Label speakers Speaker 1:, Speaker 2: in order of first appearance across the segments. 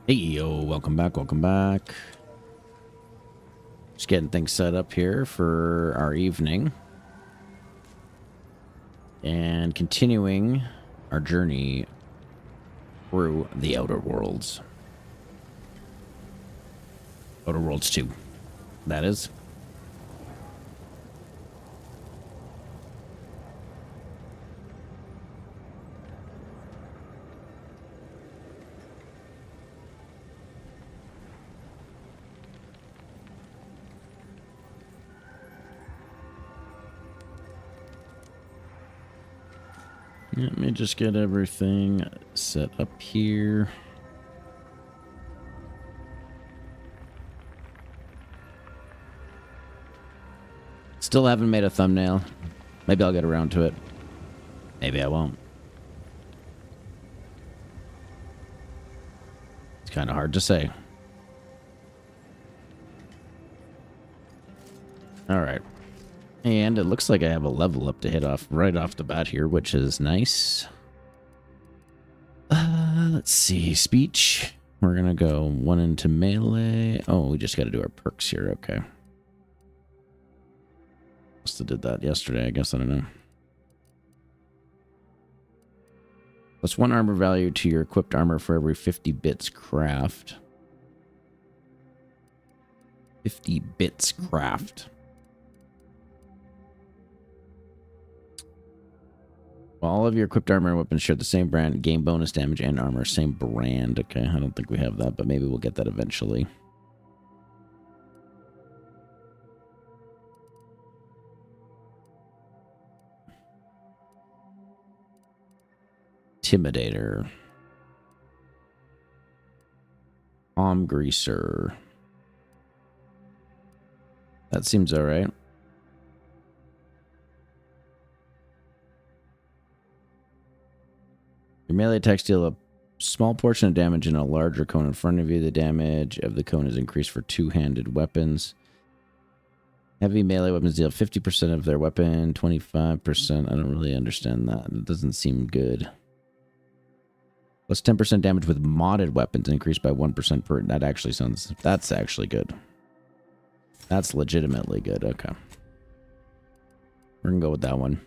Speaker 1: Hey yo, welcome back, welcome back. Just getting things set up here for our evening. And continuing our journey through the Outer Worlds. Outer Worlds 2, that is. Let me just get everything set up here. Still haven't made a thumbnail. Maybe I'll get around to it. Maybe I won't. It's kind of hard to say. All right. And it looks like I have a level up to hit off right off the bat here, which is nice. Let's see. Speech. We're going to go one into melee. Oh, we just got to do our perks here. Okay. Must have did that yesterday. I guess. I don't know. Plus 1 armor value to your equipped armor for every 50 bits craft. 50 bits craft. All of your equipped armor and weapons share the same brand, gain bonus damage and armor. Same brand. Okay, I don't think we have that, but maybe we'll get that eventually. Intimidator. Palm greaser. That seems alright. Your melee attacks deal a small portion of damage in a larger cone in front of you. The damage of the cone is increased for two-handed weapons. Heavy melee weapons deal 50% of their weapon, 25%. I don't really understand that. It doesn't seem good. Plus 10% damage with modded weapons, increased by 1% per... That actually sounds... That's actually good. That's legitimately good. Okay. We're going to go with that one.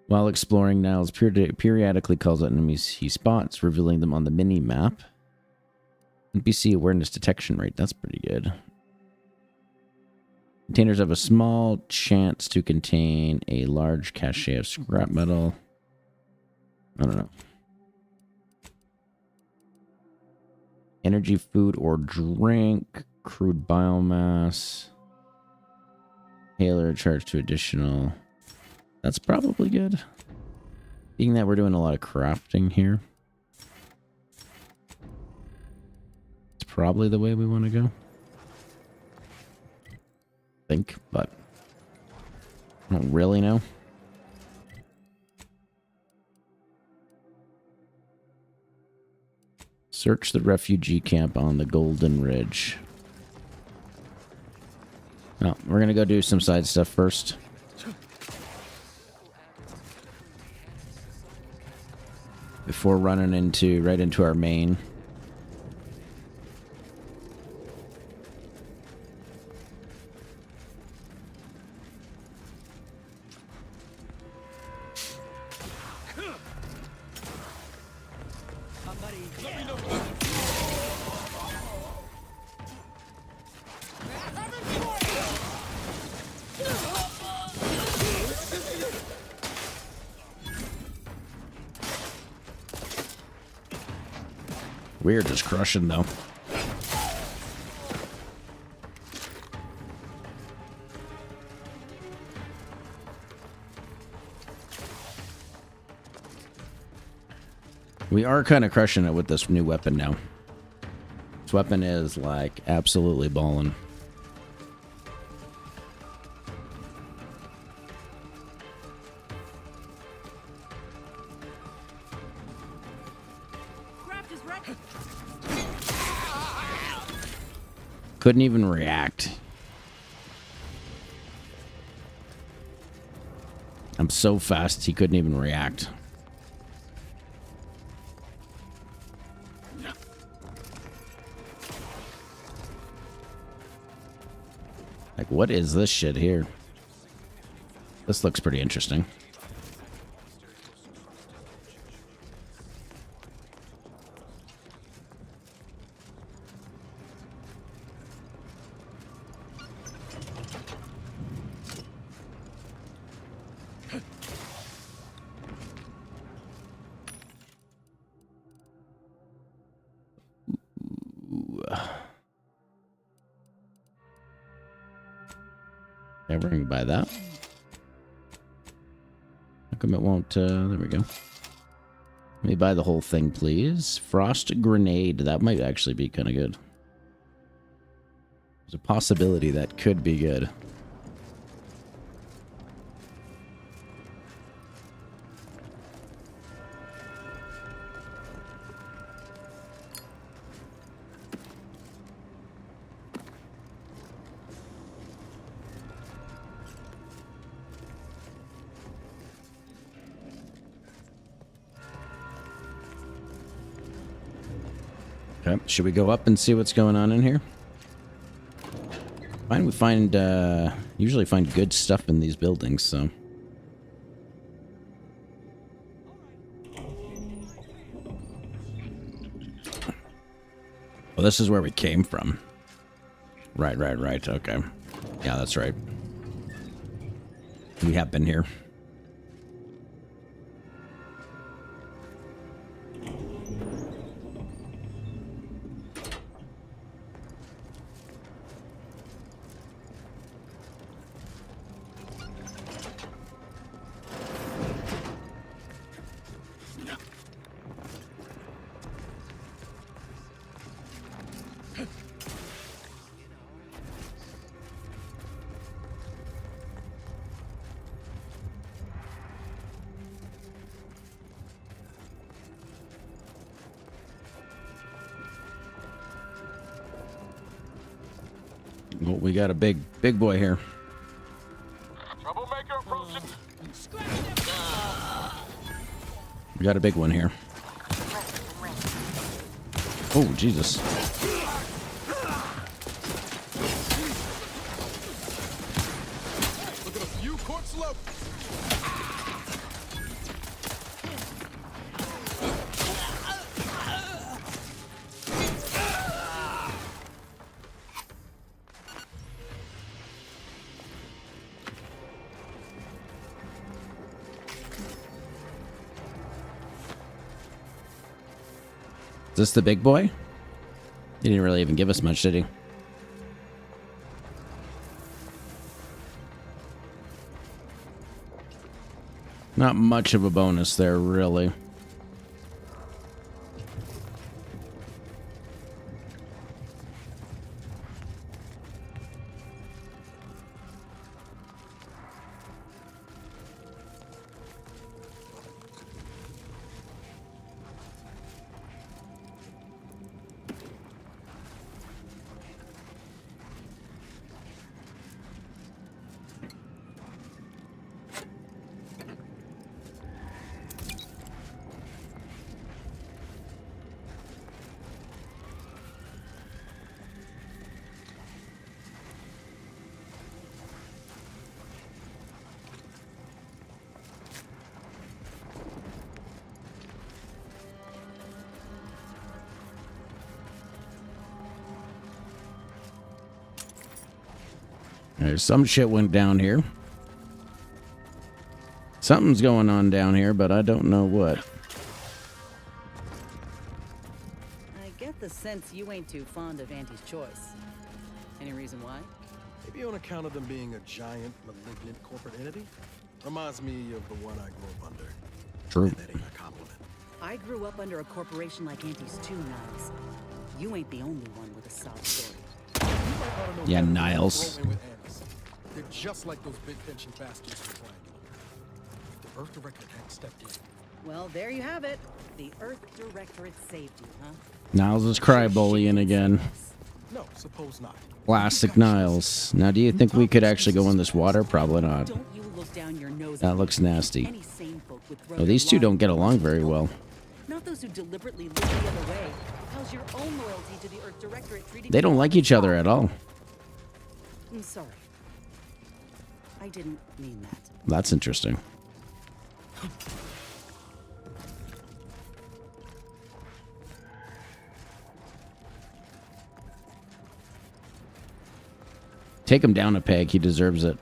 Speaker 1: While exploring, Niles periodically calls out enemies he spots, revealing them on the mini-map. NPC awareness detection rate. That's pretty good. Containers have a small chance to contain a large cache of scrap metal. I don't know. Energy, food, or drink. Crude biomass. Hailer charged to additional... That's probably good. Being that we're doing a lot of crafting here. It's probably the way we want to go. I think, but I don't really know. Search the refugee camp on the Golden Ridge. No, we're going to go do some side stuff first. Before running right into our main. We're just crushing, though. We are kind of crushing it with this new weapon now. This weapon is, like, absolutely balling. Couldn't even react. I'm so fast, he couldn't even react. Like, what is this shit here? This looks pretty interesting. Okay, we're gonna buy that. How come it won't? There we go. Let me buy the whole thing, please. Frost grenade. That might actually be kind of good. There's a possibility that could be good. Okay, should we go up and see what's going on in here? Fine, we find, usually find good stuff in these buildings, so. Well, this is where we came from. Right, okay. Yeah, that's right. We have been here. Well, we got a big boy here.
Speaker 2: Troublemaker approaching.
Speaker 1: We got a big one here. Oh, Jesus.
Speaker 2: Look at a few courts left.
Speaker 1: Is this the big boy? He didn't really even give us much, did he? Not much of a bonus there, really. There's some shit went down here. Something's going on down here, but I don't know what.
Speaker 3: I get the sense you ain't too fond of Auntie's choice. Any reason why?
Speaker 2: Maybe on account of them being a giant, malignant corporate entity. Reminds me of the one I grew up under.
Speaker 1: True.
Speaker 2: And that ain't a compliment.
Speaker 3: I grew up under a corporation like Auntie's too, Niles. You ain't the only one with a sob story.
Speaker 2: You might wanna know
Speaker 1: Yeah,
Speaker 2: better than to
Speaker 1: Niles.
Speaker 2: throw in with Annie's. They're just like those big pension bastards from Triangle. If the Earth Directorate hadn't stepped in.
Speaker 3: Well, there you have it. The Earth Directorate saved you, huh?
Speaker 1: Niles is cry bullying again.
Speaker 2: No, suppose not.
Speaker 1: Classic Niles. Now, do you think we could actually go in this water? Probably not.
Speaker 3: Don't you look down your nose.
Speaker 1: That
Speaker 3: at
Speaker 1: looks
Speaker 3: me.
Speaker 1: nasty.
Speaker 3: Any sane folk would throw
Speaker 1: Oh, these
Speaker 3: their
Speaker 1: two don't
Speaker 3: lawn
Speaker 1: get along very
Speaker 3: away.
Speaker 1: well.
Speaker 3: Not those who deliberately look the other way. How's your own loyalty to the Earth Directorate treating
Speaker 1: They
Speaker 3: you?
Speaker 1: don't like each other at all.
Speaker 3: I'm sorry. I didn't mean that.
Speaker 1: That's interesting. Take him down a peg. He deserves it.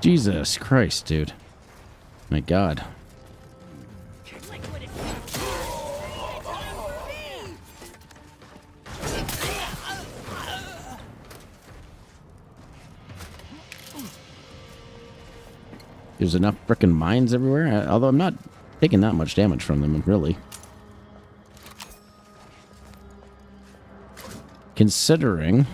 Speaker 1: Jesus Christ, dude. My God. There's enough frickin' mines everywhere. Although I'm not taking that much damage from them, really. Considering...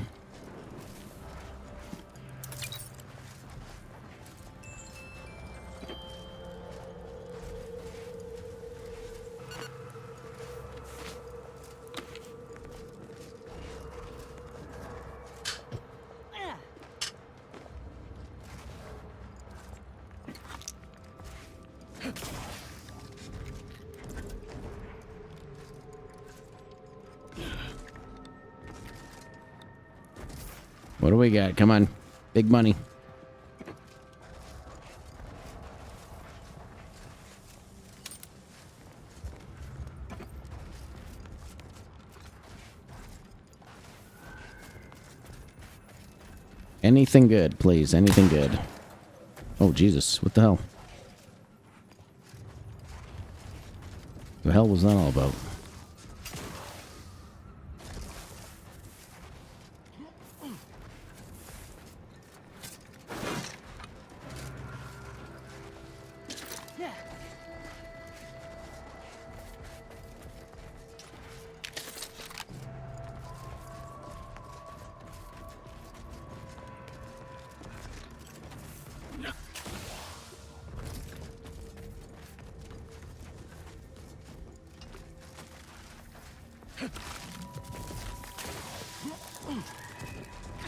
Speaker 1: What do we got? Come on. Big money. Anything good, please. Anything good. Oh, Jesus. What the hell? The hell was that all about?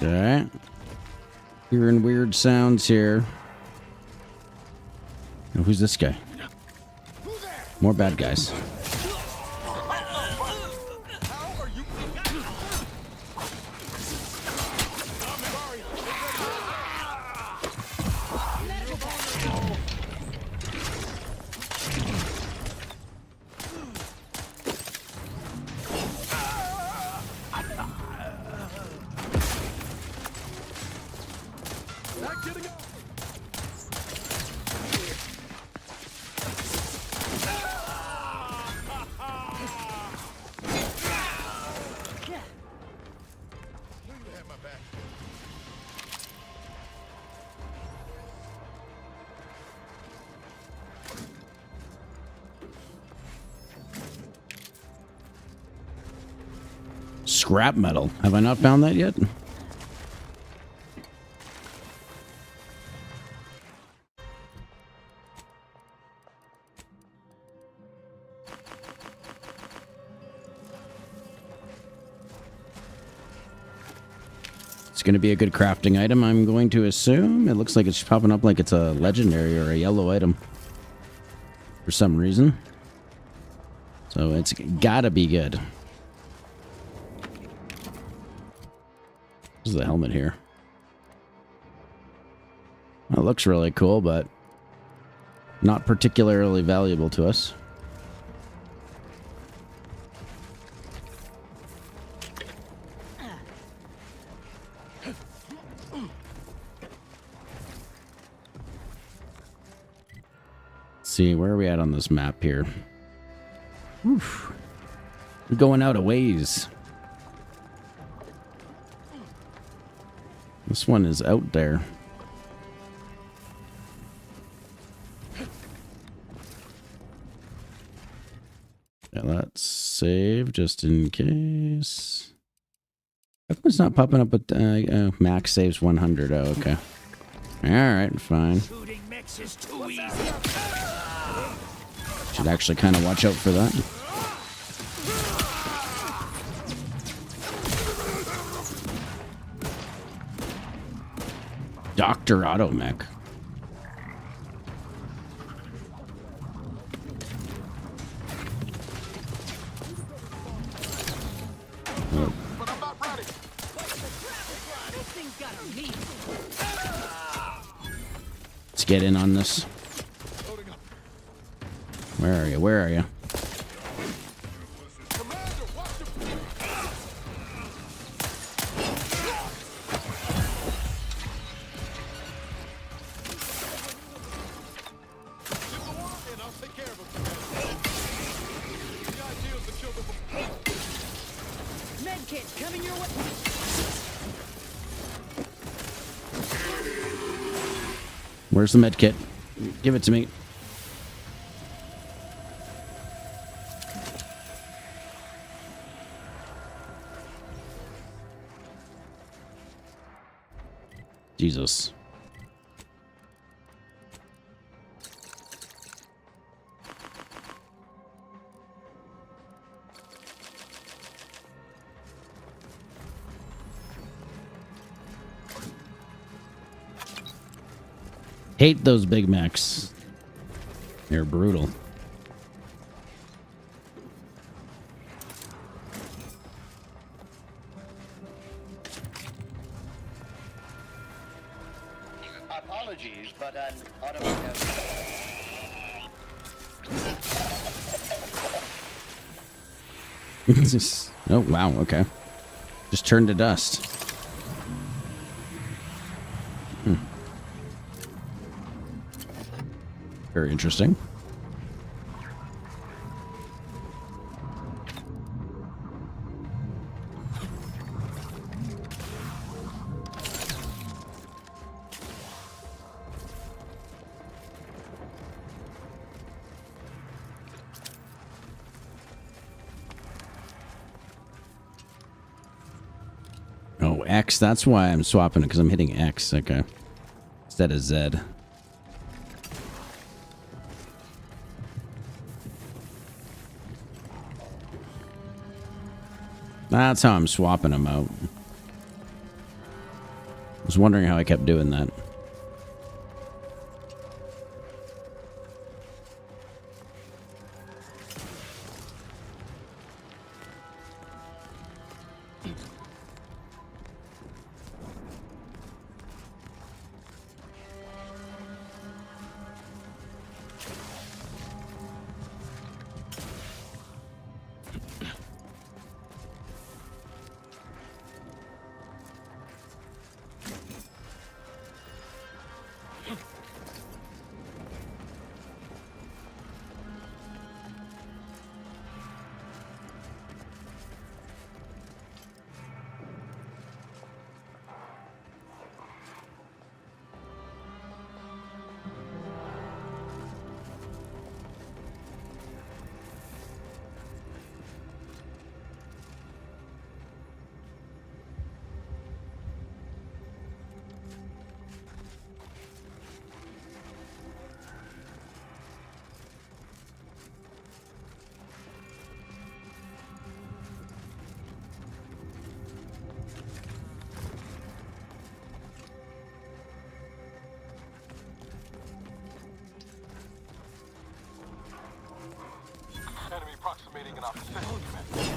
Speaker 1: Alright. Hearing weird sounds here. Oh, who's this guy? More bad guys. Scrap metal. Have I not found that yet? It's going to be a good crafting item, I'm going to assume. It looks like it's popping up like it's a legendary or a yellow item for some reason. So it's gotta be good. This is the helmet here. It looks really cool, but not particularly valuable to us. Let's see, where are we at on this map here? Oof. We're going out a ways. This one is out there. Yeah, let's save just in case. How come it's not popping up with max saves 100? Oh, okay. Alright, fine. Should actually kind of watch out for that. Dr. Automech. Oh.
Speaker 2: But I'm not ready.
Speaker 3: This thing's got a meat.
Speaker 1: Let's get in on this.
Speaker 2: Loading up.
Speaker 1: Where are you? Where are you?
Speaker 2: Commander, watch your... Give the word and I'll take care of him, Commander. The idea is to kill them before...
Speaker 3: Medkit coming your way.
Speaker 1: Where's the med kit? Give it to me. Jesus. Hate those Big Macs. They're brutal.
Speaker 4: Apologies, but an automatic...
Speaker 1: Oh, wow. Okay. Just turned to dust. Very interesting. Oh, X. That's why I'm swapping it, because I'm hitting X. Okay. Instead of Z. That's how I'm swapping them out. I was wondering how I kept doing that.
Speaker 2: Enemy approximating in our vicinity, Commander.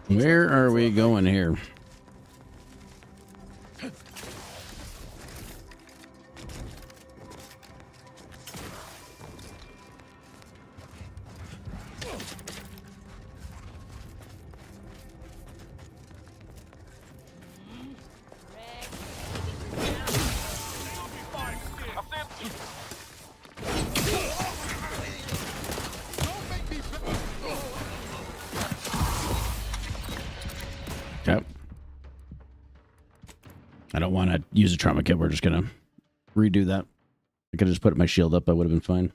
Speaker 1: Where are we going here? Yep. I don't want to use a trauma kit. We're just going to redo that. I could have just put my shield up. I would have been fine.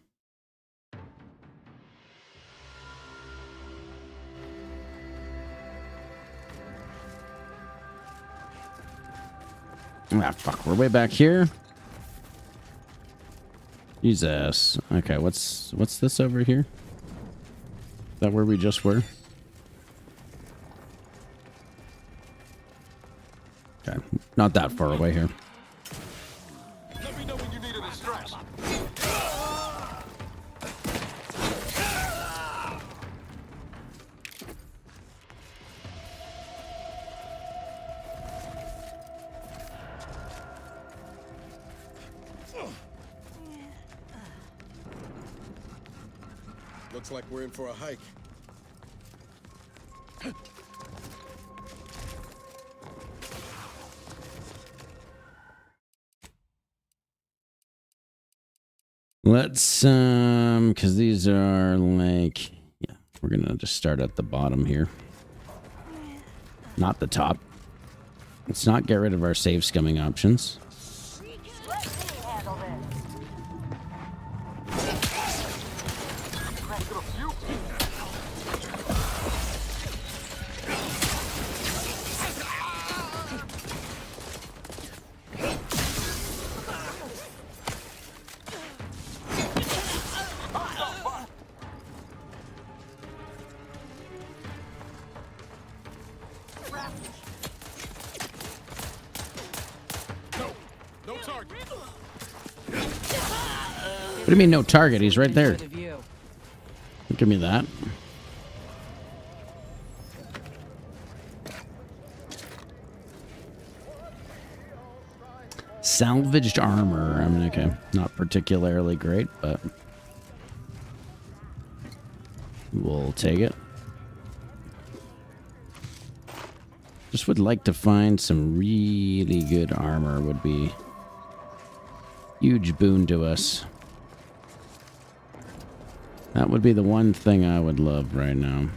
Speaker 1: Ah, fuck. We're way back here. Jesus. Okay, what's this over here? Is that where we just were? Okay, not that far away here.
Speaker 2: Let me know when you need a distraction. Looks like we're in for a hike.
Speaker 1: Let's because these are like, yeah, we're gonna just start at the bottom here, not the top. Let's not get rid of our save scumming options. What do you mean no target? He's right there. Give me that. Salvaged armor. I mean, okay, not particularly great, but we'll take it. Just would like to find some really good armor. Would be huge boon to us. That would be the one thing I would love right now.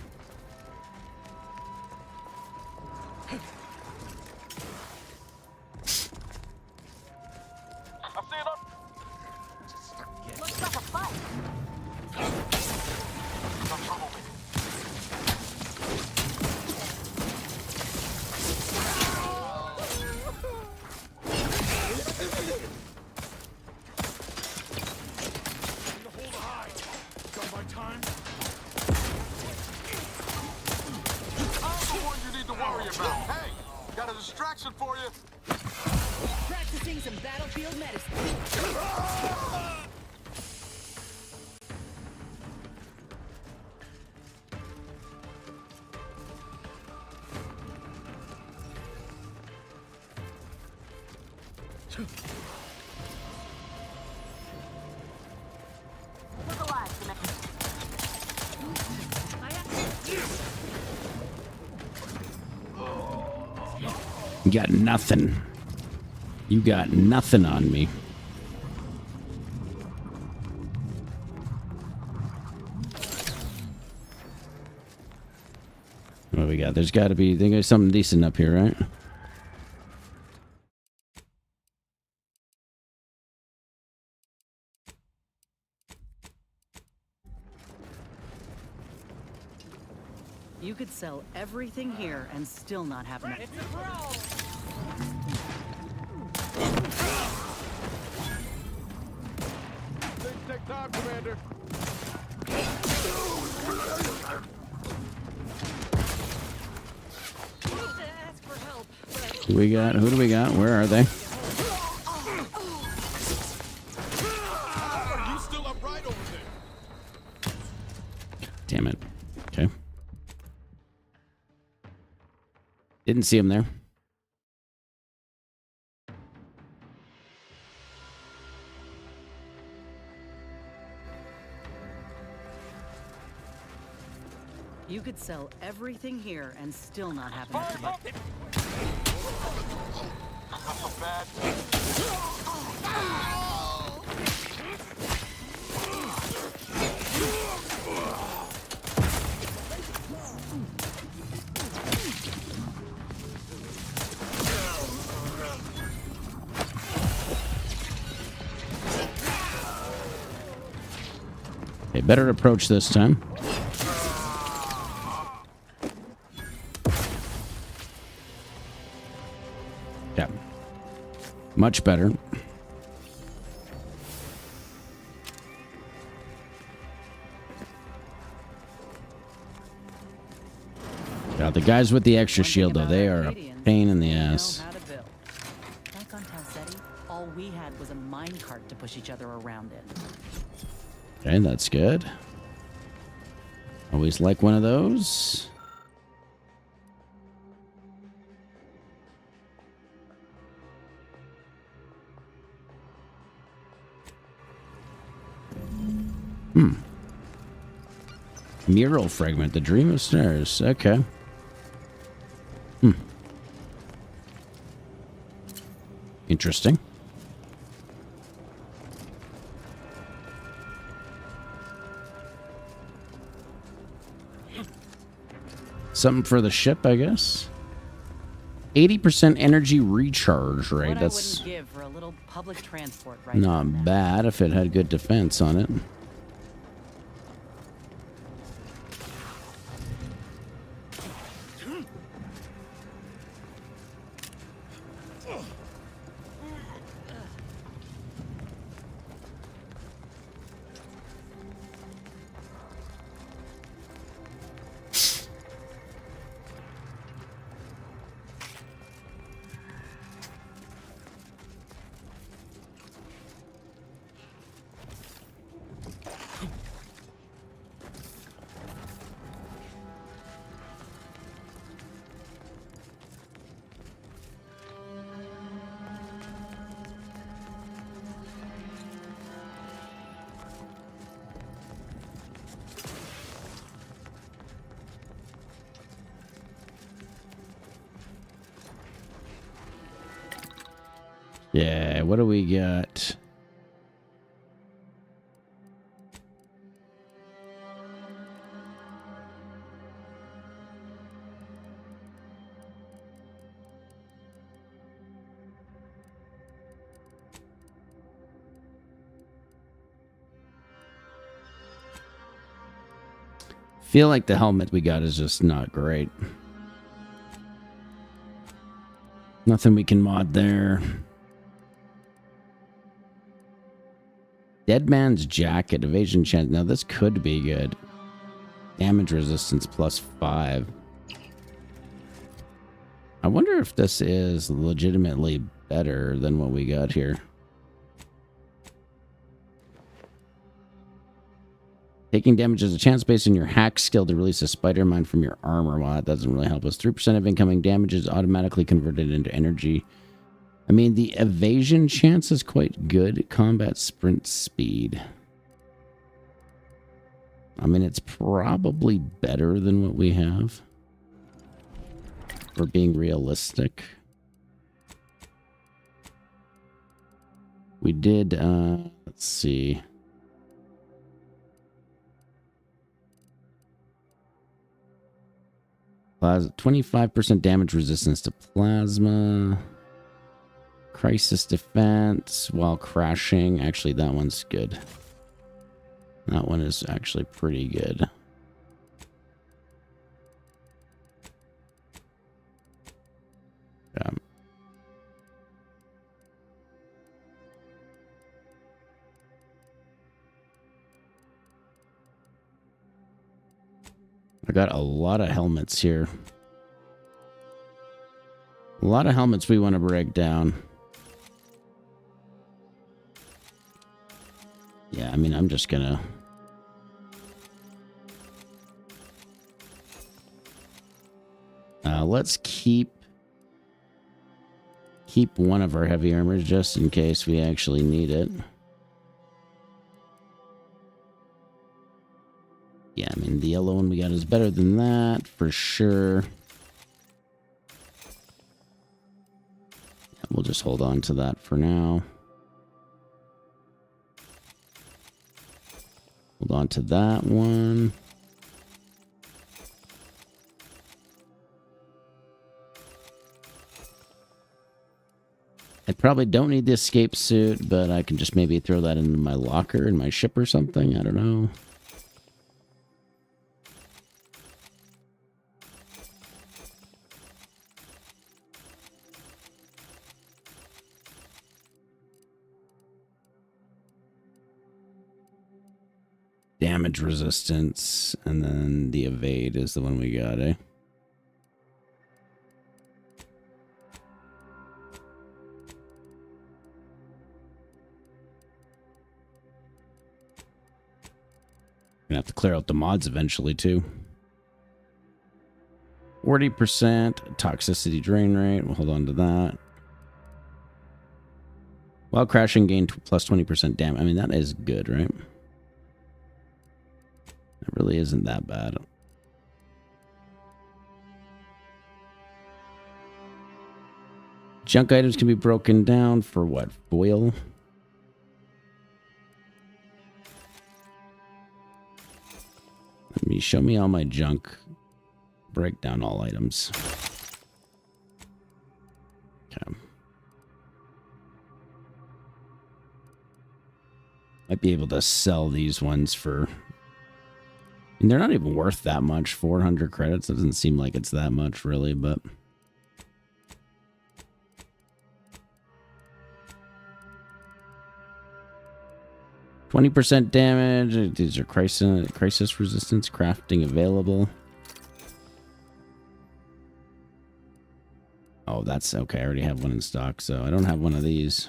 Speaker 1: You got nothing. You got nothing on me. What do we got? There's got to be, there's something decent up here, right?
Speaker 3: You could sell everything here and still not have enough. It's a pro.
Speaker 2: Things take time, Commander.
Speaker 1: Who we got? Who do we got? Where are they?
Speaker 2: You still upright over there?
Speaker 1: Damn it. Okay. Didn't see him there.
Speaker 3: You could sell everything here and still not have enough to buy.
Speaker 2: Not so bad.
Speaker 1: Okay, better approach this time. Yeah. Much better. Yeah, the guys with the extra shield, though, they are a pain in the ass.
Speaker 3: Back on Talsetti, all we had was a minecart to push each other around in.
Speaker 1: Okay, that's good. Always like one of those. Mural fragment, the dream of stars. Okay. Interesting. Something for the ship, I guess. 80% energy recharge, right?
Speaker 3: What
Speaker 1: That's
Speaker 3: I wouldn't give for a little public transport right
Speaker 1: not
Speaker 3: now.
Speaker 1: bad if it had good defense on it. Yeah, what do we got? Feel like the helmet we got is just not great. Nothing we can mod there. Dead Man's Jacket, evasion chance. Now this could be good. Damage resistance +5. I wonder if this is legitimately better than what we got here. Taking damage is a chance based on your hack skill to release a spider mine from your armor. Well, that doesn't really help us. 3% of incoming damage is automatically converted into energy. I mean, the evasion chance is quite good. Combat sprint speed. I mean, it's probably better than what we have. For being realistic. We did, let's see. Plasma, 25% damage resistance to plasma. Crisis defense while crashing. Actually, that one's good. That one is actually pretty good. Yeah. I got a lot of helmets here. A lot of helmets we want to break down. Yeah, I mean, I'm just gonna... let's keep one of our heavy armors just in case we actually need it. Yeah, I mean, the yellow one we got is better than that, for sure. Yeah, we'll just hold on to that for now. Hold on to that one. I probably don't need the escape suit, but I can just maybe throw that into my locker in my ship or something. I don't know. damage resistance, and then the evade is the one we got, eh? Gonna have to clear out the mods eventually too. 40% toxicity drain rate. We'll hold on to that. While crashing, gain plus 20% damage. I mean, that is good, right? It really isn't that bad. Junk items can be broken down for what? Foil? Let me show me all my junk. Break down all items. Okay. Might be able to sell these ones for... I mean, they're not even worth that much. 400 credits doesn't seem like it's that much, really, but... 20% damage. These are crisis resistance. Crafting available. Oh, that's okay. I already have one in stock, so I don't have one of these.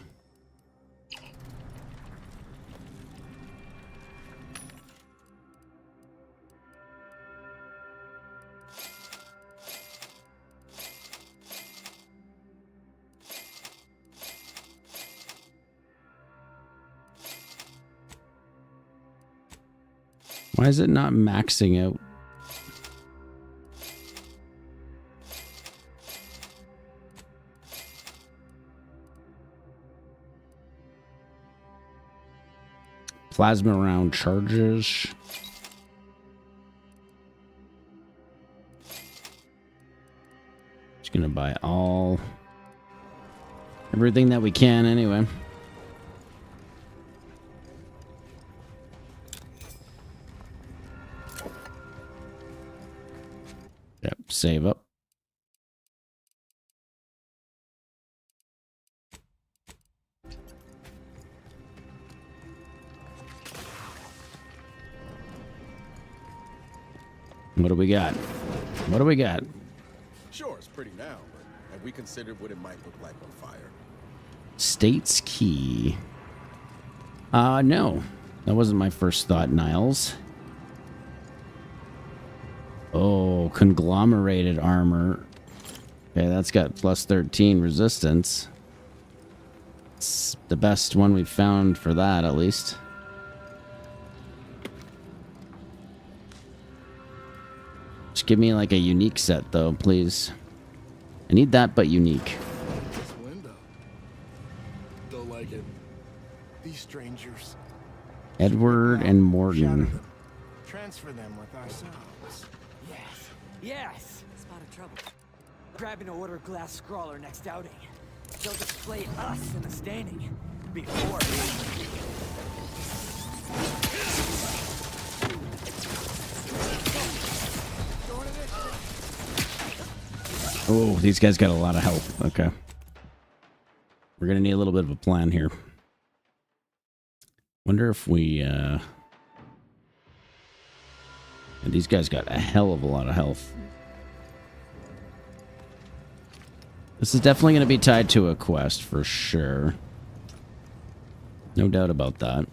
Speaker 1: Why is it not maxing out? Plasma round charges. Just gonna buy everything that we can anyway. Yep, save up. What do we got? What do we got?
Speaker 2: Sure, it's pretty now, but have we considered what it might look like on fire?
Speaker 1: State's key. No. That wasn't my first thought, Niles. Oh, conglomerated armor. Okay, that's got plus 13 resistance. It's the best one we've found for that, at least. Just give me like a unique set, though, please. I need that, but unique.
Speaker 2: This window. Don't like it. These strangers.
Speaker 1: Edward and Morgan.
Speaker 2: Transfer them with ourselves.
Speaker 5: Yes, yes! Spotted trouble. Grabbing an order glass scrawler next outing. They'll display us in the standing before.
Speaker 1: Oh, these guys got a lot of health. Okay. We're going to need a little bit of a plan here. Wonder if we... And these guys got a hell of a lot of health. This is definitely going to be tied to a quest for sure. No doubt about that.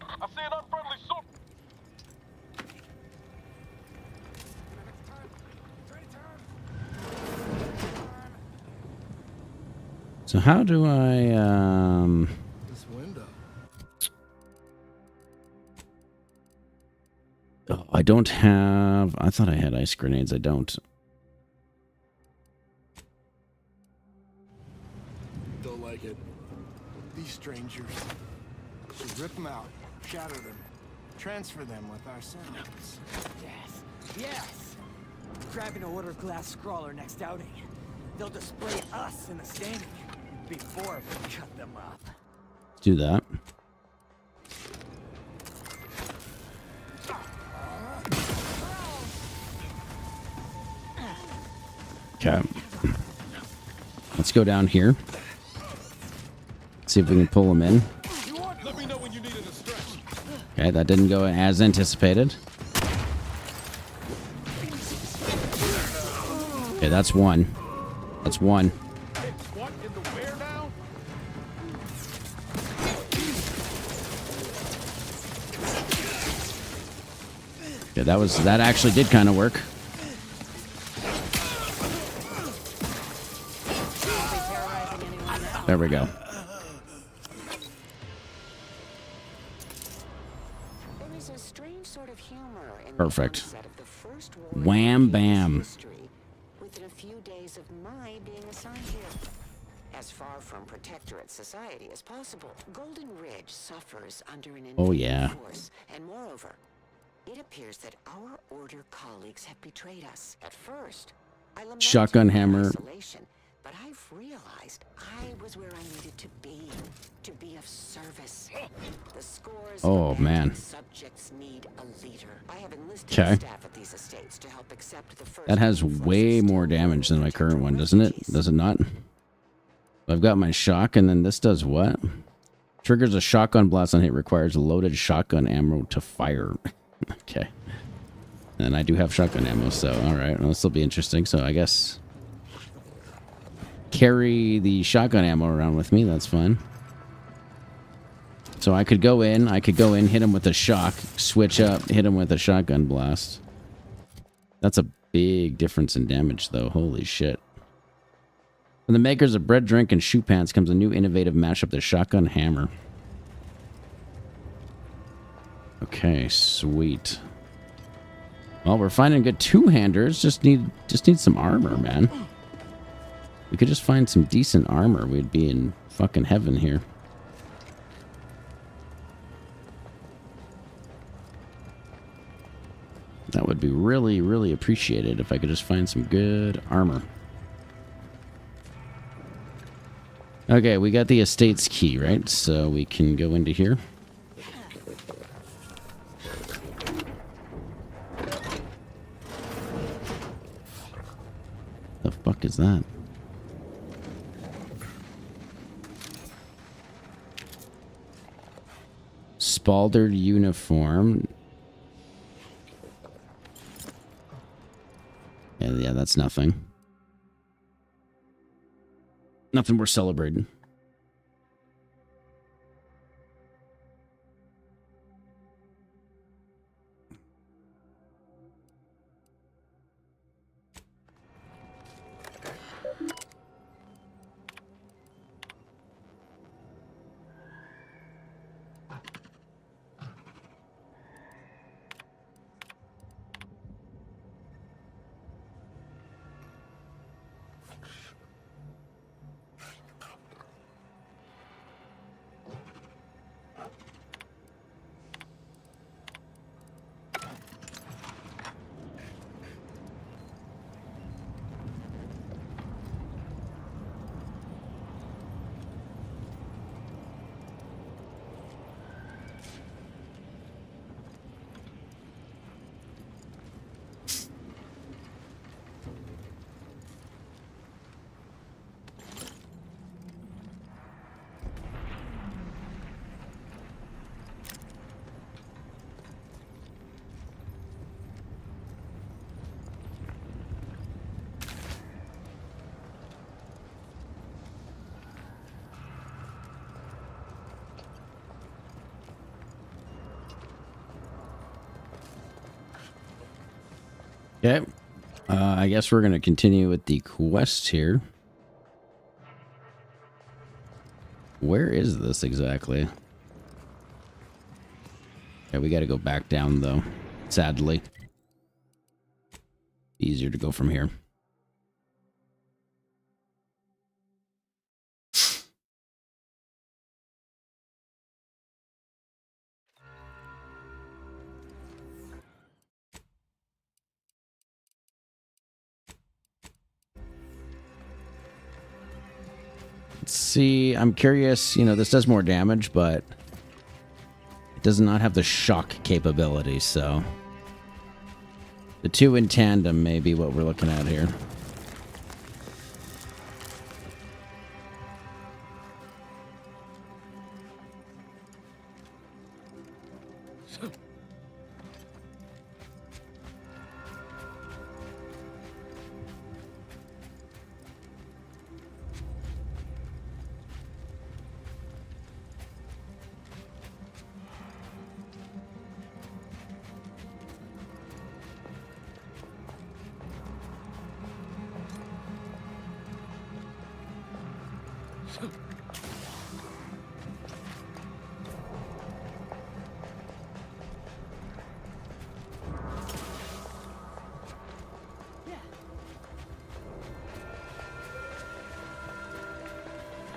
Speaker 6: I see an unfriendly suit.
Speaker 1: So how do I...
Speaker 2: This window.
Speaker 1: Oh, I don't have... I thought I had ice grenades. I don't.
Speaker 2: Don't like it. These strangers. Should rip them out, shatter them, transfer them with ourselves.
Speaker 5: Yes, yes! Grabbing an order glass scrawler next outing. They'll display us in the standing before we cut them up.
Speaker 1: Let's do that. Okay. Let's go down here. See if we can pull them in. Okay, that didn't go as anticipated. Okay, that's one. That's one.
Speaker 2: What in the where now?
Speaker 1: Okay, that actually did kind of work. There we go.
Speaker 6: There is a strange sort of humor in
Speaker 1: Perfect.
Speaker 6: the onset of the First War in
Speaker 1: Wham
Speaker 6: Canada's
Speaker 1: bam.
Speaker 6: history, within a few days of my being assigned here. As far from protectorate society as possible, Golden Ridge suffers under an
Speaker 1: Oh,
Speaker 6: invading
Speaker 1: yeah.
Speaker 6: force, and moreover, it appears that our Order colleagues have betrayed us. At first, I lamented
Speaker 1: Shotgun
Speaker 6: their
Speaker 1: hammer.
Speaker 6: isolation, but I've realized I was where I needed to be of service. The scores of
Speaker 1: Oh, man.
Speaker 6: abandoned subjects need a leader. I have enlisted
Speaker 1: Okay.
Speaker 6: staff at these estates to help accept the first.
Speaker 1: That has way more damage than my current one, doesn't it? Does it not? I've got my shock, and then this does what? Triggers a shotgun blast on hit, requires loaded shotgun ammo to fire. Okay. And I do have shotgun ammo, so alright. Well, this will be interesting. So I guess carry the shotgun ammo around with me. That's fine. So I could go in, hit him with a shock, switch up, hit him with a shotgun blast. That's a big difference in damage, though. Holy shit. From the makers of Bread Drink and Shoe Pants comes a new innovative mashup, the Shotgun Hammer. Okay, sweet. Well, we're finding good two-handers. Just need some armor, man. We could just find some decent armor. We'd be in fucking heaven here. That would be really, really appreciated if I could just find some good armor. Okay, we got the estate's key, right? So we can go into here. The fuck is that? Spaldered uniform. Yeah, that's nothing. Nothing we're celebrating. Okay. I guess we're going to continue with the quest here. Where is this exactly? Okay, we got to go back down, though. Sadly. Easier to go from here. Let's see. I'm curious. You know, this does more damage, but it does not have the shock capability, so the two in tandem may be what we're looking at here.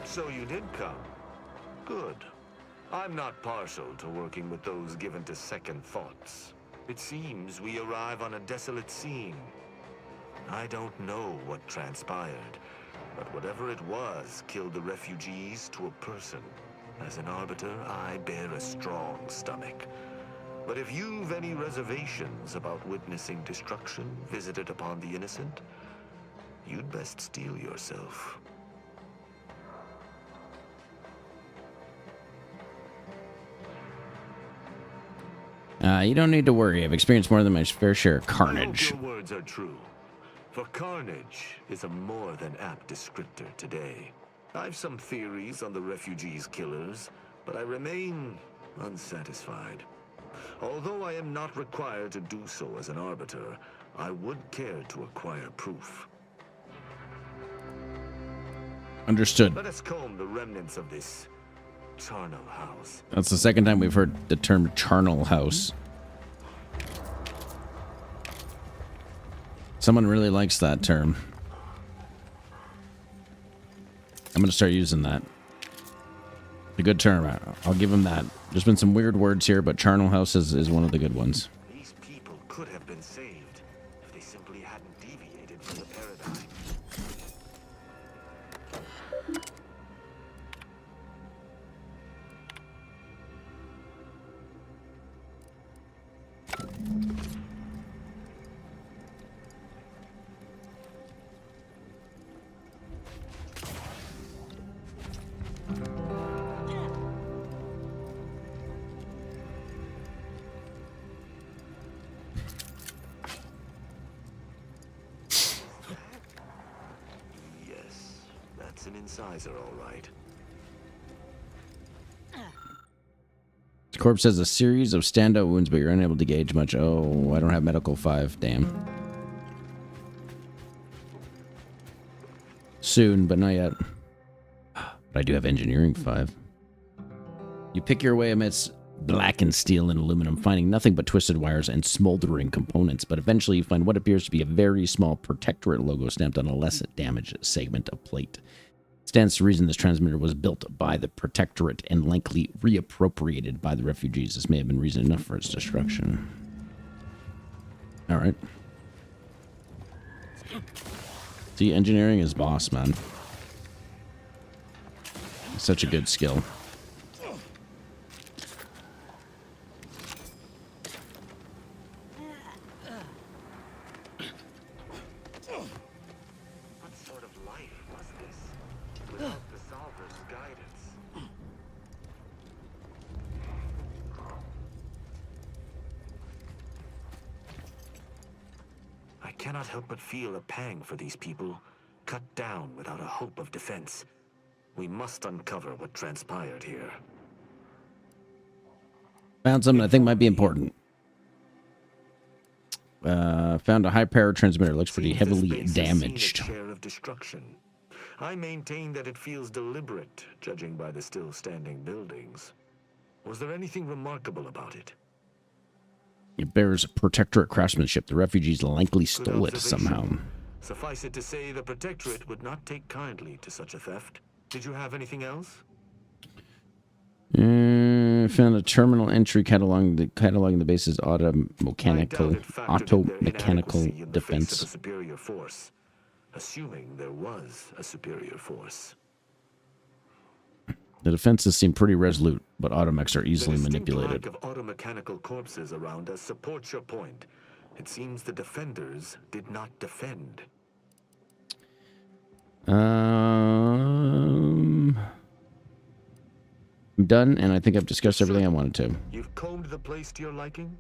Speaker 7: So you did come. Good. I'm not partial to working with those given to second thoughts. It seems we arrive on a desolate scene. I don't know what transpired, but whatever it was killed the refugees to a person. As an arbiter, I bear a strong stomach. But if you've any reservations about witnessing destruction visited upon the innocent, you'd best steel yourself.
Speaker 1: You don't need to worry. I've experienced more than my fair share of carnage.
Speaker 7: I hope your words are true. For carnage is a more than apt descriptor today. I've some theories on the refugees' killers, but I remain unsatisfied. Although I am not required to do so as an arbiter, I would care to acquire proof.
Speaker 1: Understood.
Speaker 7: Let us comb the remnants of this charnel house.
Speaker 1: That's the second time we've heard the term charnel house. Someone really likes that term. I'm going to start using that. A good term. I'll give him that. There's been some weird words here, but charnel house is one of the good ones.
Speaker 7: These people could have been saved if they simply hadn't deviated from the paradigm. Yes, that's an incisor, all right.
Speaker 1: The corpse has a series of standout wounds, but you're unable to gauge much. Oh, I don't have medical 5. Damn. Soon, but not yet. But I do have engineering 5. You pick your way amidst blackened steel and aluminum, finding nothing but twisted wires and smoldering components, but eventually you find what appears to be a very small Protectorate logo stamped on a less damaged segment of plate. It stands to reason this transmitter was built by the Protectorate and likely reappropriated by the refugees. This may have been reason enough for its destruction. Alright. See, engineering is boss, man. Such a good skill.
Speaker 7: What sort of life was this without the Solver's guidance? I cannot help but feel a pang for these people, cut down without a hope of defense. We must uncover what transpired here.
Speaker 1: Found something I think might be important. Found a high-power transmitter. Looks pretty heavily damaged.
Speaker 7: Share of destruction. I maintain that it feels deliberate, judging by the still standing buildings. Was there anything remarkable about it?
Speaker 1: It bears Protectorate craftsmanship. The refugees likely stole it somehow.
Speaker 7: Suffice it to say, the Protectorate would not take kindly to such a theft. Did you have anything else?
Speaker 1: Found a terminal entry cataloging the base's auto-mechanical defense.
Speaker 7: Superior force, assuming there was a superior force.
Speaker 1: The defenses seem pretty resolute, but automechs are easily manipulated.
Speaker 7: The lack of automechanical corpses around us supports your point. It seems the defenders did not defend.
Speaker 1: I'm done, and I think I've discussed everything I wanted to.
Speaker 7: You've combed the place to your liking?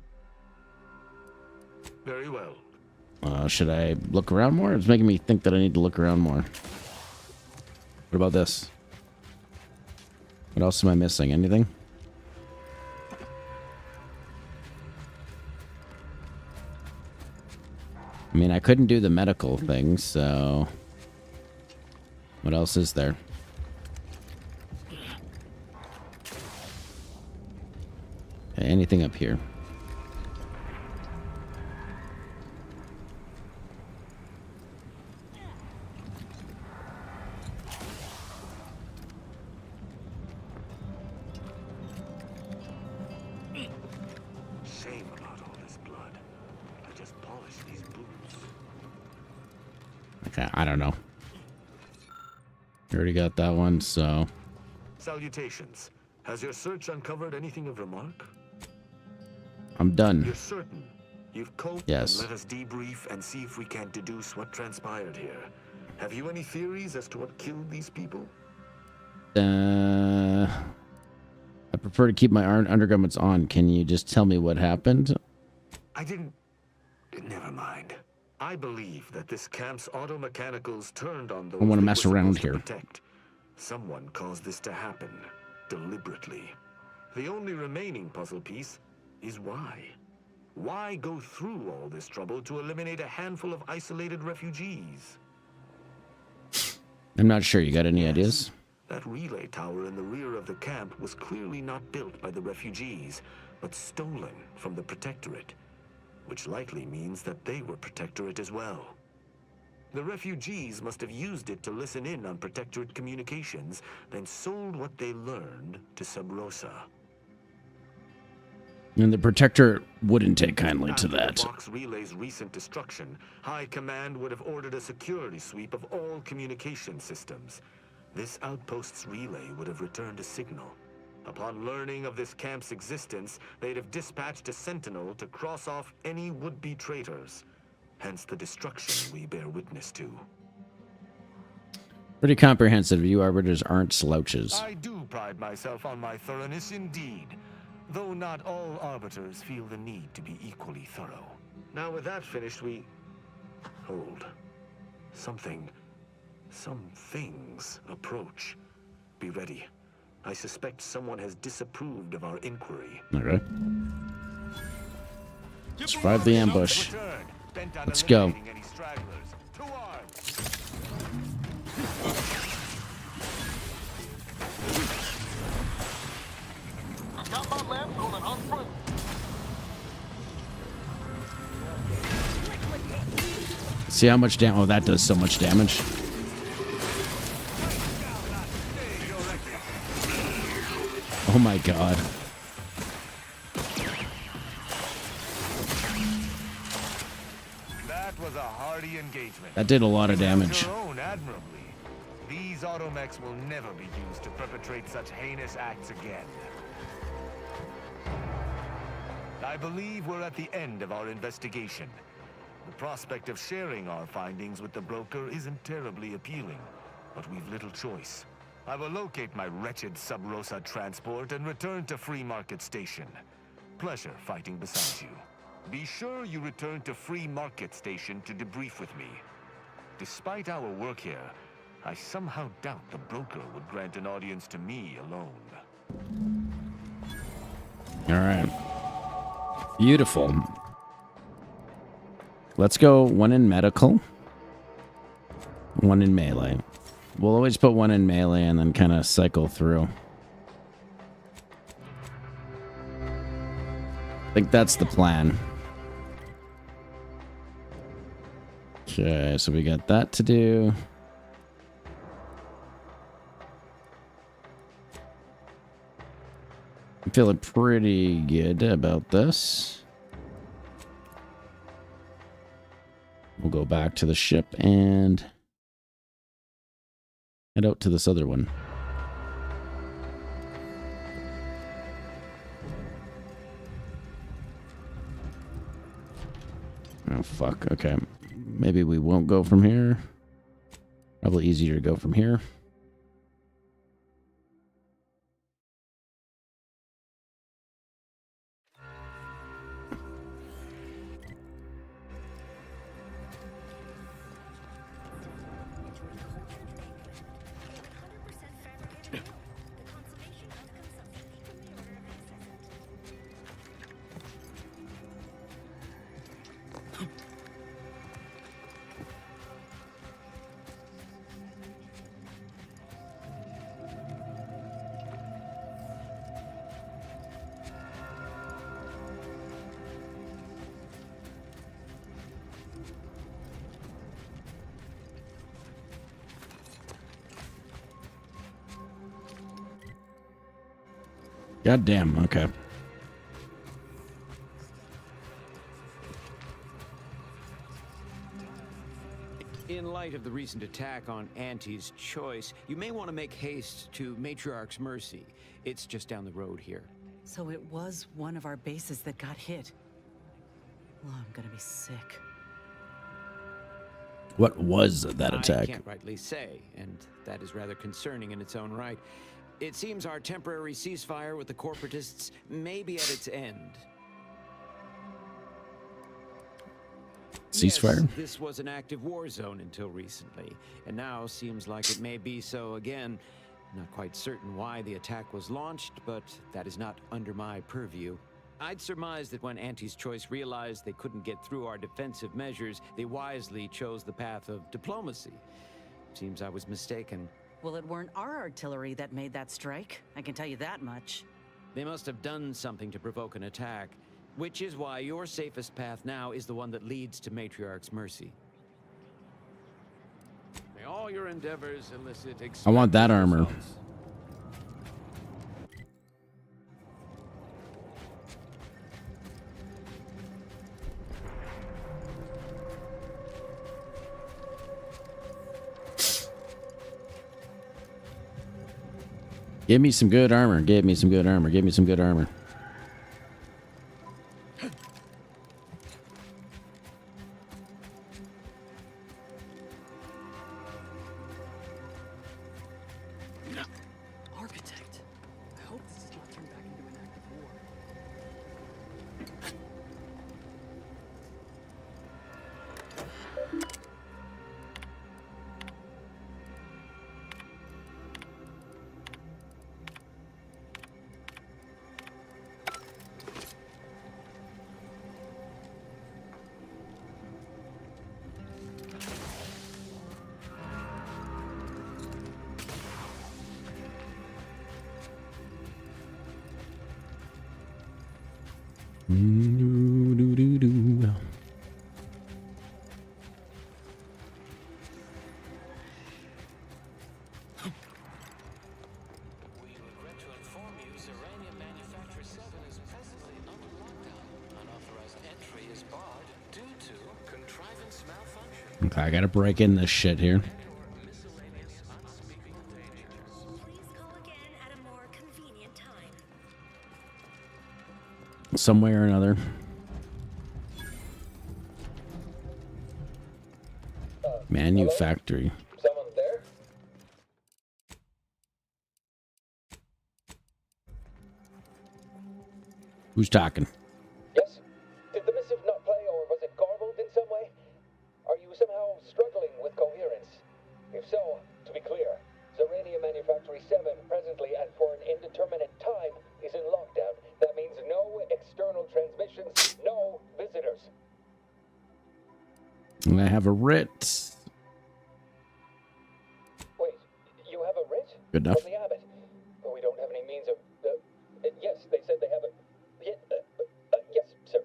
Speaker 7: Very well.
Speaker 1: Should I look around more? It's making me think that I need to look around more. What about this? What else am I missing? Anything? I mean, I couldn't do the medical thing, so... What else is there? Anything up here?
Speaker 7: Shame about all this blood. I just polished these boots.
Speaker 1: Okay, I don't know. You already got that one, so...
Speaker 7: Salutations. Has your search uncovered anything of remark?
Speaker 1: I'm done.
Speaker 7: You're certain? You've coped
Speaker 1: Yes.
Speaker 7: and let us debrief and see if we can't deduce what transpired here. Have you any theories as to what killed these people?
Speaker 1: I prefer to keep my undergarments on. Can you just tell me what happened?
Speaker 7: I didn't... Never mind. I believe that this camp's auto mechanicals turned on those
Speaker 1: I want to
Speaker 7: they
Speaker 1: mess
Speaker 7: were
Speaker 1: around
Speaker 7: supposed to
Speaker 1: here.
Speaker 7: protect. Someone caused this to happen, deliberately. The only remaining puzzle piece is why. Why go through all this trouble to eliminate a handful of isolated refugees?
Speaker 1: I'm not sure. You got any ideas?
Speaker 7: That relay tower in the rear of the camp was clearly not built by the refugees, but stolen from the Protectorate, which likely means that they were Protectorate as well. The refugees must have used it to listen in on Protectorate communications, then sold what they learned to Sub Rosa.
Speaker 1: And the Protector wouldn't take kindly to
Speaker 7: After
Speaker 1: that.
Speaker 7: the Vox Relay's recent destruction, High Command would have ordered a security sweep of all communication systems. This outpost's relay would have returned a signal. Upon learning of this camp's existence, they'd have dispatched a sentinel to cross off any would-be traitors. Hence the destruction we bear witness to.
Speaker 1: Pretty comprehensive. You arbiters aren't slouches.
Speaker 7: I do pride myself on my thoroughness indeed, though not all arbiters feel the need to be equally thorough. Now with that finished, we... Hold. Some things approach. Be ready. I suspect someone has disapproved of our inquiry.
Speaker 1: Okay. Survive the ambush. Let's go. See how much damage? Oh, that does so much damage. Oh my god.
Speaker 7: That was a hearty engagement.
Speaker 1: That did a lot of damage.
Speaker 7: Your own admirably. These automechs will never be used to perpetrate such heinous acts again. I believe we're at the end of our investigation. The prospect of sharing our findings with the broker isn't terribly appealing, but we've little choice. I will locate my wretched Sub Rosa transport and return to Free Market Station. Pleasure fighting beside you. Be sure you return to Free Market Station to debrief with me. Despite our work here, I somehow doubt the broker would grant an audience to me alone.
Speaker 1: All right. Beautiful. Let's go one in medical, one in melee. We'll always put one in melee and then kind of cycle through. I think that's the plan. Okay, so we got that to do. I'm feeling pretty good about this. We'll go back to the ship and head out to this other one. Oh, fuck. Okay. Maybe we won't go from here. Probably easier to go from here. God damn. Okay.
Speaker 8: In light of the recent attack on Auntie's Choice, you may want to make haste to Matriarch's Mercy. It's just down the road here.
Speaker 3: So it was one of our bases that got hit. Well, I'm gonna be sick.
Speaker 1: What was that
Speaker 8: I
Speaker 1: attack?
Speaker 8: can't rightly say, and that is rather concerning in its own right. It seems our temporary ceasefire with the corporatists may be at its end.
Speaker 1: Ceasefire?
Speaker 8: Yes, this was an active war zone until recently, and now seems like it may be so again. Not quite certain why the attack was launched, but that is not under my purview. I'd surmise that when Auntie's Choice realized they couldn't get through our defensive measures, they wisely chose the path of diplomacy. Seems I was mistaken.
Speaker 3: Well, it weren't our artillery that made that strike. I can tell you that much.
Speaker 8: They must have done something to provoke an attack, which is why your safest path now is the one that leads to Matriarch's Mercy. May all your endeavors elicit
Speaker 1: I want that armor.
Speaker 8: results.
Speaker 1: Give me some good armor. Give me some good armor. Give me some good armor.
Speaker 5: Architect. I hope this is not turned back into an active war.
Speaker 1: Doo-doo-doo-doo.
Speaker 9: We regret to inform you, Zeranium Manufacturer 7 is presently under lockdown. Unauthorized entry is barred due to contrivance malfunction.
Speaker 1: Okay, I gotta break in this shit here.
Speaker 9: Miscellaneous unspeakable dangers.
Speaker 10: Please call again at a more convenient time.
Speaker 1: Some way or another. Manufactory.
Speaker 11: Someone there?
Speaker 1: Who's talking?
Speaker 11: Yes? Did the missive not play, or was it garbled in some way? Are you somehow struggling with coherence? If so, to be clear, Zeranium Manufactory 7 presently and for an indeterminate time is in lockdown. That means no external transmissions, no visitors.
Speaker 1: And I have a writ.
Speaker 11: Wait, you have a writ?
Speaker 1: Good enough.
Speaker 11: From the abbot? But we don't have any means of... yes, they said they have a... yes, sir.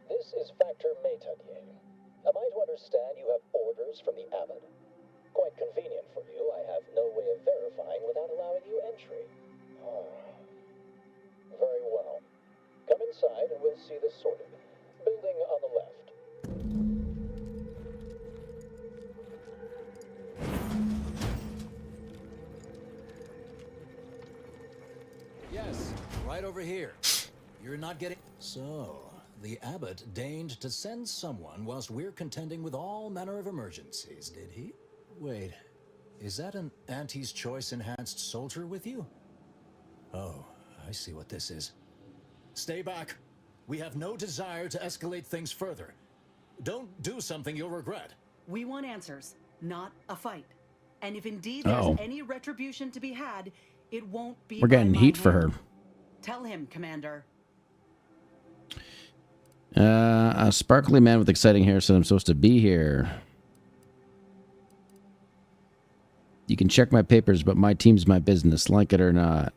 Speaker 11: This is Factor Maytugye. Am I to understand you have orders from the abbot? Quite convenient for you. I have no way of verifying without allowing you entry. Oh. Very well. Come inside and we'll see this sorted. Building on the left.
Speaker 12: Yes, right over here. You're not getting... So, the abbot deigned to send someone whilst we're contending with all manner of emergencies, did he? Wait, is that an Auntie's Choice enhanced soldier with you? Oh, I see what this is. Stay back. We have no desire to escalate things further. Don't do something you'll regret.
Speaker 3: We want answers, not a fight. And if indeed there's
Speaker 1: Oh.
Speaker 3: any retribution to be had, it won't be.
Speaker 1: We're
Speaker 3: by
Speaker 1: getting
Speaker 3: my
Speaker 1: heat for her.
Speaker 3: hand. Tell him, Commander.
Speaker 1: A sparkly man with exciting hair said I'm supposed to be here. You can check my papers, but my team's my business, like it or not.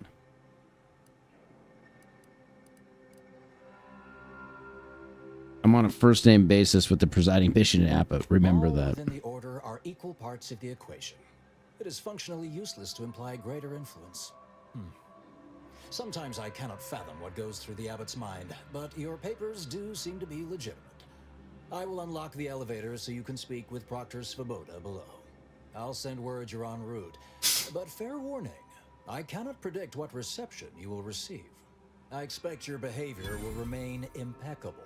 Speaker 1: I'm on a first-name basis with the presiding bishop at Appa. Remember
Speaker 12: All
Speaker 1: that.
Speaker 12: within the order are equal parts of the equation. It is functionally useless to imply greater influence. Sometimes I cannot fathom what goes through the abbot's mind, but your papers do seem to be legitimate. I will unlock the elevator so you can speak with Proctor Svoboda below. I'll send word you're en route, but fair warning, I cannot predict what reception you will receive. I expect your behavior will remain impeccable.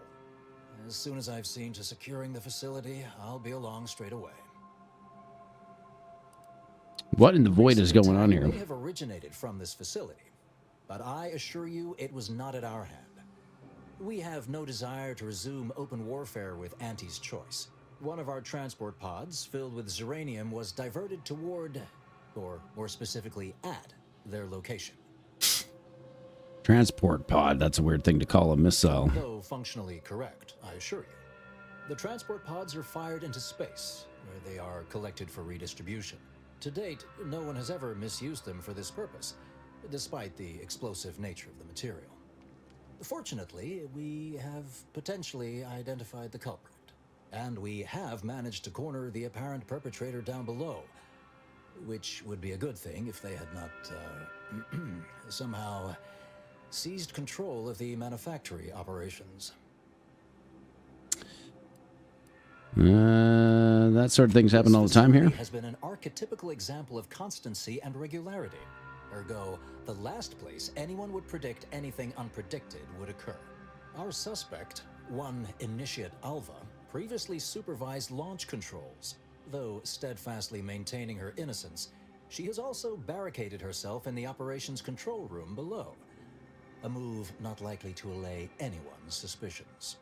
Speaker 12: As soon as I've seen to securing the facility, I'll be along straight away.
Speaker 1: What in the void is going on here?
Speaker 12: May have originated from this facility, but I assure you it was not at our hand. We have no desire to resume open warfare with Auntie's Choice. One of our transport pods, filled with Zeranium, was diverted toward, or more specifically at, their location.
Speaker 1: Transport pod. That's a weird thing to call a missile.
Speaker 12: Though functionally correct, I assure you. The transport pods are fired into space, where they are collected for redistribution. To date, no one has ever misused them for this purpose, despite the explosive nature of the material. Fortunately, we have potentially identified the culprit, and we have managed to corner the apparent perpetrator down below, which would be a good thing if they had not, somehow seized control of the manufactory operations.
Speaker 1: That sort of things happen all the time here.
Speaker 12: Has been an archetypical example of constancy and regularity. Ergo, the last place anyone would predict anything unpredicted would occur. Our suspect, one Initiate Alva, previously supervised launch controls. Though steadfastly maintaining her innocence, she has also barricaded herself in the operations control room below. A move not likely to allay anyone's suspicions.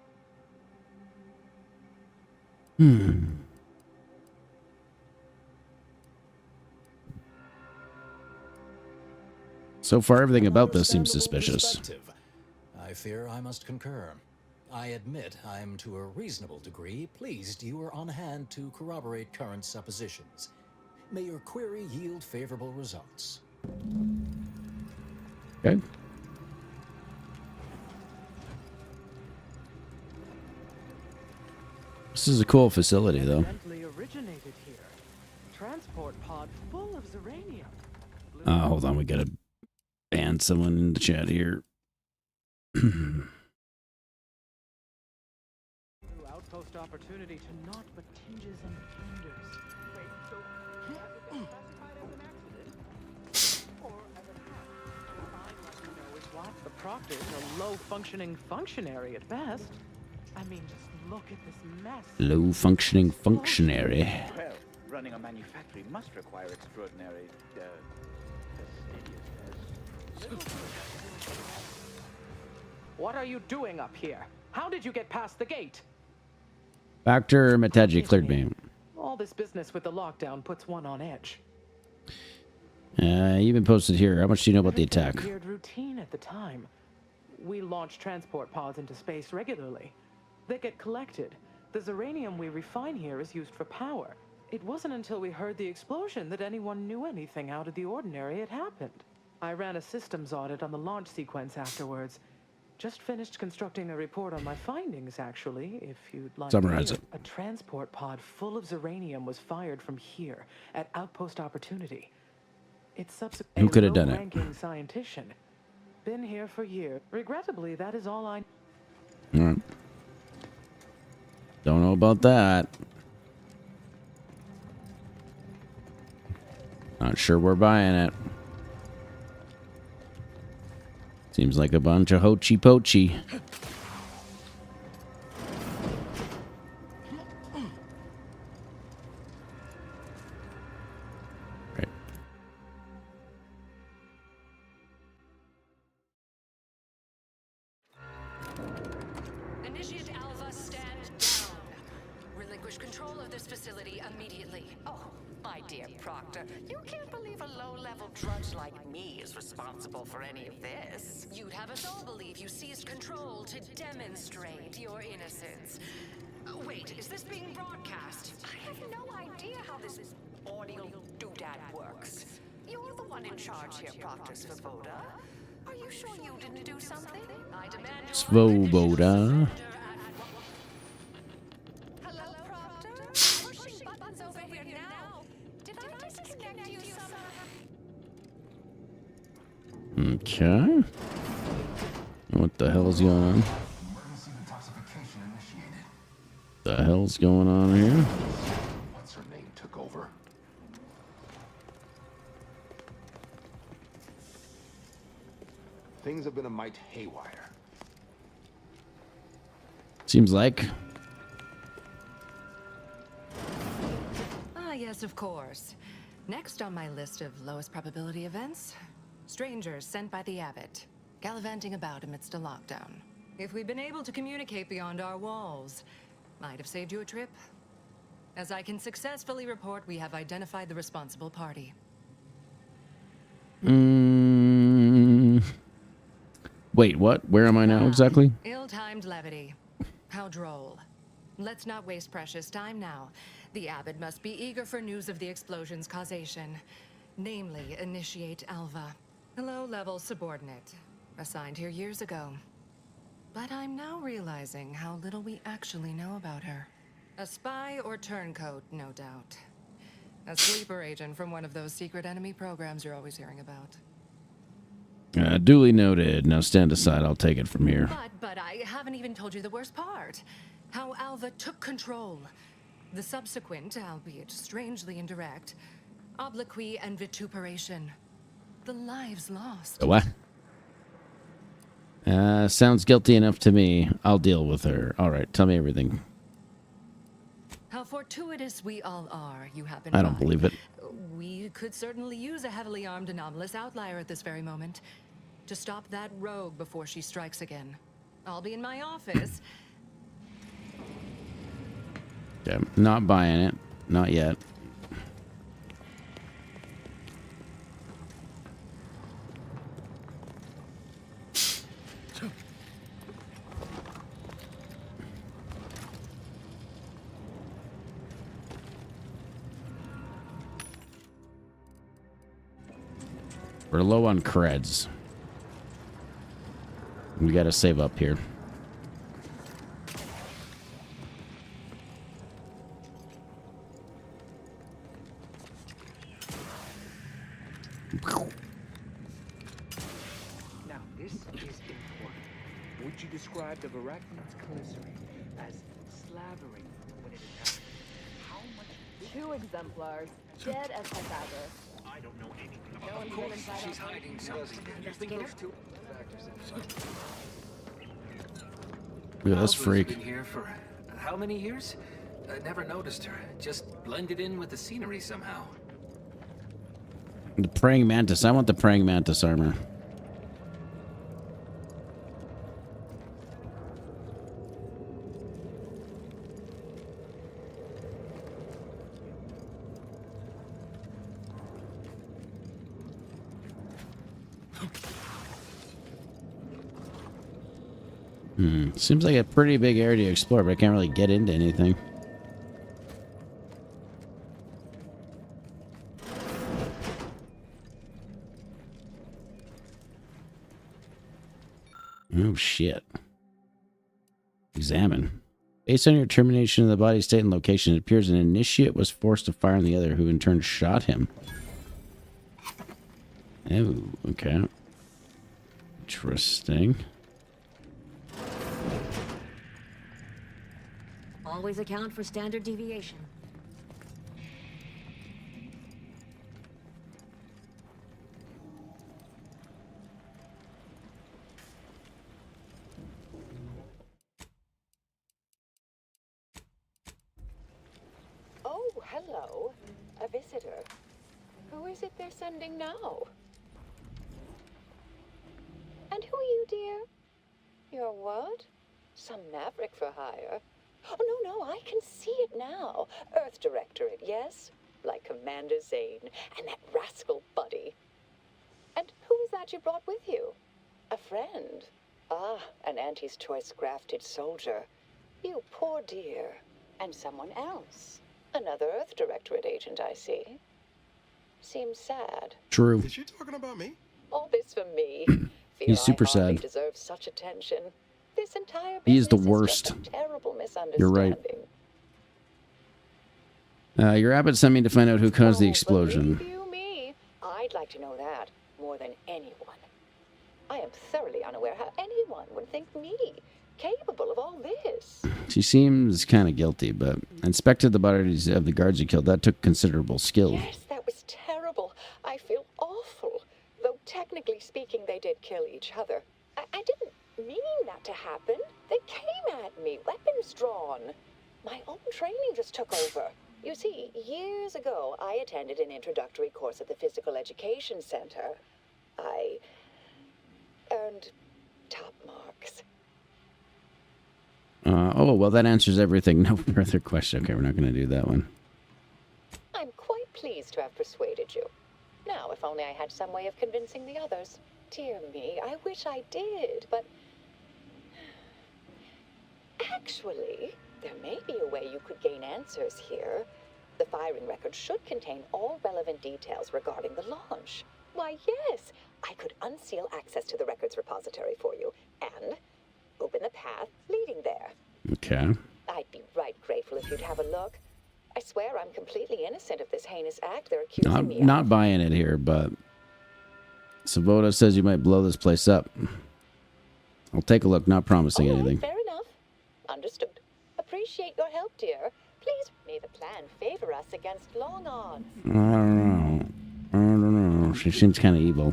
Speaker 1: So far, everything about this seems suspicious.
Speaker 12: I fear I must concur. I admit I'm to a reasonable degree pleased you are on hand to corroborate current suppositions. May your query yield favorable results.
Speaker 1: Okay. This is a cool facility, though.
Speaker 5: Originated here. Transport pod full of Zeranium.
Speaker 1: Hold on, we gotta ban someone in the chat here.
Speaker 5: Outpost opportunity to naught but tinges and tenders. Wait, so has it been classified as an accident? Or as a hack? What I'd like to know is what the Proctor's a low-functioning functionary at best. I mean, just look at this mess.
Speaker 1: Low-functioning functionary.
Speaker 13: Well, running a manufactory must require extraordinary, fastidiousness.
Speaker 5: What are you doing up here? How did you get past the gate?
Speaker 1: Dr. Mataji cleared me.
Speaker 5: All this business with the lockdown puts one on edge.
Speaker 1: Even posted here. How much do you know about the attack?
Speaker 5: Weird routine at the time. We launch transport pods into space regularly. They get collected. The Zeranium we refine here is used for power. It wasn't until we heard the explosion that anyone knew anything out of the ordinary had happened. I ran a systems audit on the launch sequence afterwards. Just finished constructing a report on my findings, actually, if you'd like
Speaker 1: Summarize
Speaker 5: to
Speaker 1: it.
Speaker 5: hear. A transport pod full of Zeranium was fired from here, at Outpost Opportunity. It's subsequently
Speaker 1: Who could have done it?
Speaker 5: ranking scientician. Been here for years. Regrettably, that is all I...
Speaker 1: All right. Don't know about that. Not sure we're buying it. Seems like a bunch of hochy pochy. Right.
Speaker 14: Initiate Alpha, stand down. Relinquish control of this facility immediately.
Speaker 6: Oh, my dear Proctor, you can't believe a low-level drudge like me is responsible for any of this.
Speaker 14: You'd have us all believe you seized control to demonstrate your innocence. Wait, is this being broadcast?
Speaker 6: I have no idea how this audio doodad works. You're the one in charge here, Proctor Svoboda. Are you sure you didn't do something?
Speaker 14: I demand your
Speaker 1: Svoboda.
Speaker 6: Hello, Proctor? Pushing buttons over here now. Did I disconnect you somehow?
Speaker 1: Okay. What the hell's going on? The hell's going on here?
Speaker 15: What's her name took over? Things have been a mite haywire.
Speaker 1: Seems like.
Speaker 14: Ah, yes, of course. Next on my list of lowest probability events, strangers sent by the abbot, gallivanting about amidst a lockdown. If we'd been able to communicate beyond our walls, might have saved you a trip. As I can successfully report, we have identified the responsible party.
Speaker 1: Wait, what? Where am I now exactly?
Speaker 14: Ill-timed levity. How droll. Let's not waste precious time now. The abbot must be eager for news of the explosion's causation. Namely, initiate Alva, a low-level subordinate, assigned here years ago. But I'm now realizing how little we actually know about her. A spy or turncoat, no doubt. A sleeper agent from one of those secret enemy programs you're always hearing about.
Speaker 1: Duly noted. Now stand aside. I'll take it from here.
Speaker 14: But I haven't even told you the worst part. How Alva took control. The subsequent, albeit strangely indirect, obloquy and vituperation. The lives lost.
Speaker 1: What? Sounds guilty enough to me. I'll deal with her. All right, tell me everything.
Speaker 14: How fortuitous we all are, you happen
Speaker 1: I don't believe it.
Speaker 14: We could certainly use a heavily armed anomalous outlier at this very moment to stop that rogue before she strikes again. I'll be in my office.
Speaker 1: Okay, not buying it. Not yet. We're low on creds. We gotta save up here.
Speaker 13: Now, this is important. Would you describe the Varachnian's glycerin as slavering when it attacks? How much?
Speaker 16: 2 exemplars, dead as Pythagoras.
Speaker 13: I don't know anything about.
Speaker 16: No one's been inside
Speaker 13: She's
Speaker 16: outside.
Speaker 13: hiding something.
Speaker 16: Investigator?
Speaker 1: Look at this
Speaker 17: Alva's
Speaker 1: freak.
Speaker 17: been here for how many years? I never noticed her. Just blended in with the scenery somehow.
Speaker 1: The praying mantis. I want the praying mantis armor. Seems like a pretty big area to explore, but I can't really get into anything. Oh, shit. Examine. Based on your determination of the body's state and location, it appears an initiate was forced to fire on the other, who in turn shot him. Oh, okay. Interesting.
Speaker 10: Always account for standard deviation.
Speaker 6: Oh, hello. A visitor. Who is it they're sending now? And who are you, dear? You're what? Some maverick for hire? Oh, no, I can see it now. Earth Directorate, yes? Like Commander Zane and that rascal Buddy. And who is that you brought with you? A friend? Ah, an Auntie's Choice grafted soldier. You poor dear. And someone else. Another Earth Directorate agent, I see. Seems sad.
Speaker 1: True.
Speaker 2: Is she talking about me?
Speaker 6: All this for me.
Speaker 1: He's super
Speaker 6: I hardly
Speaker 1: sad.
Speaker 6: deserve such attention. This entire
Speaker 1: He is the
Speaker 6: business
Speaker 1: worst.
Speaker 6: just a terrible
Speaker 1: You're right.
Speaker 6: misunderstanding.
Speaker 1: Your abbot sent me to find out who caused the explosion.
Speaker 6: Believe you me, I'd like to know that more than anyone. I am thoroughly unaware how anyone would think me capable of all this.
Speaker 1: She seems kind of guilty, but inspected the bodies of the guards you killed. That took considerable skill.
Speaker 6: Yes, that was terrible. I feel awful. Though technically speaking, they did kill each other. I didn't mean that to happen. They came at me, weapons drawn. My own training just took over. You see, years ago, I attended an introductory course at the Physical Education Center. I earned top marks.
Speaker 1: Oh, well, that answers everything. No further question. Okay, we're not going to do that one.
Speaker 6: I'm quite pleased to have persuaded you. Now, if only I had some way of convincing the others. Dear me, I wish I did, but... Actually, there may be a way you could gain answers here. The firing record should contain all relevant details regarding the launch. Why, yes, I could unseal access to the records repository for you and open the path leading there.
Speaker 1: Okay.
Speaker 6: I'd be right grateful if you'd have a look. I swear I'm completely innocent of this heinous act they're accusing me of.
Speaker 1: Not buying it here, but Svoboda says you might blow this place up. I'll take a look, not promising anything.
Speaker 6: Fair enough. Understood. Appreciate your help, dear. Please, may the plan favor us against long odds.
Speaker 1: I don't know. She seems kind of evil.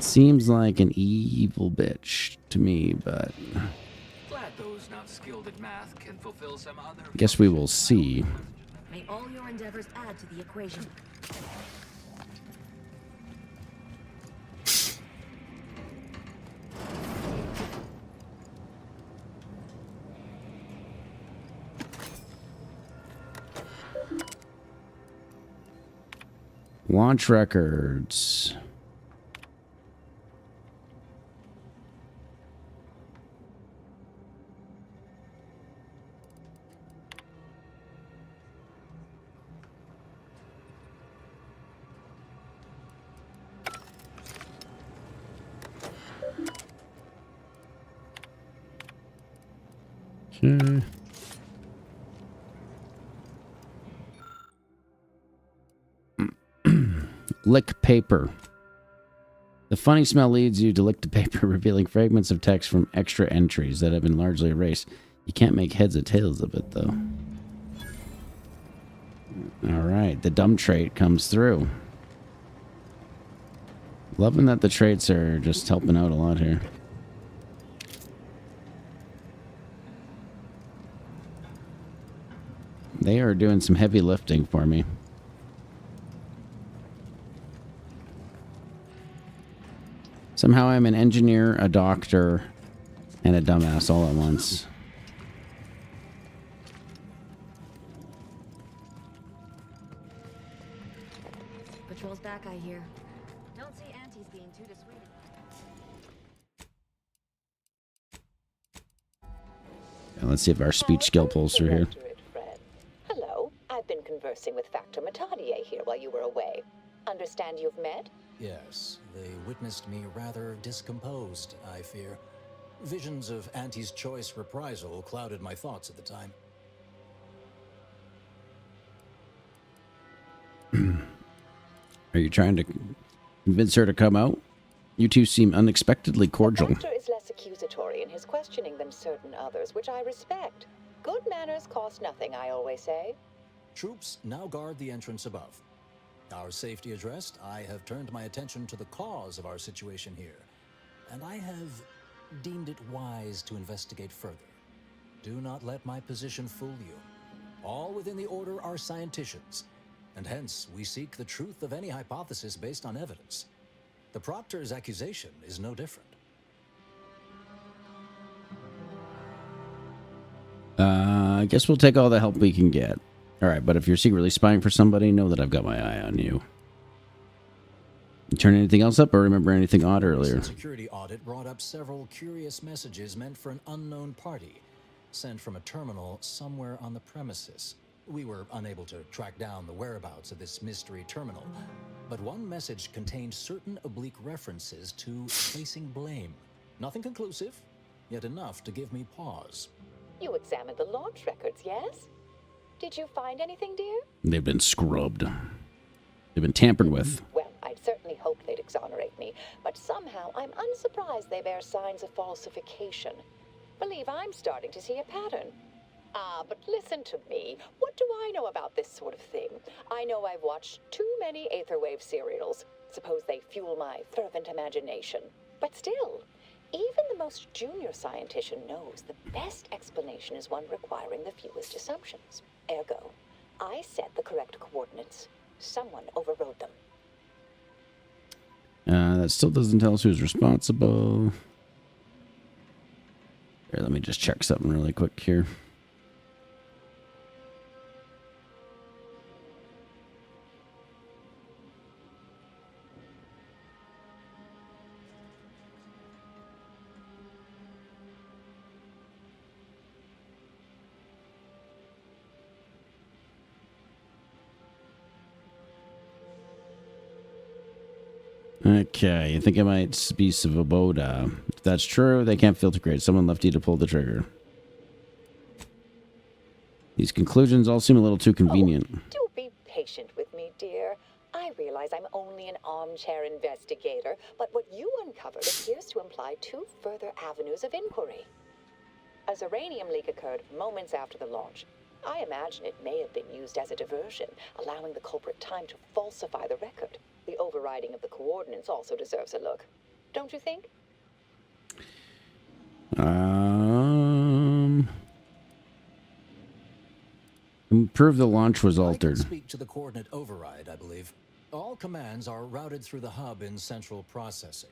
Speaker 1: Seems like an evil bitch to me, but
Speaker 9: Glad those not skilled at math can fulfill some other.
Speaker 1: guess we will see.
Speaker 10: May all your endeavors add to the equation.
Speaker 1: Launch records. Okay. Lick paper. The funny smell leads you to lick the paper, revealing fragments of text from extra entries that have been largely erased. You can't make heads or tails of it, though. Alright, the dumb trait comes through. Loving that the traits are just helping out a lot here. They are doing some heavy lifting for me. Somehow I'm an engineer, a doctor, and a dumbass all at once.
Speaker 10: Patrol's back, I hear. Don't see Auntie's being too dissuaded.
Speaker 1: And let's see if our speech skill pulls through here.
Speaker 6: Hello, I've been conversing with Factor Matadier here while you were away. Understand you've met?
Speaker 12: Yes, they witnessed me rather discomposed, I fear. Visions of Auntie's choice reprisal clouded my thoughts at the time.
Speaker 1: Are you trying to convince her to come out? You two seem unexpectedly cordial.
Speaker 6: The Factor is less accusatory in his questioning than certain others, which I respect. Good manners cost nothing, I always say.
Speaker 12: Troops now guard the entrance above. Our safety addressed, I have turned my attention to the cause of our situation here, and I have deemed it wise to investigate further. Do not let my position fool you. All within the Order are scienticians, and hence we seek the truth of any hypothesis based on evidence. The Proctor's accusation is no different.
Speaker 1: I guess we'll take all the help we can get. Alright, but if you're secretly spying for somebody, know that I've got my eye on you. You turn anything else up or remember anything odd earlier?
Speaker 12: The security audit brought up several curious messages meant for an unknown party, sent from a terminal somewhere on the premises. We were unable to track down the whereabouts of this mystery terminal, but one message contained certain oblique references to placing blame. Nothing conclusive, yet enough to give me pause.
Speaker 6: You examined the launch records, yes? Did you find anything, dear?
Speaker 1: They've been scrubbed. They've been tampered with.
Speaker 6: Well, I'd certainly hoped they'd exonerate me, but somehow I'm unsurprised they bear signs of falsification. Believe I'm starting to see a pattern. But listen to me. What do I know about this sort of thing? I know I've watched too many Aetherwave serials. Suppose they fuel my fervent imagination. But still, even the most junior scientist knows the best explanation is one requiring the fewest assumptions. Ergo, I set the correct coordinates. Someone overrode them.
Speaker 1: That still doesn't tell us who's responsible. Here, let me just check something really quick here. Okay, I think it might be Svoboda. If that's true, they can't filter grade. Someone left you to pull the trigger. These conclusions all seem a little too convenient.
Speaker 6: Oh, do be patient with me, dear. I realize I'm only an armchair investigator, but what you uncovered appears to imply two further avenues of inquiry. A Zeranium leak occurred moments after the launch. I imagine it may have been used as a diversion, allowing the culprit time to falsify the record. The overriding of the coordinates also deserves a look. Don't you think?
Speaker 1: Prove the launch was
Speaker 12: I
Speaker 1: altered.
Speaker 12: can speak to the coordinate override, I believe. All commands are routed through the hub in central processing.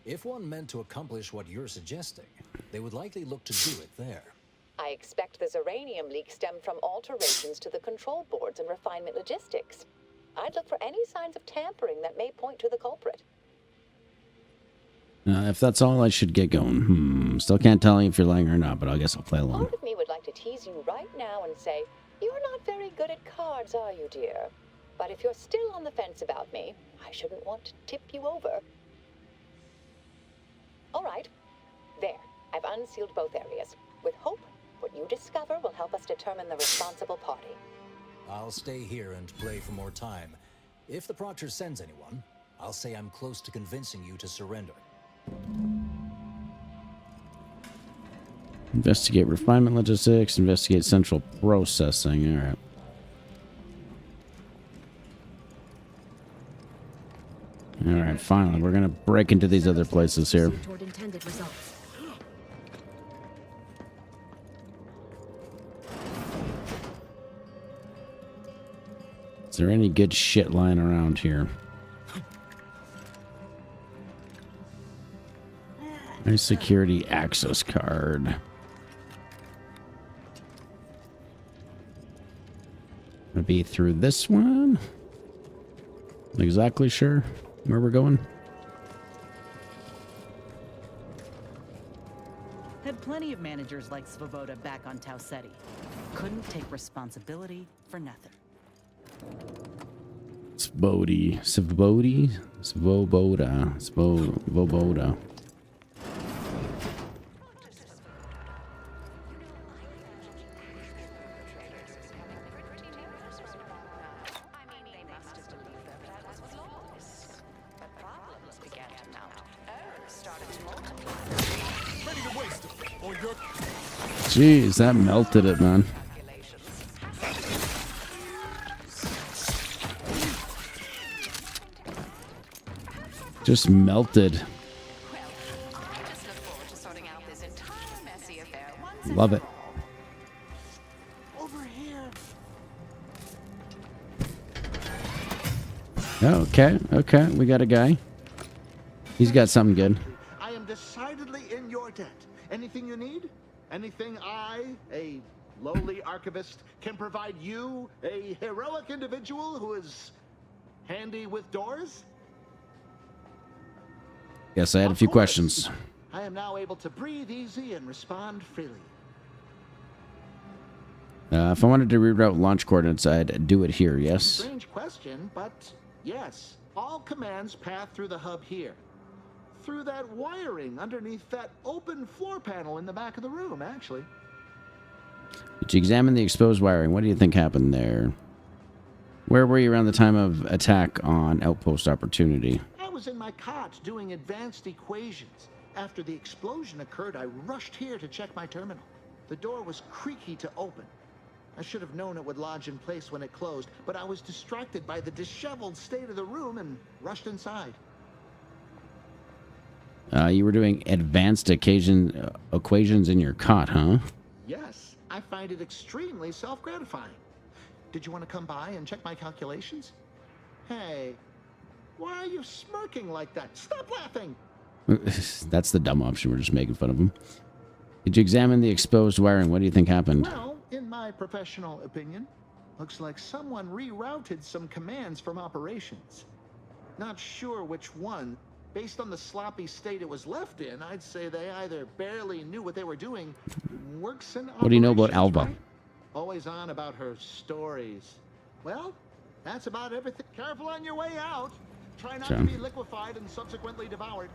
Speaker 12: If one meant to accomplish what you're suggesting, they would likely look to do it there.
Speaker 6: I expect the Zeranium leak stemmed from alterations to the control boards and refinement logistics. I'd look for any signs of tampering that may point to the culprit.
Speaker 1: If that's all, I should get going. Still can't tell you if you're lying or not, but I guess I'll play along.
Speaker 6: Part of me would like to tease you right now and say, you're not very good at cards, are you, dear? But if you're still on the fence about me, I shouldn't want to tip you over. All right. There. I've unsealed both areas. With hope, what you discover will help us determine the responsible party.
Speaker 12: I'll stay here and play for more time. If the Proctor sends anyone, I'll say I'm close to convincing you to surrender.
Speaker 1: Investigate refinement logistics. Investigate central processing. All right. All right, finally, we're gonna break into these other places here.
Speaker 10: Toward intended results.
Speaker 1: Is there any good shit lying around here? Nice security access card. Gonna be through this one. Not exactly sure where we're going.
Speaker 3: Had plenty of managers like Svoboda back on Tau Ceti. Couldn't take responsibility for nothing.
Speaker 1: Svoboda. Jeez, that melted it, man. Just melted. Love it.
Speaker 2: Over here.
Speaker 1: Oh, okay, we got a guy. He's got something good.
Speaker 18: I am decidedly in your debt. Anything you need? Anything I, a lowly archivist, can provide you, a heroic individual who is handy with doors?
Speaker 1: Yes, I had a few questions.
Speaker 18: I am now able to breathe easy and respond freely.
Speaker 1: If I wanted to reroute launch coordinates, I'd do it here, yes?
Speaker 18: Strange question, but yes. All commands pass through the hub here. Through that wiring underneath that open floor panel in the back of the room, actually.
Speaker 1: Did you examine the exposed wiring? What do you think happened there? Where were you around the time of attack on Outpost Opportunity?
Speaker 18: I was in my cot doing advanced equations. After the explosion occurred, I rushed here to check my terminal. The door was creaky to open. I should have known it would lodge in place when it closed, but I was distracted by the disheveled state of the room and rushed inside.
Speaker 1: You were doing advanced equations in your cot, huh?
Speaker 18: Yes, I find it extremely self-gratifying. Did you want to come by and check my calculations? Hey, why are you smirking like that? Stop laughing!
Speaker 1: That's the dumb option. We're just making fun of him. Did you examine the exposed wiring? What do you think happened?
Speaker 18: Well, in my professional opinion, looks like someone rerouted some commands from operations. Not sure which one. Based on the sloppy state it was left in, I'd say they either barely knew what they were doing, works in
Speaker 1: What do you know about
Speaker 18: operations,
Speaker 1: Alva?
Speaker 18: right? Always on about her stories. Well, that's about everything. Careful on your way out. Try not to be liquefied and subsequently devoured.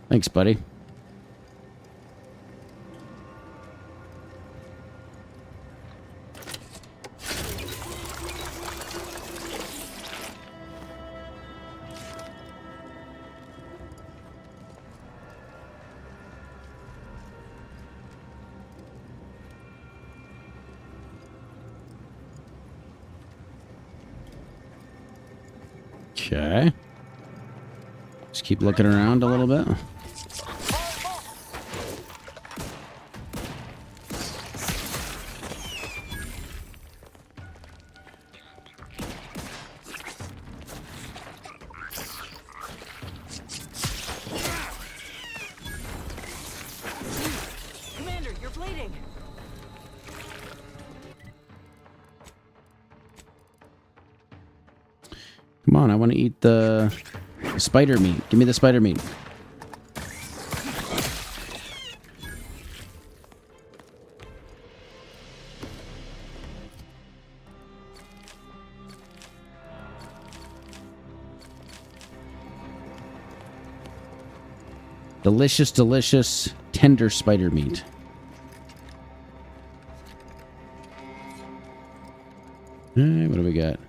Speaker 1: Thanks, buddy. Okay. Just keep looking around a little bit.
Speaker 3: Commander, you're bleeding.
Speaker 1: Come on, I want to eat the spider meat. Give me the spider meat. Delicious, delicious, tender spider meat. What do we got?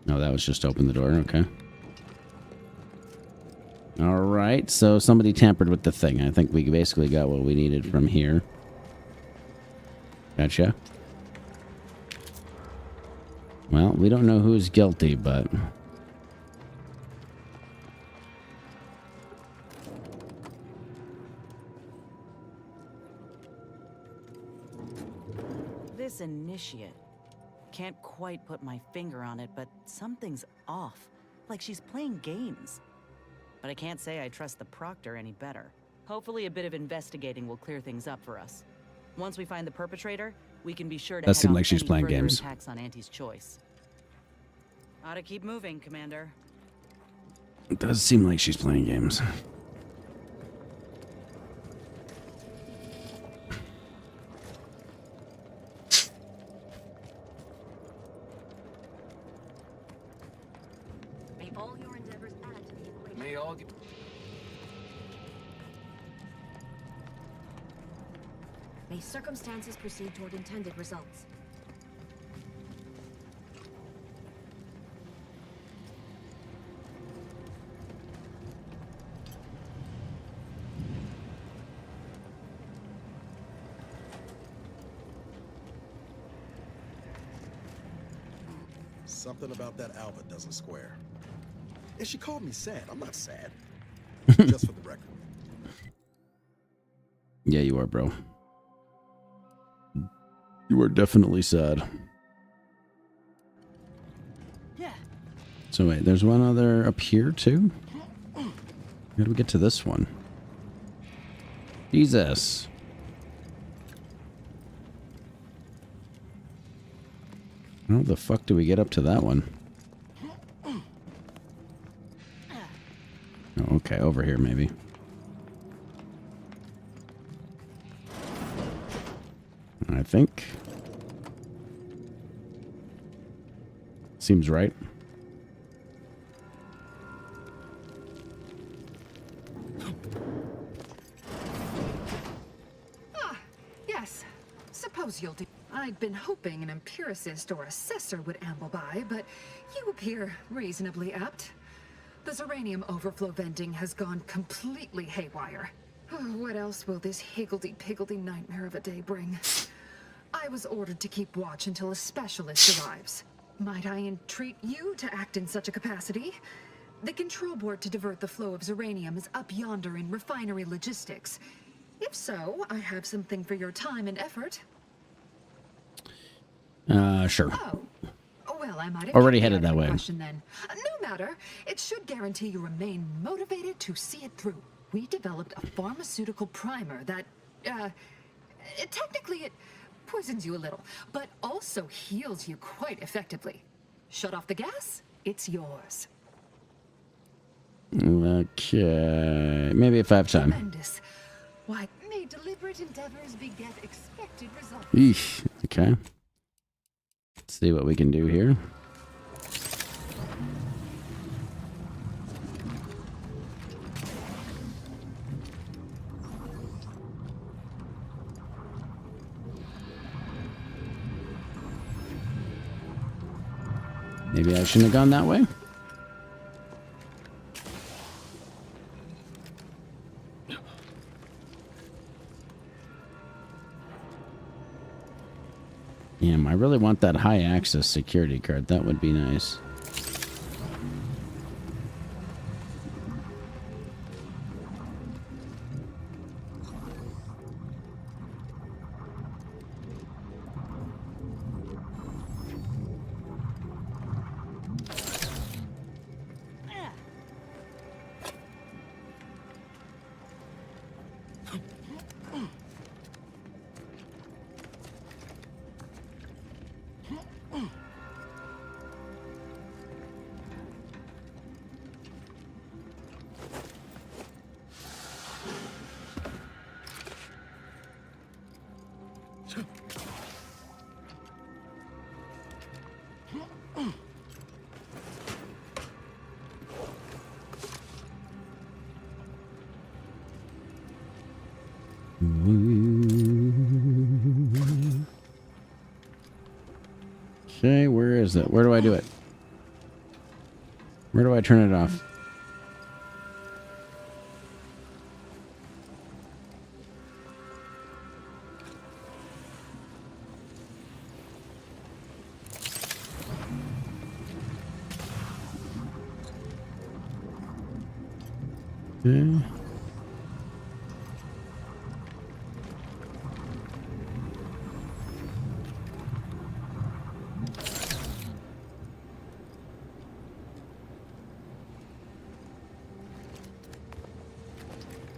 Speaker 1: No, that was just open the door. Okay. All right. So somebody tampered with the thing. I think we basically got what we needed from here. Gotcha. Well, we don't know who's guilty, but...
Speaker 3: This initiate. Can't quite put my finger on it, but something's off. Like she's playing games. But I can't say I trust the Proctor any better. Hopefully a bit of investigating will clear things up for us. Once we find the perpetrator, we can be sure to
Speaker 1: That
Speaker 3: head
Speaker 1: seemed
Speaker 3: off
Speaker 1: like she's
Speaker 3: any
Speaker 1: playing
Speaker 3: further
Speaker 1: games.
Speaker 3: attacks on Auntie's choice. Ought to keep moving, Commander.
Speaker 1: It does seem like she's playing games.
Speaker 10: May all your endeavors add to the equation.
Speaker 17: May all get...
Speaker 10: May circumstances proceed toward intended results.
Speaker 19: Something about that Alva doesn't square. And she called me sad. I'm not sad. Just for the record.
Speaker 1: Yeah, you are, bro. You are definitely sad.
Speaker 3: Yeah.
Speaker 1: So wait, there's one other up here too? How do we get to this one? Jesus. How the fuck do we get up to that one? Oh, okay, over here maybe. I think. Seems right.
Speaker 14: suppose you'll do. I'd been hoping an empiricist or assessor would amble by, but you appear reasonably apt. The Zeranium overflow venting has gone completely haywire. What else will this higgledy-piggledy nightmare of a day bring? I was ordered to keep watch until a specialist arrives. Might I entreat you to act in such a capacity? The control board to divert the flow of Zeranium is up yonder in refinery logistics. If so, I have something for your time and effort.
Speaker 1: Sure.
Speaker 14: Oh. Well, I might have
Speaker 1: Already
Speaker 14: kicked
Speaker 1: headed
Speaker 14: the
Speaker 1: that way.
Speaker 14: question then. No matter. It should guarantee you remain motivated to see it through. We developed a pharmaceutical primer that, technically it poisons you a little, but also heals you quite effectively. Shut off the gas, it's yours.
Speaker 1: Okay. Maybe if I have time.
Speaker 14: Tremendous. Why, may deliberate endeavors beget expected results.
Speaker 1: Eesh. Okay. Let's see what we can do here. Maybe I shouldn't have gone that way. Damn, I really want that high access security card. That would be nice. Okay, where is it? Where do I do it? Where do I turn it off? Okay.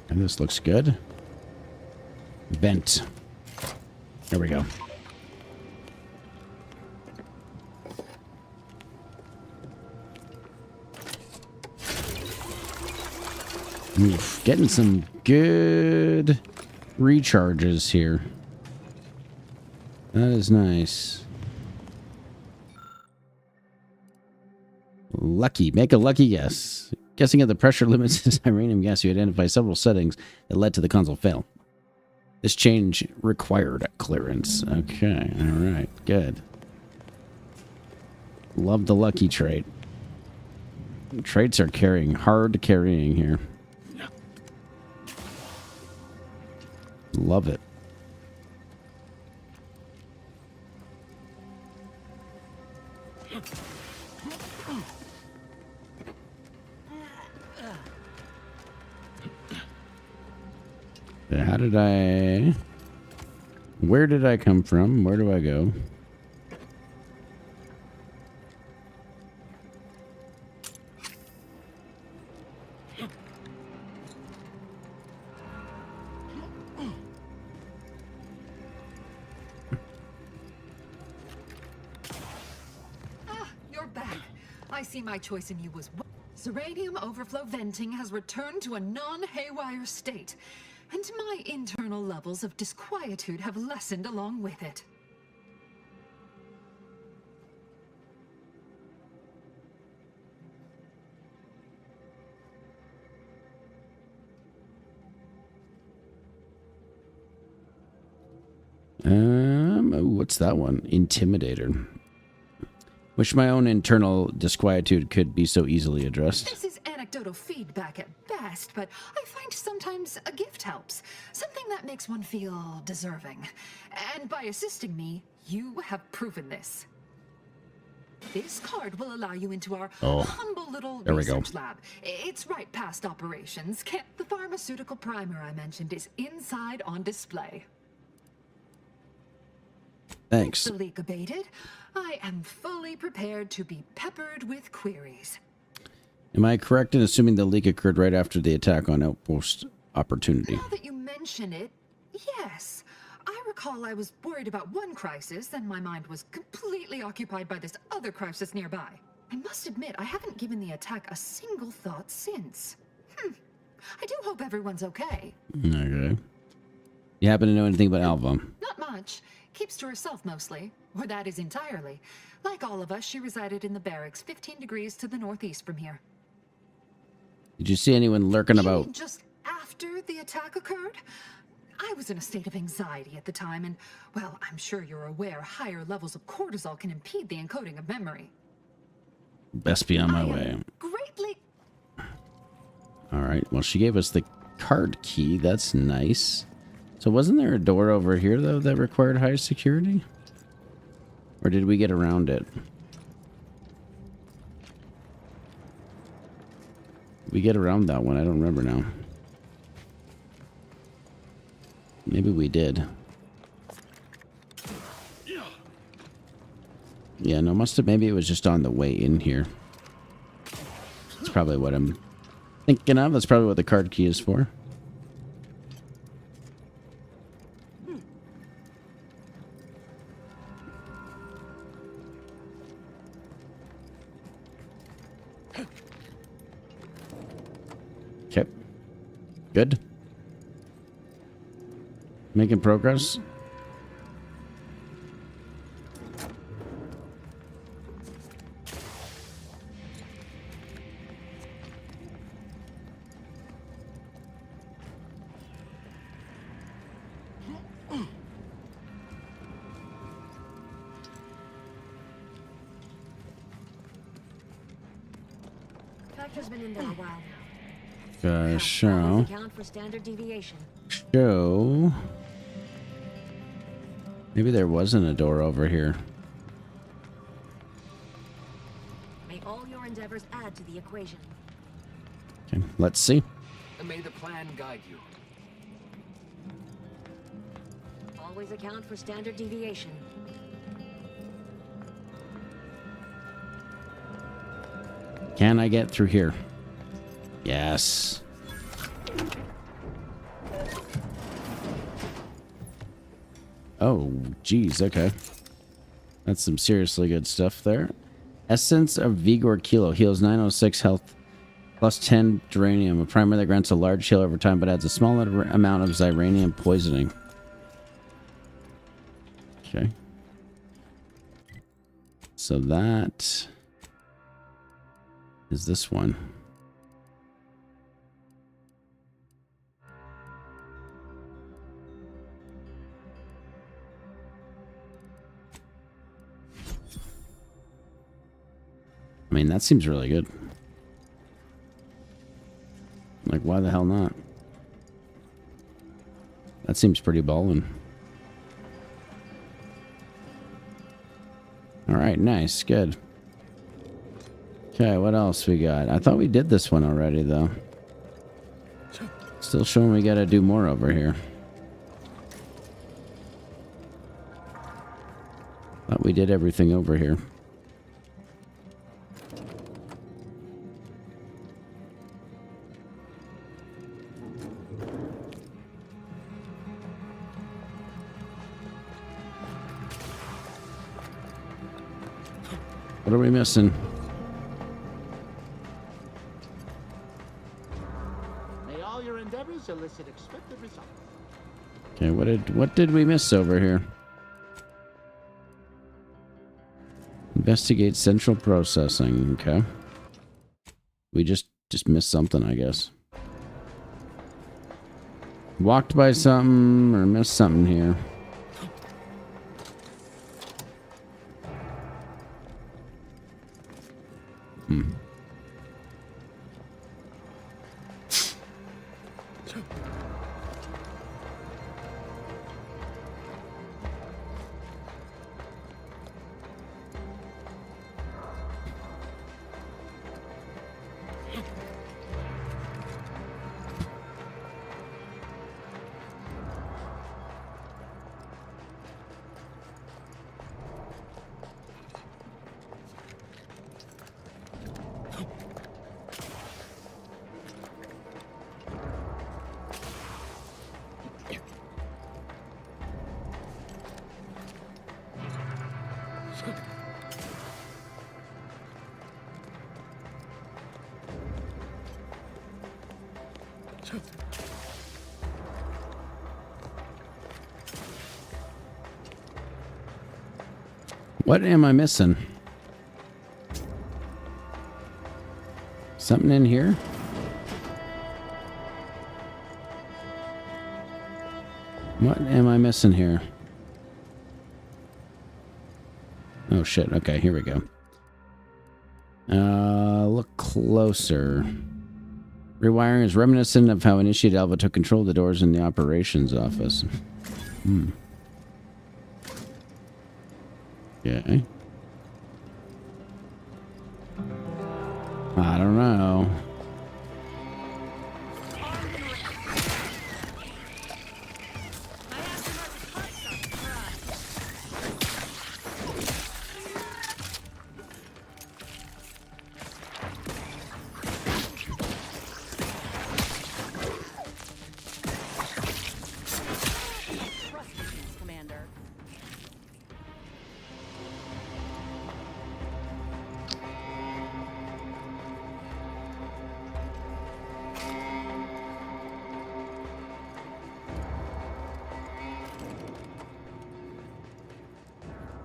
Speaker 1: And this looks good. Vent. There we go. Oof, getting some good recharges here. That is nice. Lucky. Make a lucky guess. Guessing at the pressure limits of uranium gas, you identify several settings that led to the console fail. This change required clearance. Okay, alright, good. Love the lucky trait. Traits are hard carrying here. Love it. How did I... Where did I come from? Where do I go?
Speaker 14: You're back. I see my choice in you was... Zeranium overflow venting has returned to a non-haywire state, and my internal levels of disquietude have lessened along with it.
Speaker 1: Ooh, what's that one? Intimidator. Wish my own internal disquietude could be so easily addressed.
Speaker 14: This is anecdotal feedback at best, but I find sometimes a gift helps. Something that makes one feel deserving. And by assisting me, you have proven this. This card will allow you into our humble little research lab. It's right past operations. The pharmaceutical primer I mentioned is inside on display.
Speaker 1: Thanks.
Speaker 14: The leak abated. I am fully prepared to be peppered with queries.
Speaker 1: Am I correct in assuming the leak occurred right after the attack on Outpost Opportunity?
Speaker 14: Now that you mention it, yes. I recall I was worried about one crisis, then my mind was completely occupied by this other crisis nearby. I must admit, I haven't given the attack a single thought since. I do hope everyone's okay.
Speaker 1: Okay. You happen to know anything about Alva?
Speaker 14: Not much. Keeps to herself mostly. Or that is entirely. Like all of us, she resided in the barracks 15 degrees to the northeast from here.
Speaker 1: Did you see anyone lurking about?
Speaker 14: Just after the attack occurred? I was in a state of anxiety at the time, and, well, I'm sure you're aware higher levels of cortisol can impede the encoding of memory.
Speaker 1: Best be on my way.
Speaker 14: Greatly.
Speaker 1: All right. Well, she gave us the card key. That's nice. So wasn't there a door over here, though, that required high security? Or did we get around it? We get around that one. I don't remember now. Maybe we did. Yeah, no, must have. Maybe it was just on the way in here. That's probably what I'm thinking of. That's probably what the card key is for. Okay. Good. Making progress.
Speaker 10: Factor's been in there a while now.
Speaker 1: Show.
Speaker 10: Account for standard deviation.
Speaker 1: Show. Maybe there wasn't a door over here.
Speaker 10: May all your endeavors add to the equation.
Speaker 1: Okay, let's see.
Speaker 13: And may the plan guide you.
Speaker 10: Always account for standard deviation.
Speaker 1: Can I get through here? Yes. Oh, geez, okay. That's some seriously good stuff there. Essence of Vigor Kilo heals 906 health plus 10 Duranium. A primer that grants a large heal over time but adds a small amount of Xyranium poisoning. Okay. So that is this one. I mean, that seems really good. Like, why the hell not? That seems pretty ballin'. Alright, nice. Good. Okay, what else we got? I thought we did this one already, though. Still showing we gotta do more over here. Thought we did everything over here. What are we missing?
Speaker 18: May all your endeavors elicit expected results.
Speaker 1: Okay, what did we miss over here? Investigate central processing. Okay. We just missed something, I guess. Walked by something or missed something here. What am I missing? Something in here? What am I missing here? Oh shit, okay, here we go. Look closer. Rewiring is reminiscent of how Initiate Alva took control of the doors in the operations office. Okay. I don't know.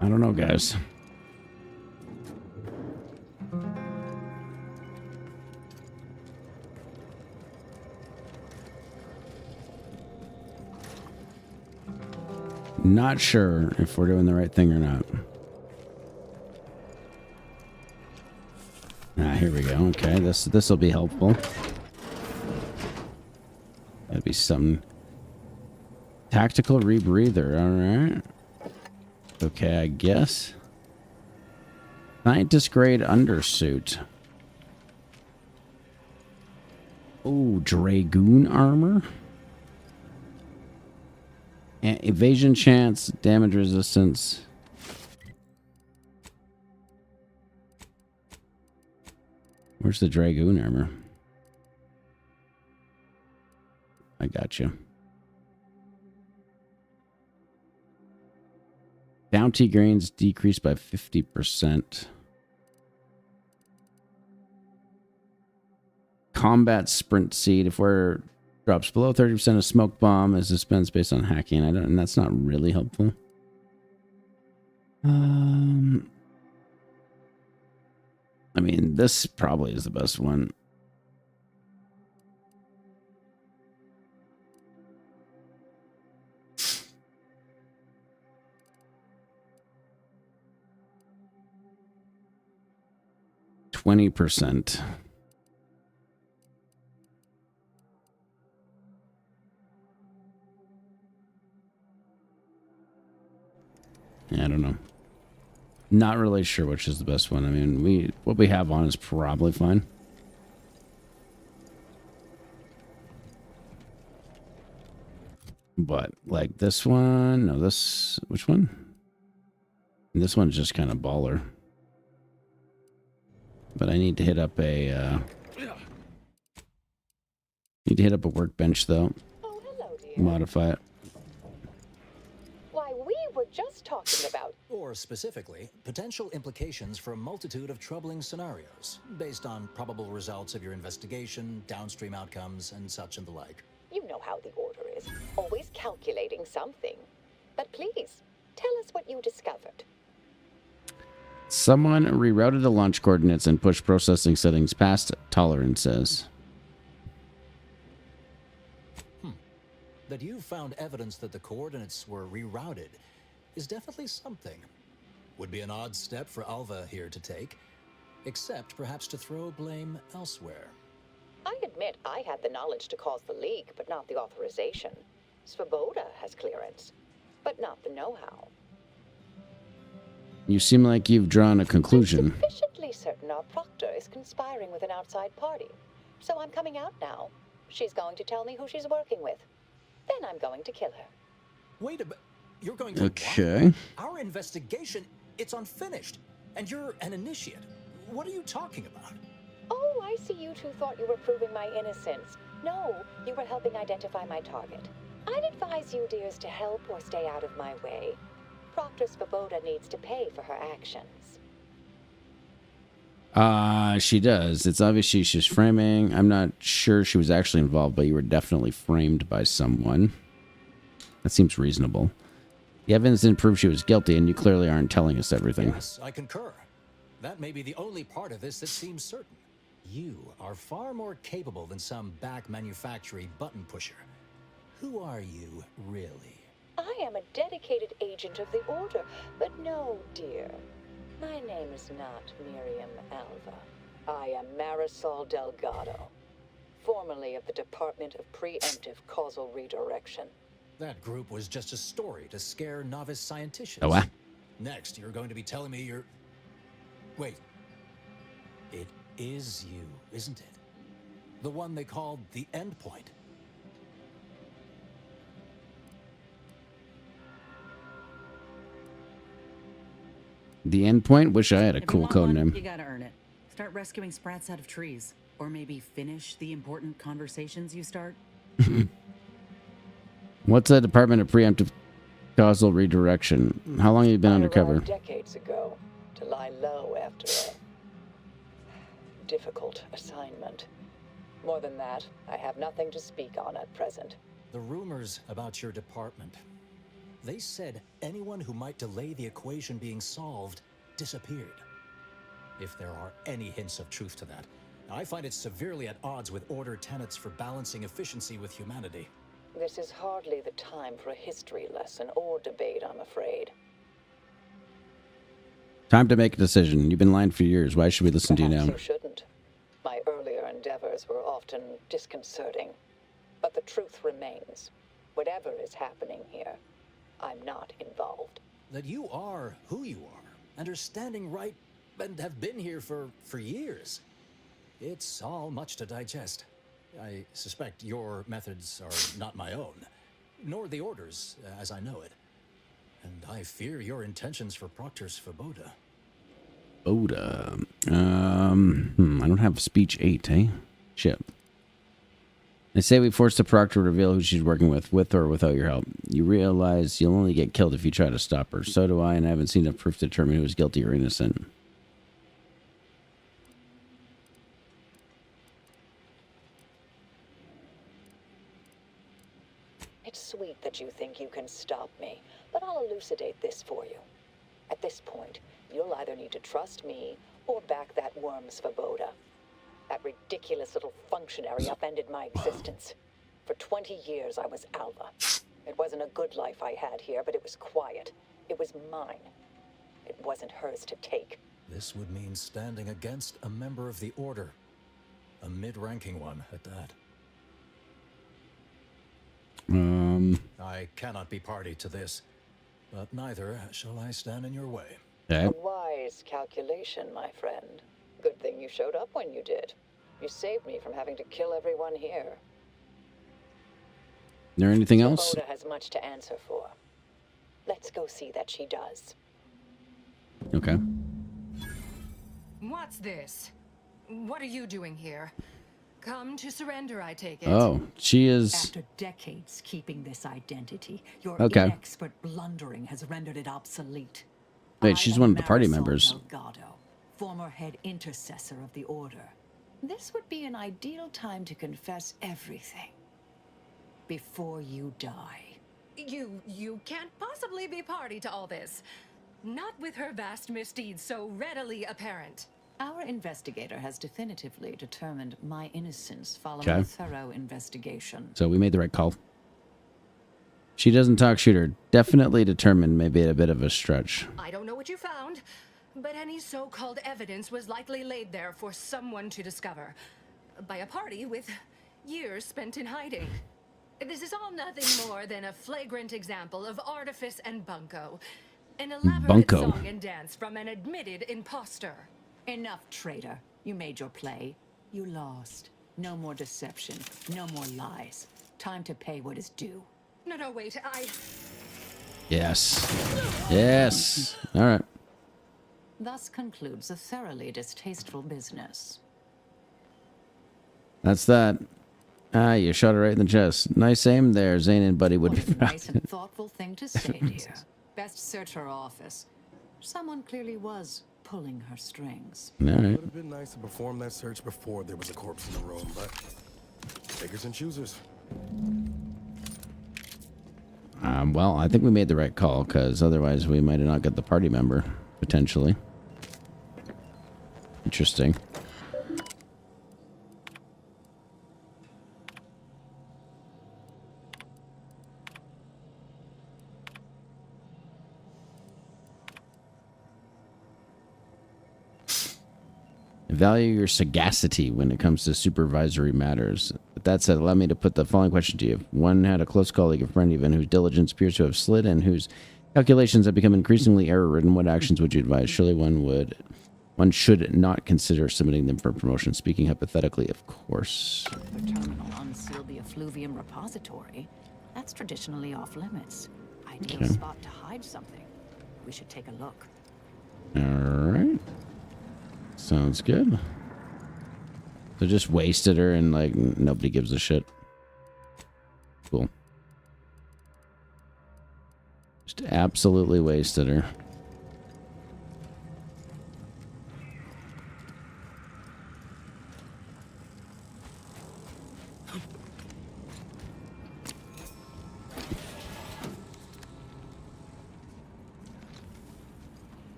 Speaker 1: I don't know, guys. Not sure if we're doing the right thing or not. Here we go. Okay, this will be helpful. That'd be some tactical rebreather. All right. Okay, I guess. Scientist grade undersuit. Oh, Dragoon armor. Evasion chance, damage resistance. Where's the Dragoon armor? I got you. Bounty grains decreased by 50%. Combat sprint seed. If we're drops below 30% of smoke bomb is dispensed based on hacking. And that's not really helpful. I mean, this probably is the best one. %. Yeah, I don't know. Not really sure which is the best one. I mean, what we have on is probably fine. But like this one, no, which one? This one's just kind of baller. But I need to hit up a workbench though.
Speaker 6: Oh, hello, dear.
Speaker 1: Modify it.
Speaker 6: Why, we were just talking about...
Speaker 12: Or specifically, potential implications for a multitude of troubling scenarios, based on probable results of your investigation, downstream outcomes, and such and the like.
Speaker 6: You know how the Order is. Always calculating something. But please, tell us what you discovered.
Speaker 1: Someone rerouted the launch coordinates and pushed processing settings past tolerances.
Speaker 12: That you found evidence that the coordinates were rerouted is definitely something. Would be an odd step for Alva here to take, except perhaps to throw blame elsewhere.
Speaker 6: I admit I had the knowledge to cause the leak, but not the authorization. Svoboda has clearance, but not the know-how.
Speaker 1: You seem like you've drawn a conclusion.
Speaker 6: I'm sufficiently certain our proctor is conspiring with an outside party. So I'm coming out now. She's going to tell me who she's working with. Then I'm going to kill her.
Speaker 12: Wait a minute. You're going to
Speaker 1: Okay.
Speaker 12: what? Our investigation, it's unfinished. And you're an initiate. What are you talking about?
Speaker 6: Oh, I see you two thought you were proving my innocence. No, you were helping identify my target. I'd advise you, dears, to help or stay out of my way. Proctor Svoboda needs to pay for her actions.
Speaker 1: She does. It's obviously she's framing. I'm not sure she was actually involved, but you were definitely framed by someone. That seems reasonable. The evidence didn't prove she was guilty, and you clearly aren't telling us everything.
Speaker 12: Yes, I concur. That may be the only part of this that seems certain. You are far more capable than some back manufacturing button pusher. Who are you, really?
Speaker 6: I am a dedicated agent of the Order, but no, dear. My name is not Miriam Alva. I am Marisol Delgado, formerly of the Department of Preemptive Causal Redirection.
Speaker 12: That group was just a story to scare novice scientists.
Speaker 1: Oh, what?
Speaker 12: Next, you're going to be telling me you're... Wait. It is you, isn't it? The one they called the Endpoint.
Speaker 1: The Endpoint? Wish I had a
Speaker 3: If you
Speaker 1: cool
Speaker 3: want
Speaker 1: code
Speaker 3: one,
Speaker 1: name.
Speaker 3: You gotta earn it. Start rescuing sprats out of trees. Or maybe finish the important conversations you start.
Speaker 1: What's the Department of Preemptive Causal Redirection? How long have you been undercover?
Speaker 6: Decades ago, to lie low after a difficult assignment. More than that, I have nothing to speak on at present.
Speaker 12: The rumors about your department. They said anyone who might delay the equation being solved disappeared. If there are any hints of truth to that, I find it severely at odds with Order tenets for balancing efficiency with humanity.
Speaker 6: This is hardly the time for a history lesson or debate, I'm afraid.
Speaker 1: Time to make a decision. You've been lying for years. Why should we listen to you now?
Speaker 6: You shouldn't. My earlier endeavors were often disconcerting. But the truth remains. Whatever is happening here, I'm not involved.
Speaker 12: That you are who you are, and are standing right, and have been here for years. It's all much to digest. I suspect your methods are not my own, nor the Order's, as I know it. And I fear your intentions for Proctor Svoboda.
Speaker 1: Oda. I don't have speech 8, eh? Shit. They say we forced the Proctor to reveal who she's working with or without your help. You realize you'll only get killed if you try to stop her. So do I, and I haven't seen enough proof to determine who is guilty or innocent.
Speaker 6: It's sweet that you think you can stop me, but I'll elucidate this for you. At this point, you'll either need to trust me or back that worm Svoboda. That ridiculous little functionary upended my existence. For 20 years, I was Alva. It wasn't a good life I had here, but it was quiet. It was mine. It wasn't hers to take.
Speaker 12: This would mean standing against a member of the Order. A mid-ranking one, at that. I cannot be party to this, but neither shall I stand in your way.
Speaker 1: Okay.
Speaker 6: A wise calculation, my friend. Good thing you showed up when you did. You saved me from having to kill everyone here.
Speaker 1: Is there anything else?
Speaker 6: Svoboda has much to answer for. Let's go see that she does.
Speaker 1: Okay.
Speaker 14: What's this? What are you doing here? Come to surrender, I take it.
Speaker 1: Oh, she is...
Speaker 20: After decades keeping this identity, your
Speaker 1: Okay.
Speaker 20: inexpert blundering has rendered it obsolete.
Speaker 1: Wait, she's one of the party
Speaker 20: Marisol
Speaker 1: members.
Speaker 20: Delgado, former head intercessor of the Order. This would be an ideal time to confess everything. Before you die.
Speaker 14: You can't possibly be party to all this. Not with her vast misdeeds so readily apparent.
Speaker 20: Our investigator has definitively determined my innocence following
Speaker 1: Okay.
Speaker 20: a thorough investigation.
Speaker 1: So we made the right call. She doesn't talk shooter. Definitely determined, maybe a bit of a stretch.
Speaker 14: I don't know what you found, but any so-called evidence was likely laid there for someone to discover. by a party with years spent in hiding. This is all nothing more than a flagrant example of artifice and bunco. An elaborate song and dance from an admitted imposter.
Speaker 20: Enough, traitor. You made your play. You lost. No more deception. No more lies. Time to pay what is due.
Speaker 14: No, wait,
Speaker 1: Yes. Yes. All right.
Speaker 20: Thus concludes a thoroughly distasteful business.
Speaker 1: That's that. Ah, you shot it right in the chest. Nice aim there. Zane and Buddy would be proud.
Speaker 20: Nice and thoughtful thing to say, dear. Best search her office. Someone clearly was pulling her strings.
Speaker 1: All right.
Speaker 19: It would have been nice to perform that search before there was a corpse in the room, but takers and choosers.
Speaker 1: Well, I think we made the right call, because otherwise we might have not got the party member, potentially. Interesting. Value your sagacity when it comes to supervisory matters. With that said, allow me to put the following question to you. If one had a close colleague, a friend even, whose diligence appears to have slid and whose calculations have become increasingly error-ridden, what actions would you advise? Surely one should not consider submitting them for promotion. Speaking hypothetically, of course.
Speaker 20: The terminal unsealed the effluvium repository. That's traditionally off limits. Ideal spot to hide something. We should take a look.
Speaker 1: All right. Sounds good. So just wasted her and like nobody gives a shit. Cool. Just absolutely wasted her.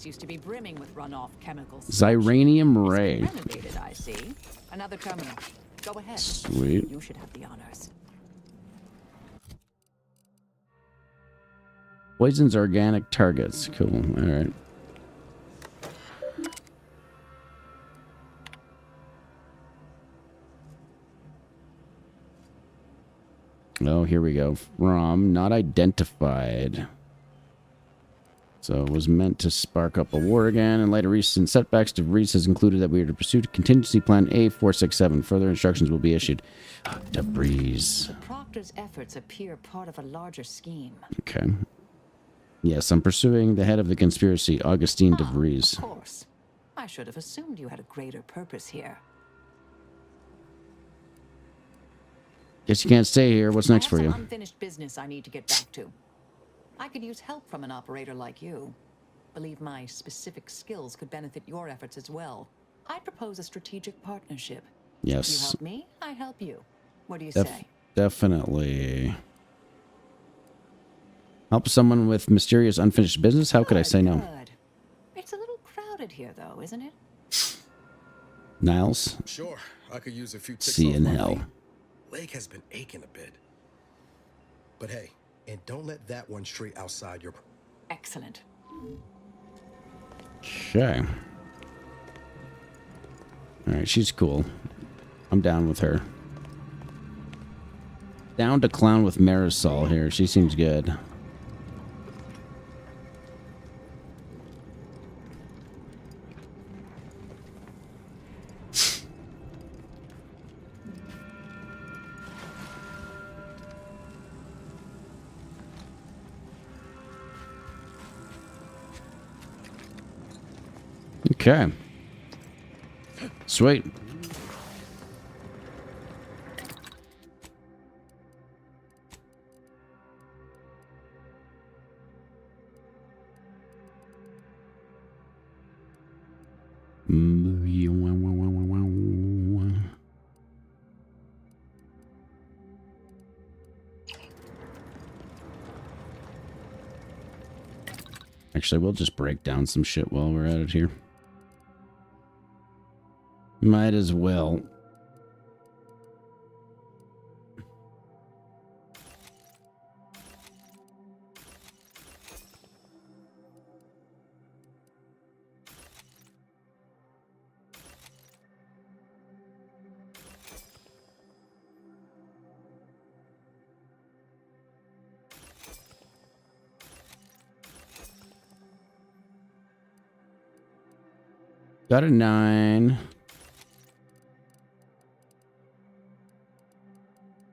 Speaker 20: Used to be brimming with runoff chemicals.
Speaker 1: Xyranium ray.
Speaker 20: Renovated, I see. Another terminal. Go ahead.
Speaker 1: Sweet.
Speaker 20: You should have the honors.
Speaker 1: Poisons organic targets. Cool. All right. Oh, here we go. From not identified. So it was meant to spark up a war again. In light of recent setbacks, DeVries has concluded that we are to pursue contingency plan A467. Further instructions will be issued. DeVries.
Speaker 20: The Proctor's efforts appear part of a larger scheme.
Speaker 1: Okay. Yes, I'm pursuing the head of the conspiracy, Augustine DeVries.
Speaker 20: Of course. I should have assumed you had a greater purpose here.
Speaker 1: Guess you can't stay here. What's next for you?
Speaker 20: Unfinished business I need to get back to. I could use help from an operator like you. Believe my specific skills could benefit your efforts as well. I'd propose a strategic partnership.
Speaker 1: Yes.
Speaker 20: You help me, I help you. What do you say?
Speaker 1: Definitely. Help someone with mysterious unfinished business? How could I say no?
Speaker 20: Good. It's a little crowded here, though, isn't it?
Speaker 1: Niles?
Speaker 19: Sure, I could use a few ticks
Speaker 1: See you in
Speaker 19: off my
Speaker 1: hell.
Speaker 19: leg has been aching a bit. But hey, and don't let that one stray outside your...
Speaker 20: Excellent.
Speaker 1: Okay. Alright, she's cool. I'm down with her. Down to clown with Marisol here. She seems good. Okay. Sweet. Actually, we'll just break down some shit while we're at it here. Might as well. Got a 9.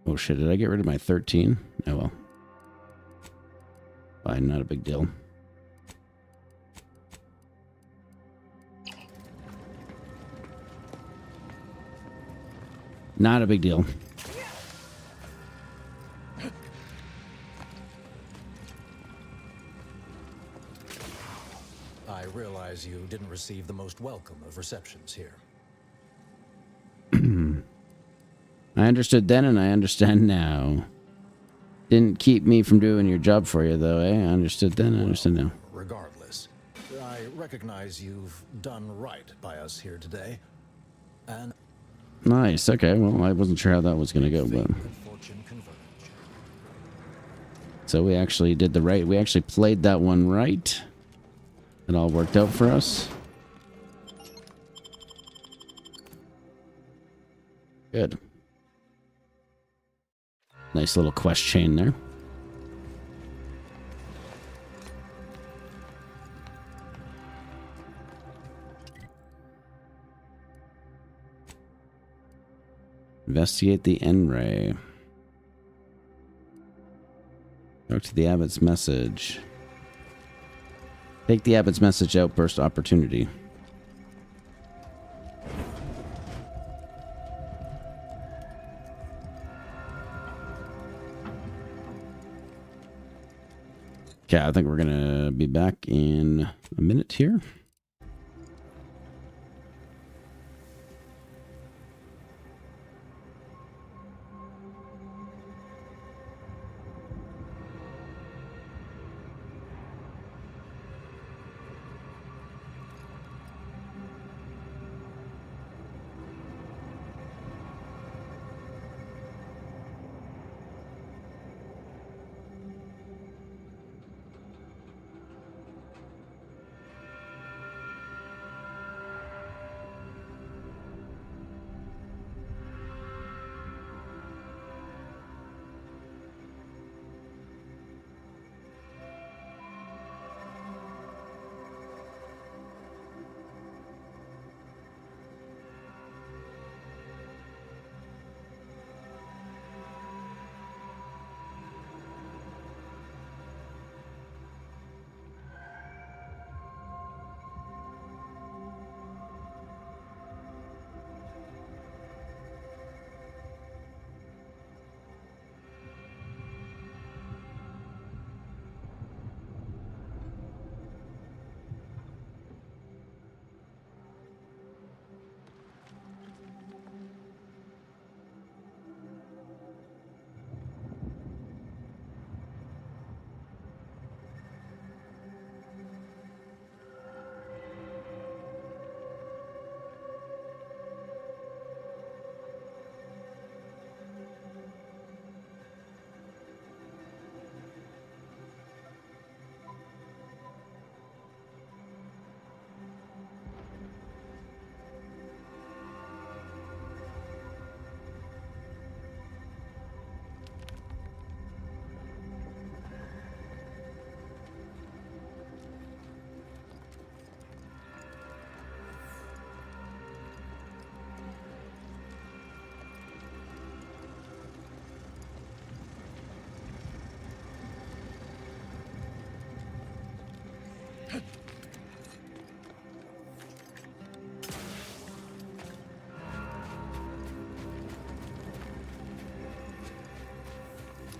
Speaker 1: Oh shit, did I get rid of my 13? Oh well. Fine, not a big deal. Not a big deal.
Speaker 12: I realize you didn't receive the most welcome of receptions here.
Speaker 1: I understood then and I understand now. Didn't keep me from doing your job for you, though, eh? I understood then, I understand now.
Speaker 12: Regardless, I recognize you've done right by us here today. And
Speaker 1: Nice, okay. Well, I wasn't sure how that was going to go, but... So we actually did the right... We actually played that one right. It all worked out for us. Good. Nice little quest chain there. Investigate the N-ray. Talk to the Abbot's message. Take the Abbot's message outburst opportunity. Okay, I think we're gonna be back in a minute here.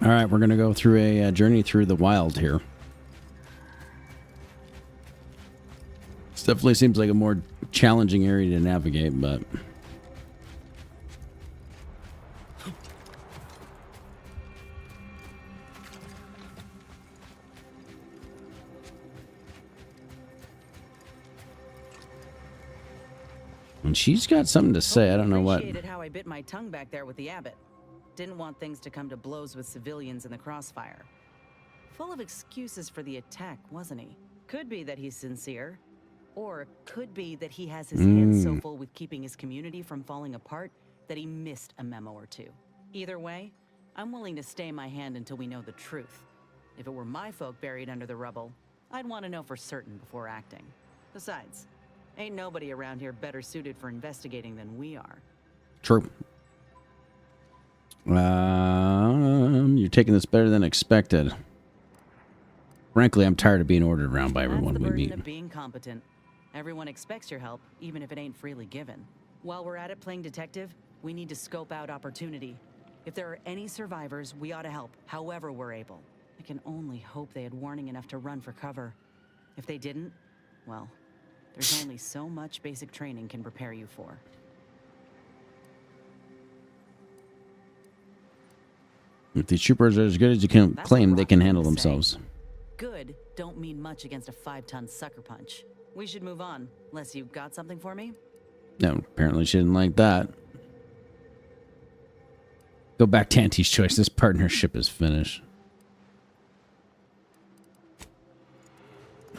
Speaker 1: All right, we're going to go through a journey through the wild here. This definitely seems like a more challenging area to navigate, but... And she's got something to say. I don't know what.
Speaker 3: Appreciated how I bit my tongue back there with the abbot. Didn't want things to come to blows with civilians in the crossfire. Full of excuses for the attack, wasn't he? Could be that he's sincere. Or could be that he has his hands so full with keeping his community from falling apart that he missed a memo or two. Either way, I'm willing to stay my hand until we know the truth. If it were my folk buried under the rubble, I'd want to know for certain before acting. Besides, ain't nobody around here better suited for investigating than we are.
Speaker 1: True. You're taking this better than expected. Frankly, I'm tired of being ordered around by everyone
Speaker 3: That's the
Speaker 1: we
Speaker 3: burden
Speaker 1: meet.
Speaker 3: of being competent. Everyone expects your help, even if it ain't freely given. While we're at it playing detective, we need to scope out opportunity. If there are any survivors, we ought to help, however we're able. I can only hope they had warning enough to run for cover. If they didn't, well, there's only so much basic training can prepare you for.
Speaker 1: If these troopers are as good as you can
Speaker 3: That's
Speaker 1: claim,
Speaker 3: what
Speaker 1: they can
Speaker 3: Rock's
Speaker 1: handle
Speaker 3: gonna say.
Speaker 1: themselves.
Speaker 3: Good don't mean much against a 5-ton sucker punch. We should move on, unless you got something for me?
Speaker 1: No, apparently she didn't like that. Go back to Auntie's choice. This partnership is finished.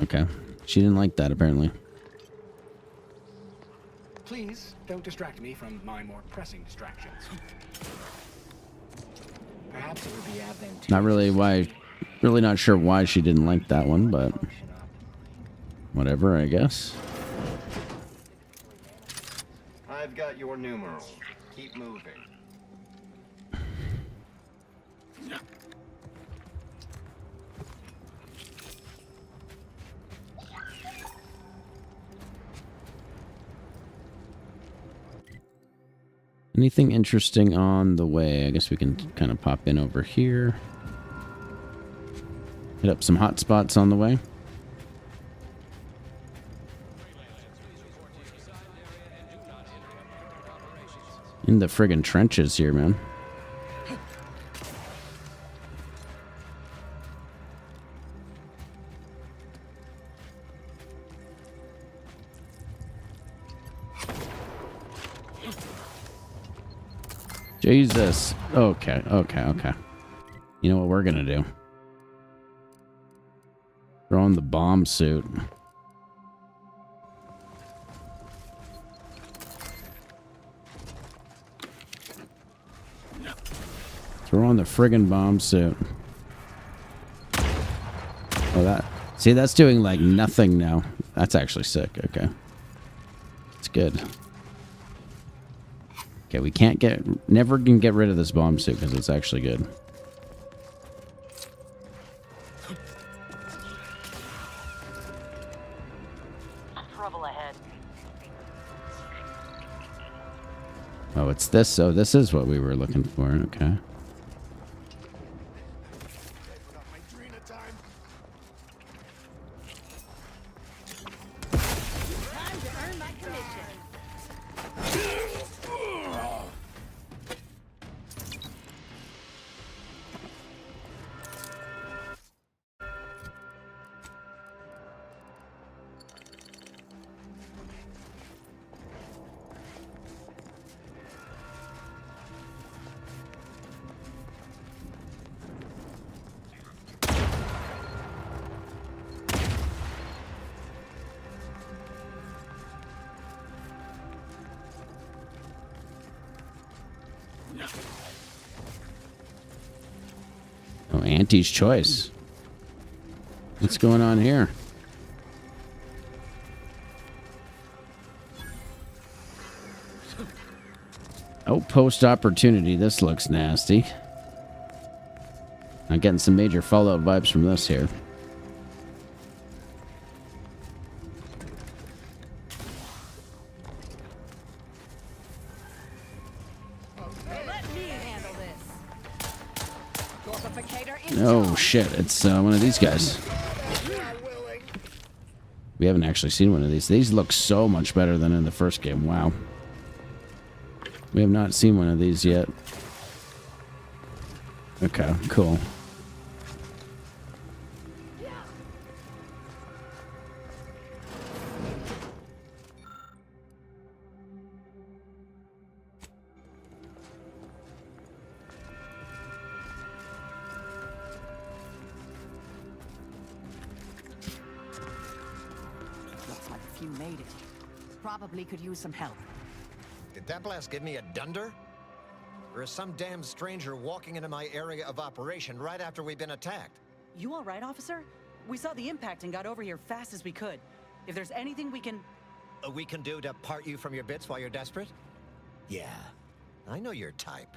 Speaker 1: Okay. She didn't like that, apparently.
Speaker 13: Please don't distract me from my more pressing distractions. Perhaps it would be advantageous.
Speaker 1: Not really why... Really not sure why she didn't like that one, but... Whatever, I guess.
Speaker 21: I've got your numeral. Keep moving.
Speaker 1: Anything interesting on the way? I guess we can kind of pop in over here. Hit up some hot spots on the way. In the friggin' trenches here, man. Jesus. Okay, okay, okay. You know what we're gonna do? Throw on the bomb suit. Throw on the friggin' bomb suit. Oh, that. See, that's doing like nothing now. That's actually sick. Okay. It's good. Okay, we can't get... Never can get rid of this bomb suit because it's actually good.
Speaker 3: Trouble ahead.
Speaker 1: Oh, it's this. So this is what we were looking for. Okay. Oh, Auntie's choice. What's going on here? Outpost opportunity. This looks nasty. I'm getting some major Fallout vibes from this here. Oh shit, it's one of these guys. We haven't actually seen one of these. These look so much better than in the first game. Wow. We have not seen one of these yet. Okay, cool.
Speaker 20: you made it. Probably could use some help.
Speaker 4: Did that blast give me a dunder? Or is some damn stranger walking into my area of operation right after we've been attacked?
Speaker 3: You all right, officer? We saw the impact and got over here fast as we could. If there's anything we can
Speaker 4: do to part you from your bits while you're desperate? Yeah, I know your type.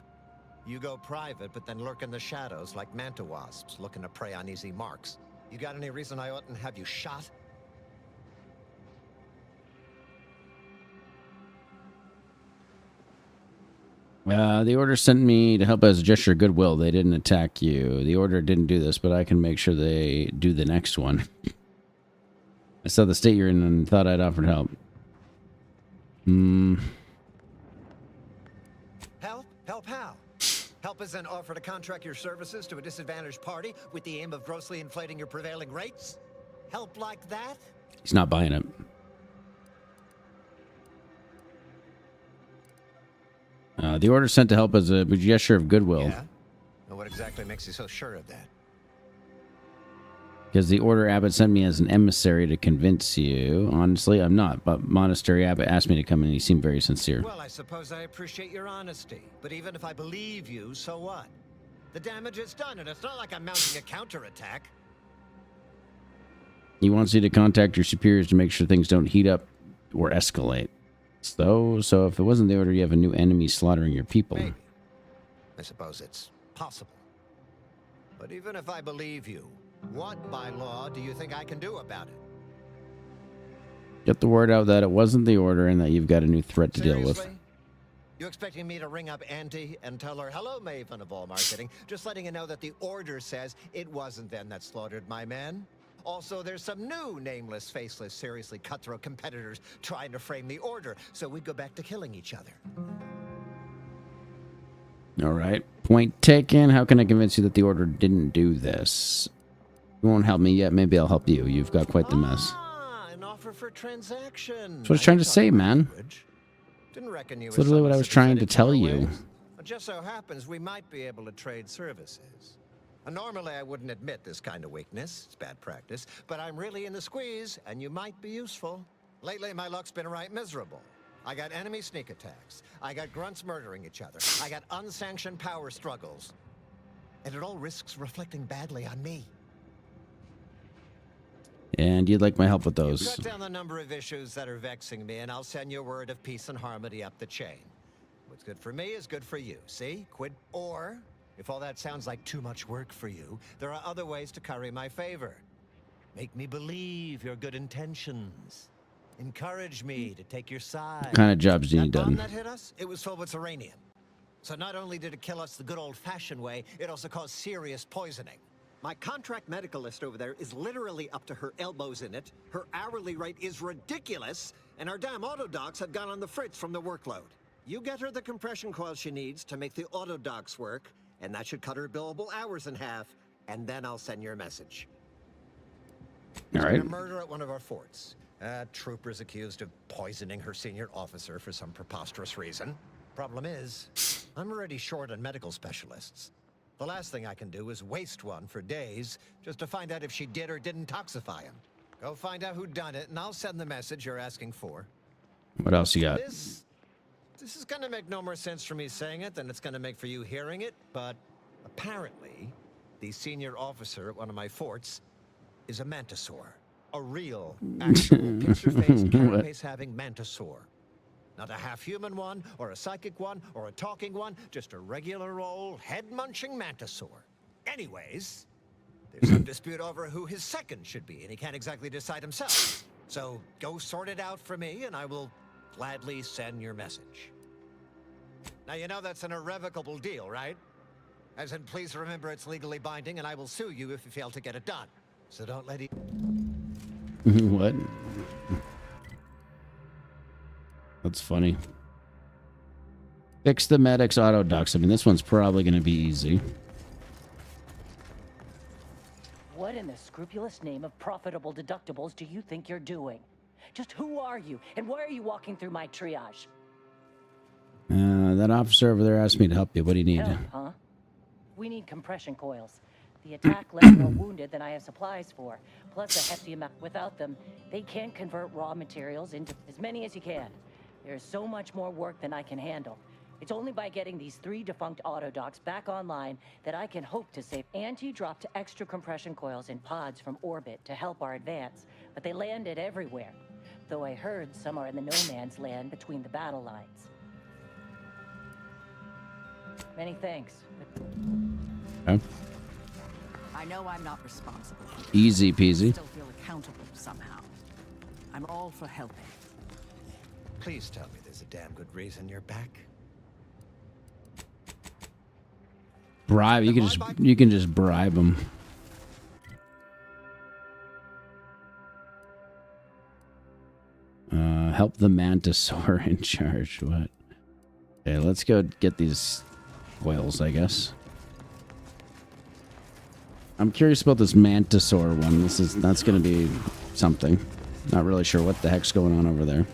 Speaker 4: You go private, but then lurk in the shadows like manta wasps looking to prey on easy marks. You got any reason I oughtn't have you shot?
Speaker 1: The order sent me to help as a gesture of goodwill. They didn't attack you. The order didn't do this, but I can make sure they do the next one. I saw the state you're in and thought I'd offered help.
Speaker 4: Help? Help how? Help is an offer to contract your services to a disadvantaged party with the aim of grossly inflating your prevailing rates? Help like that?
Speaker 1: He's not buying it. The order sent to help as a gesture of goodwill.
Speaker 4: Yeah? And what exactly makes you so sure of that?
Speaker 1: Because the order Abbott sent me as an emissary to convince you. Honestly, I'm not, but Monastery Abbott asked me to come in and he seemed very sincere.
Speaker 4: Well, I suppose I appreciate your honesty, but even if I believe you, so what? The damage is done, and it's not like I'm mounting a counterattack.
Speaker 1: He wants you to contact your superiors to make sure things don't heat up or escalate. So if it wasn't the order, you have a new enemy slaughtering your people.
Speaker 4: Maybe. I suppose it's possible. But even if I believe you, what by law do you think I can do about it?
Speaker 1: Get the word out that it wasn't the order and that you've got a new threat to deal with.
Speaker 4: You expecting me to ring up Auntie and tell her, hello, Maven of all marketing, just letting you know that the order says it wasn't them that slaughtered my men? Also, there's some new nameless, faceless, seriously cutthroat competitors trying to frame the order, so we go back to killing each other.
Speaker 1: All right. Point taken. How can I convince you that the order didn't do this? You won't help me yet. Maybe I'll help you. You've got quite the mess.
Speaker 4: An offer for transaction.
Speaker 1: That's what I was trying to say, man.
Speaker 4: Didn't reckon you
Speaker 1: That's literally what I was trying to tell you.
Speaker 4: It just so happens we might be able to trade services. Normally, I wouldn't admit this kind of weakness. It's bad practice. But I'm really in the squeeze, and you might be useful. Lately, my luck's been right miserable. I got enemy sneak attacks. I got grunts murdering each other. I got unsanctioned power struggles. And it all risks reflecting badly on me.
Speaker 1: And you'd like my help with those.
Speaker 4: Cut down the number of issues that are vexing me, and I'll send you a word of peace and harmony up the chain. What's good for me is good for you. See? Quid. Or, if all that sounds like too much work for you, there are other ways to curry my favor. Make me believe your good intentions. Encourage me to take your side.
Speaker 1: What kind of jobs do you need
Speaker 4: That bomb
Speaker 1: done?
Speaker 4: that hit us, it was filled with uranium. So not only did it kill us the good old-fashioned way, it also caused serious poisoning. My contract medicalist over there is literally up to her elbows in it. Her hourly rate is ridiculous, and our damn autodocs have gone on the fritz from the workload. You get her the compression coil she needs to make the autodocs work, and that should cut her billable hours in half, and then I'll send your message.
Speaker 1: All right.
Speaker 4: A murder at one of our forts. Trooper's accused of poisoning her senior officer for some preposterous reason. Problem is, I'm already short on medical specialists. The last thing I can do is waste one for days just to find out if she did or didn't toxify him. Go find out who done it, and I'll send the message you're asking for.
Speaker 1: What else you got?
Speaker 4: This is gonna make no more sense for me saying it than it's gonna make for you hearing it, but apparently, the senior officer at one of my forts is a mantisaur. A real, actual, picture-faced, carapace-having mantisaur. Not a half-human one, or a psychic one, or a talking one, just a regular old head-munching mantisaur. Anyways, there's some dispute over who his second should be, and he can't exactly decide himself. So go sort it out for me, and I will gladly send your message. Now, you know that's an irrevocable deal, right? As in, please remember it's legally binding, and I will sue you if you fail to get it done. So don't let it...
Speaker 1: What? That's funny. Fix the medics auto docs. I mean, this one's probably going to be easy.
Speaker 22: What in the scrupulous name of profitable deductibles do you think you're doing? Just who are you, and why are you walking through my triage?
Speaker 1: That officer over there asked me to help you. What do you need?
Speaker 22: Help, huh? We need compression coils. The attack left more wounded than I have supplies for, plus a hefty amount. Without them, they can't convert raw materials into as many as you can. There's so much more work than I can handle. It's only by getting these 3 defunct autodocs back online that I can hope to save. Auntie dropped extra compression coils in pods from orbit to help our advance, but they landed everywhere. Though I heard some are in the no man's land between the battle lines. Many thanks.
Speaker 1: Okay.
Speaker 20: I know I'm not responsible.
Speaker 1: Easy peasy.
Speaker 20: I still feel accountable somehow. I'm all for helping.
Speaker 4: Please tell me there's a damn good reason you're back.
Speaker 1: Bribe. You can just bribe them. Help the mantisaur in charge. What? Okay, let's go get these coils, I guess. I'm curious about this mantisaur one. That's going to be something. Not really sure what the heck's going on over there.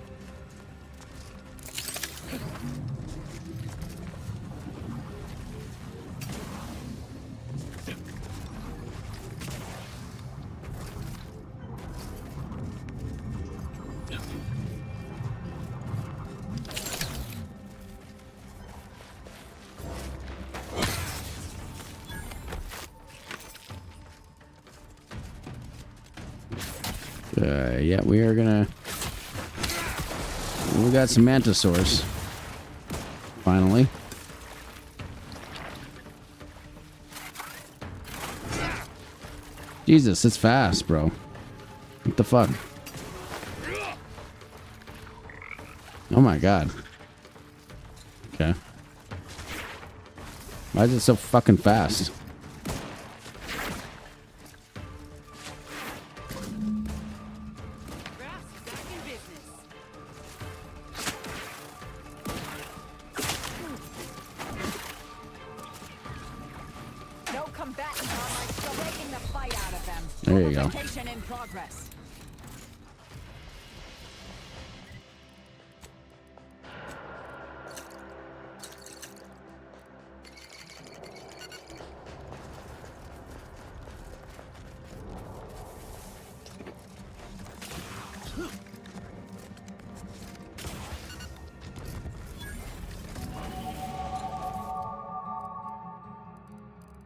Speaker 1: Yeah, we are gonna... We got some mantisaurs. Finally. Jesus, it's fast, bro. What the fuck? Oh my god. Okay. Why is it so fucking fast? There you go.
Speaker 20: In progress.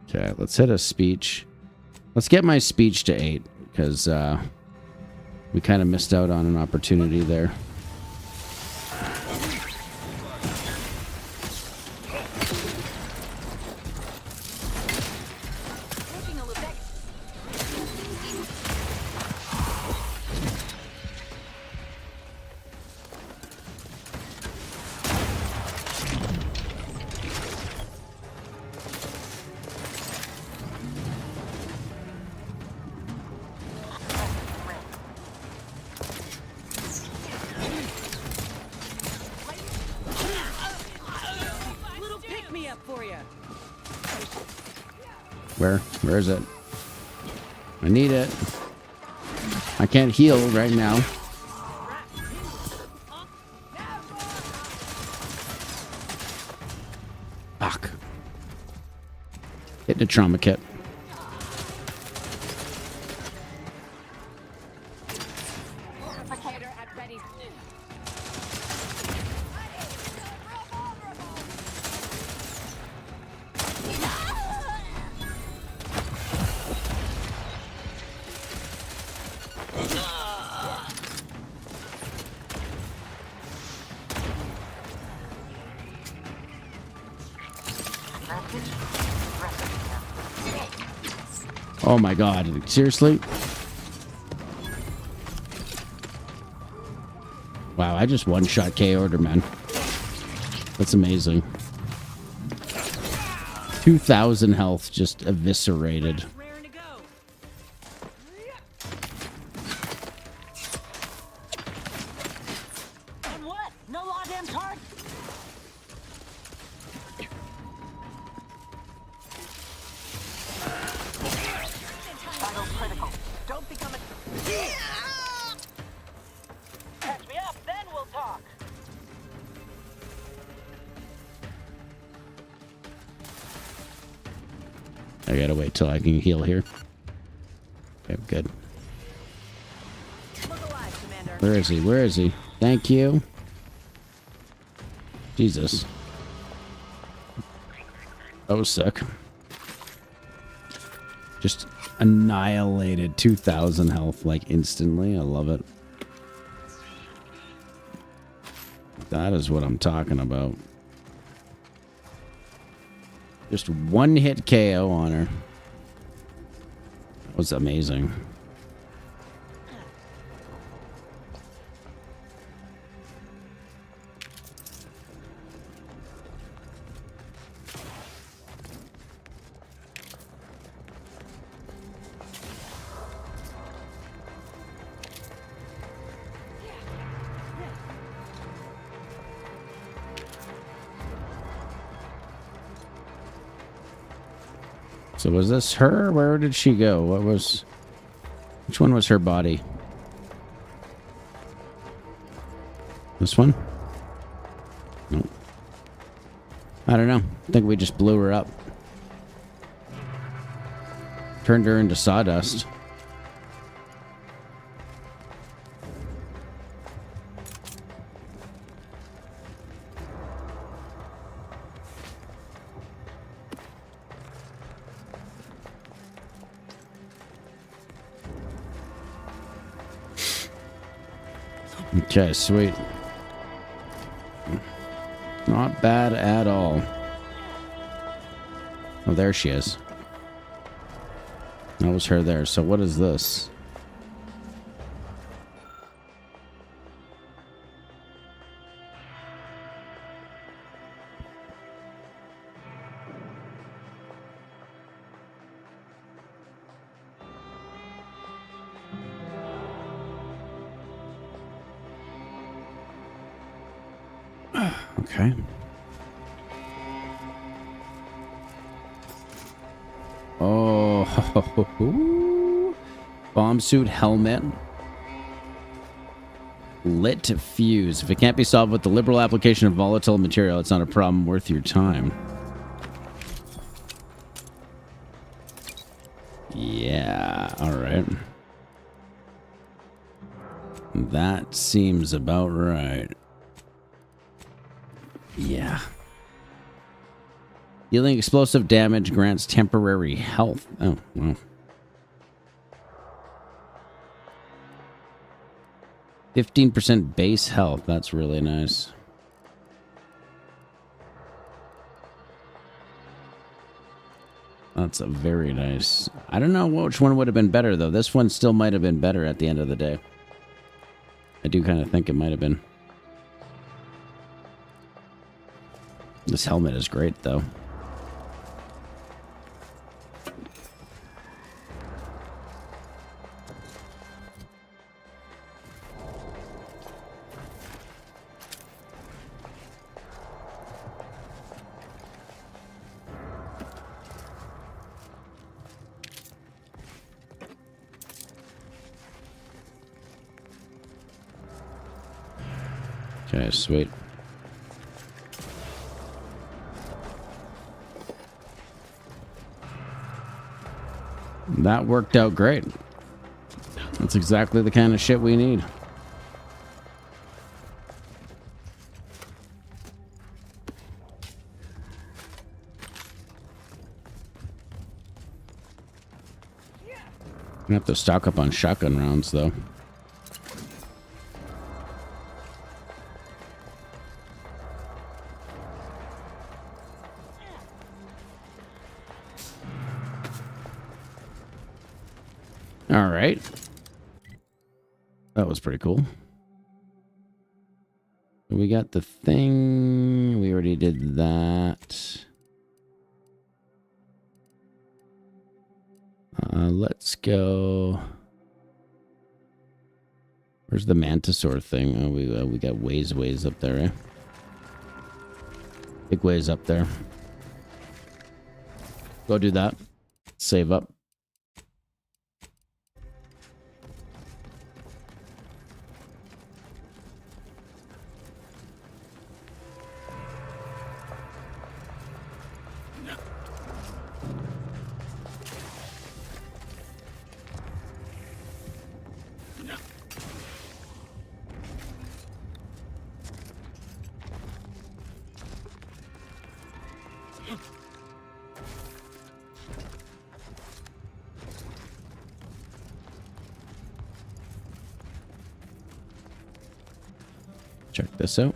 Speaker 1: Okay, let's hit a speech. Let's get my speech to 8, because we kind of missed out on an opportunity there. Where is it? I need it. I can't heal right now. Fuck. Hit the trauma kit. Oh my god, seriously? Wow, I just one-shot KO'd her, man. That's amazing. 2,000 health just eviscerated. I gotta wait till I can heal here. Okay, good. Where is he? Where is he? Thank you. Jesus. That was sick. Just annihilated 2,000 health like instantly. I love it. That is what I'm talking about. Just one hit KO on her. That was amazing. So was this her? Where did she go? Which one was her body? This one? No. I don't know. I think we just blew her up. Turned her into sawdust. Okay, sweet. Not bad at all. Oh, there she is. That was her there. So what is this? Okay. Oh, bomb suit helmet. Lit fuse. If it can't be solved with the liberal application of volatile material, it's not a problem worth your time. Yeah, all right. That seems about right. Yeah. Dealing explosive damage grants temporary health. Oh, well. 15% base health. That's really nice. That's a very nice. I don't know which one would have been better, though. This one still might have been better at the end of the day. I do kind of think it might have been. This helmet is great, though. Okay, sweet. That worked out great. That's exactly the kind of shit we need. I have to stock up on shotgun rounds, though. All right. That was pretty cool. We got the thing. We already did that. Let's go. Where's the Mantisaur thing? Oh, we got ways up there, eh? Big ways up there. Go do that. Save up. Check this out.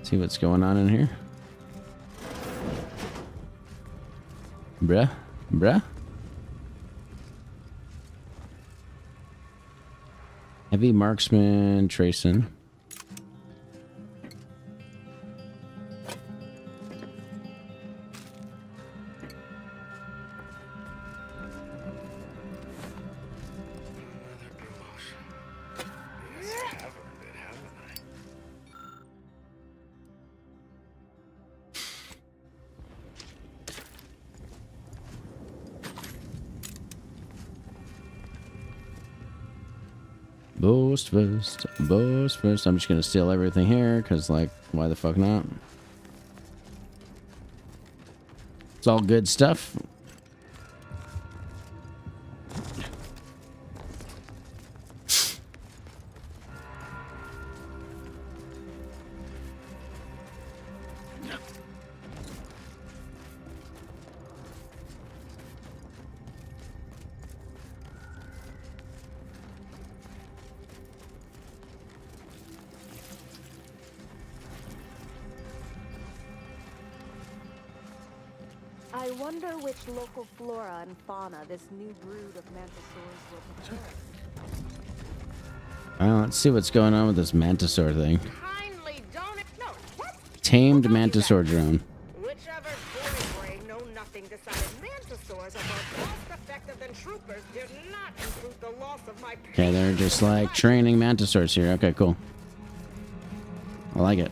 Speaker 1: See what's going on in here. Bruh. Heavy marksman tracing. Boast first. I'm just gonna steal everything here, cause like, why the fuck not? It's all good stuff.
Speaker 10: I wonder which local flora and fauna this new brood of mantisaurs will prepare.
Speaker 1: Let's see what's going on with this mantisaur thing.
Speaker 10: Kindly don't. No, what?
Speaker 1: Tamed mantisaur drone.
Speaker 10: Whichever bully brain know nothing decided mantisaurs are more cost-effective than troopers did not include the loss of my.
Speaker 1: Okay, they're just like training mantisaurs here. Okay, cool. I like it.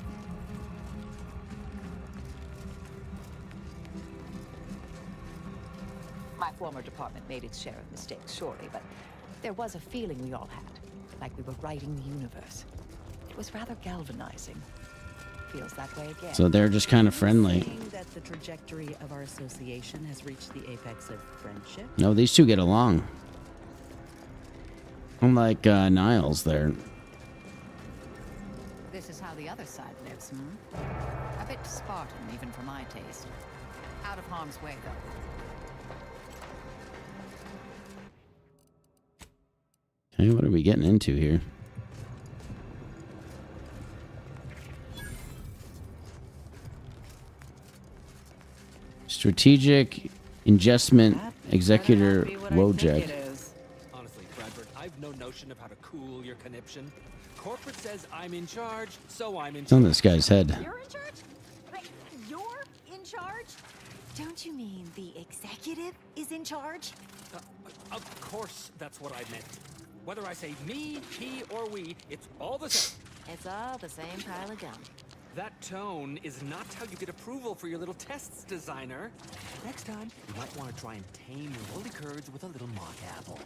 Speaker 20: My former department made its share of mistakes, surely, but there was a feeling we all had, like we were writing the universe. It was rather galvanizing. Feels that way again.
Speaker 1: So they're just kind of friendly.
Speaker 3: Saying that the trajectory of our association has reached the apex of friendship?
Speaker 1: No, these two get along. Unlike Niles there.
Speaker 20: This is how the other side lives, hmm? A bit Spartan, even for my taste. Out of harm's way, though.
Speaker 1: Okay, what are we getting into here? Strategic Ingestment Executor Wojek.
Speaker 7: Honestly, Bradford, I've no notion of how to cool your conniption. Corporate says I'm in charge, so I'm in
Speaker 1: It's on
Speaker 7: charge.
Speaker 1: this guy's head.
Speaker 10: You're in charge? Wait, you're in charge? Don't you mean the executive is in charge?
Speaker 7: Of course, that's what I meant. Whether I say me, he, or we, it's all the same.
Speaker 10: It's all the same pile of gum.
Speaker 7: That tone is not how you get approval for your little tests, designer. Next time, you might want to try and tame your woolly curds with a little mock apple.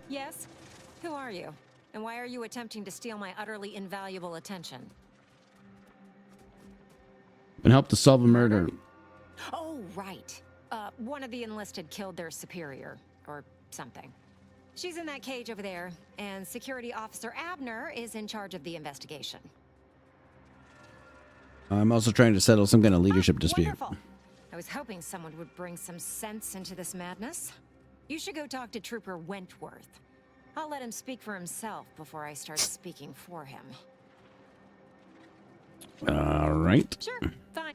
Speaker 8: Yes? Who are you? And why are you attempting to steal my utterly invaluable attention?
Speaker 1: And help to solve a murder.
Speaker 8: Oh, right. One of the enlisted killed their superior, or something. She's in that cage over there, and Security Officer Abner is in charge of the investigation.
Speaker 1: I'm also trying to settle some kind of leadership dispute.
Speaker 8: Wonderful. I was hoping someone would bring some sense into this madness. You should go talk to Trooper Wentworth. I'll let him speak for himself before I start speaking for him.
Speaker 1: All right.
Speaker 8: Sure, fine.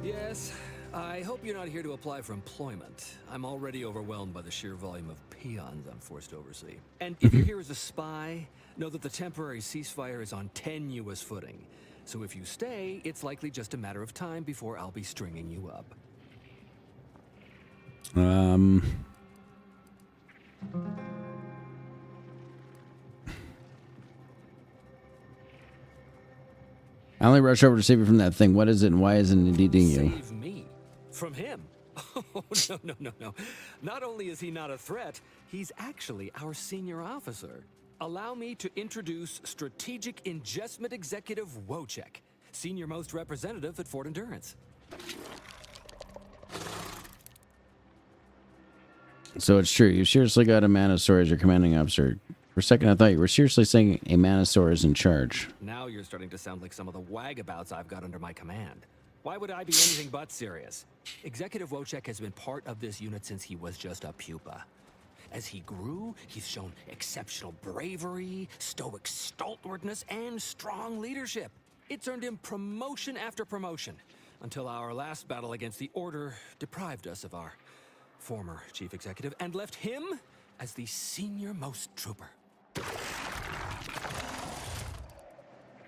Speaker 7: Yes, I hope you're not here to apply for employment. I'm already overwhelmed by the sheer volume of peons I'm forced to oversee. And if you're here as a spy, know that the temporary ceasefire is on tenuous footing. So if you stay, it's likely just a matter of time before I'll be stringing you up.
Speaker 1: I only rush over to save you from that thing. What is it and why isn't it eating you?
Speaker 7: Save me? From him? Oh, no. Not only is he not a threat, he's actually our senior officer. Allow me to introduce Strategic Ingestment Executive Wojek, senior-most representative at Fort Endurance.
Speaker 1: So it's true. You seriously got a Manosaur as your commanding officer. For a second, I thought you were seriously saying a Manosaur is in charge.
Speaker 7: Now you're starting to sound like some of the wagabouts I've got under my command. Why would I be anything but serious? Executive Wojciech has been part of this unit since he was just a pupa. As he grew, he's shown exceptional bravery, stoic stalwartness, and strong leadership. It's earned him promotion after promotion, until our last battle against the Order deprived us of our former chief executive and left him as the senior-most trooper.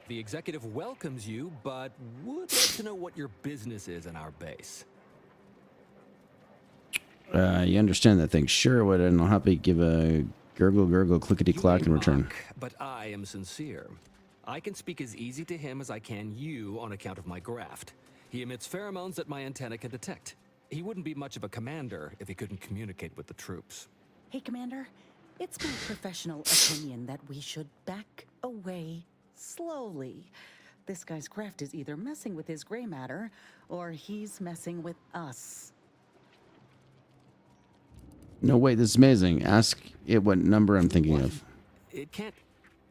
Speaker 7: The executive welcomes you, but would like to know what your business is in our base.
Speaker 1: You understand that thing? Sure, would, and I'll happily give a gurgle clickety clack in return.
Speaker 7: But I am sincere. I can speak as easy to him as I can you on account of my graft. He emits pheromones that my antenna can detect. He wouldn't be much of a commander if he couldn't communicate with the troops.
Speaker 3: Hey, Commander, it's my professional opinion that we should back away slowly. This guy's craft is either messing with his gray matter, or he's messing with us.
Speaker 1: No, wait, this is amazing. Ask it what number I'm thinking of.
Speaker 7: It can't...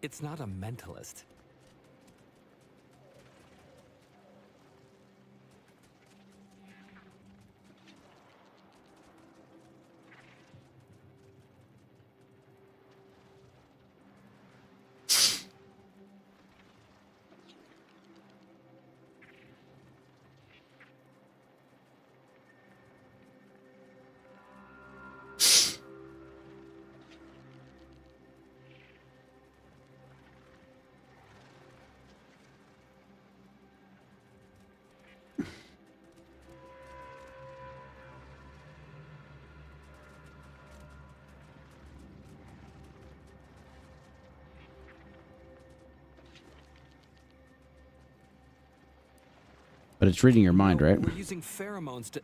Speaker 7: It's not a mentalist.
Speaker 1: But it's reading your mind, right?
Speaker 7: We're using pheromones to...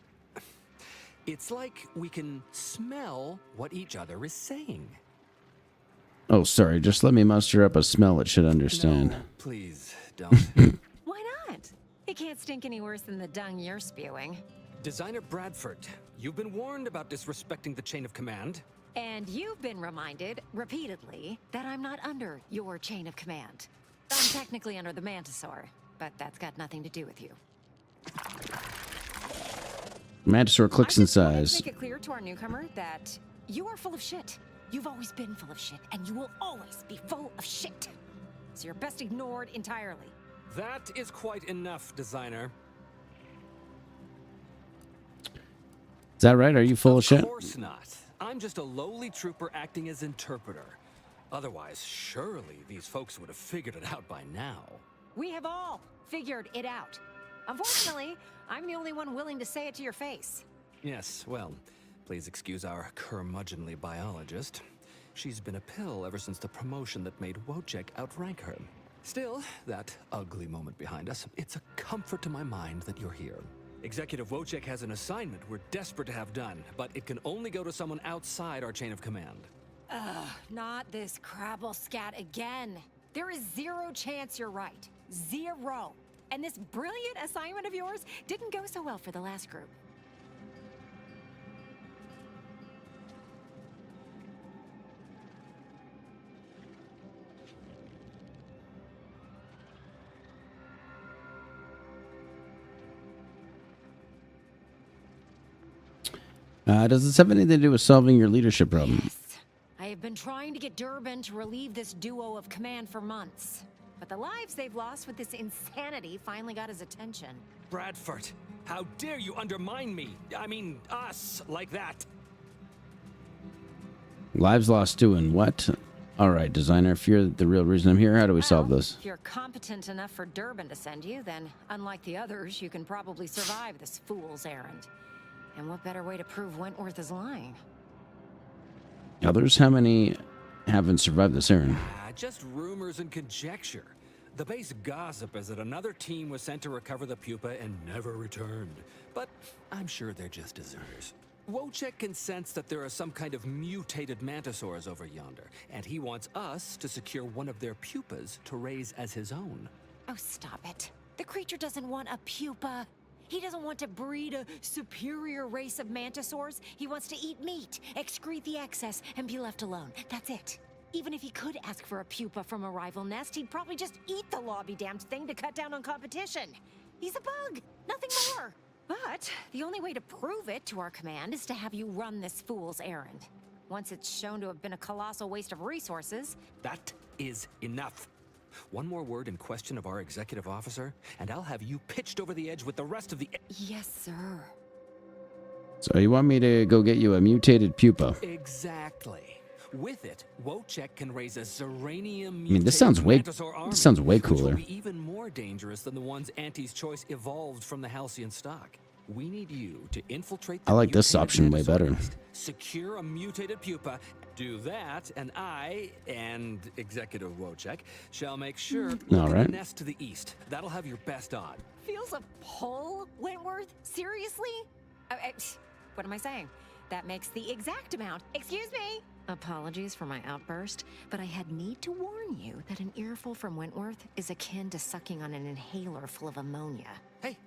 Speaker 7: It's like we can smell what each other is saying.
Speaker 1: Oh, sorry. Just let me muster up a smell it should understand.
Speaker 7: No, please, don't.
Speaker 8: Why not? It can't stink any worse than the dung you're spewing.
Speaker 7: Designer Bradford, you've been warned about disrespecting the chain of command.
Speaker 8: And you've been reminded, repeatedly, that I'm not under your chain of command. I'm technically under the Mantisaur, but that's got nothing to do with you.
Speaker 1: Mantisaur clicks in
Speaker 8: Let's
Speaker 1: size.
Speaker 8: make it clear to our newcomer that you are full of shit. You've always been full of shit, and you will always be full of shit. So you're best ignored entirely.
Speaker 7: That is quite enough, designer.
Speaker 1: Is that right? Are you full of shit?
Speaker 7: Of course not. I'm just a lowly trooper acting as interpreter. Otherwise, surely these folks would have figured it out by now.
Speaker 8: We have all figured it out. Unfortunately, I'm the only one willing to say it to your face.
Speaker 7: Yes, well, please excuse our curmudgeonly biologist. She's been a pill ever since the promotion that made Wojciech outrank her. Still, that ugly moment behind us, it's a comfort to my mind that you're here. Executive Wojciech has an assignment we're desperate to have done, but it can only go to someone outside our chain of command.
Speaker 8: Ugh, not this crabble scat again. There is zero chance you're right. Zero. And this brilliant assignment of yours didn't go so well for the last group.
Speaker 1: Does this have anything to do with solving your leadership problem?
Speaker 8: Yes. I have been trying to get Durbin to relieve this duo of command for months. But the lives they've lost with this insanity finally got his attention.
Speaker 7: Bradford, how dare you undermine me? I mean, us, like that.
Speaker 1: Lives lost doing what? All right, designer, if you're the real reason I'm here, how do we solve this?
Speaker 8: If you're competent enough for Durbin to send you, then unlike the others, you can probably survive this fool's errand. And what better way to prove Wentworth is lying?
Speaker 1: Others? How many haven't survived this errand?
Speaker 7: Just rumors and conjecture. The base gossip is that another team was sent to recover the pupa and never returned. But I'm sure they're just deserters. Wojciech can sense that there are some kind of mutated mantisaurs over yonder, and he wants us to secure one of their pupas to raise as his own.
Speaker 8: Oh, stop it. The creature doesn't want a pupa. He doesn't want to breed a superior race of mantisaurs. He wants to eat meat, excrete the excess, and be left alone. That's it. Even if he could ask for a pupa from a rival nest, he'd probably just eat the law-be-damned thing to cut down on competition. He's a bug, nothing more. But the only way to prove it to our command is to have you run this fool's errand. Once it's shown to have been a colossal waste of resources...
Speaker 7: That is enough. One more word in question of our executive officer, and I'll have you pitched over the edge with the rest of the...
Speaker 8: Yes, sir.
Speaker 1: So you want me to go get you a mutated pupa?
Speaker 7: Exactly. With it, Wojciech can raise a Zeranium.
Speaker 1: I mean, this sounds way cooler.
Speaker 7: Which will be even more dangerous than the ones Auntie's choice evolved from the Halcyon stock. We need you to infiltrate the
Speaker 1: I like this option way better.
Speaker 7: Secure a mutated pupa. Do that, and I and Executive Wojciech shall make sure
Speaker 1: All right.
Speaker 7: the nest to the east. That'll have your best odd.
Speaker 8: Feels a pull, Wentworth? Seriously? What am I saying? That makes the exact amount. Excuse me? Apologies for my outburst, but I had need to warn you that an earful from Wentworth is akin to sucking on an inhaler full of ammonia.
Speaker 7: Hey!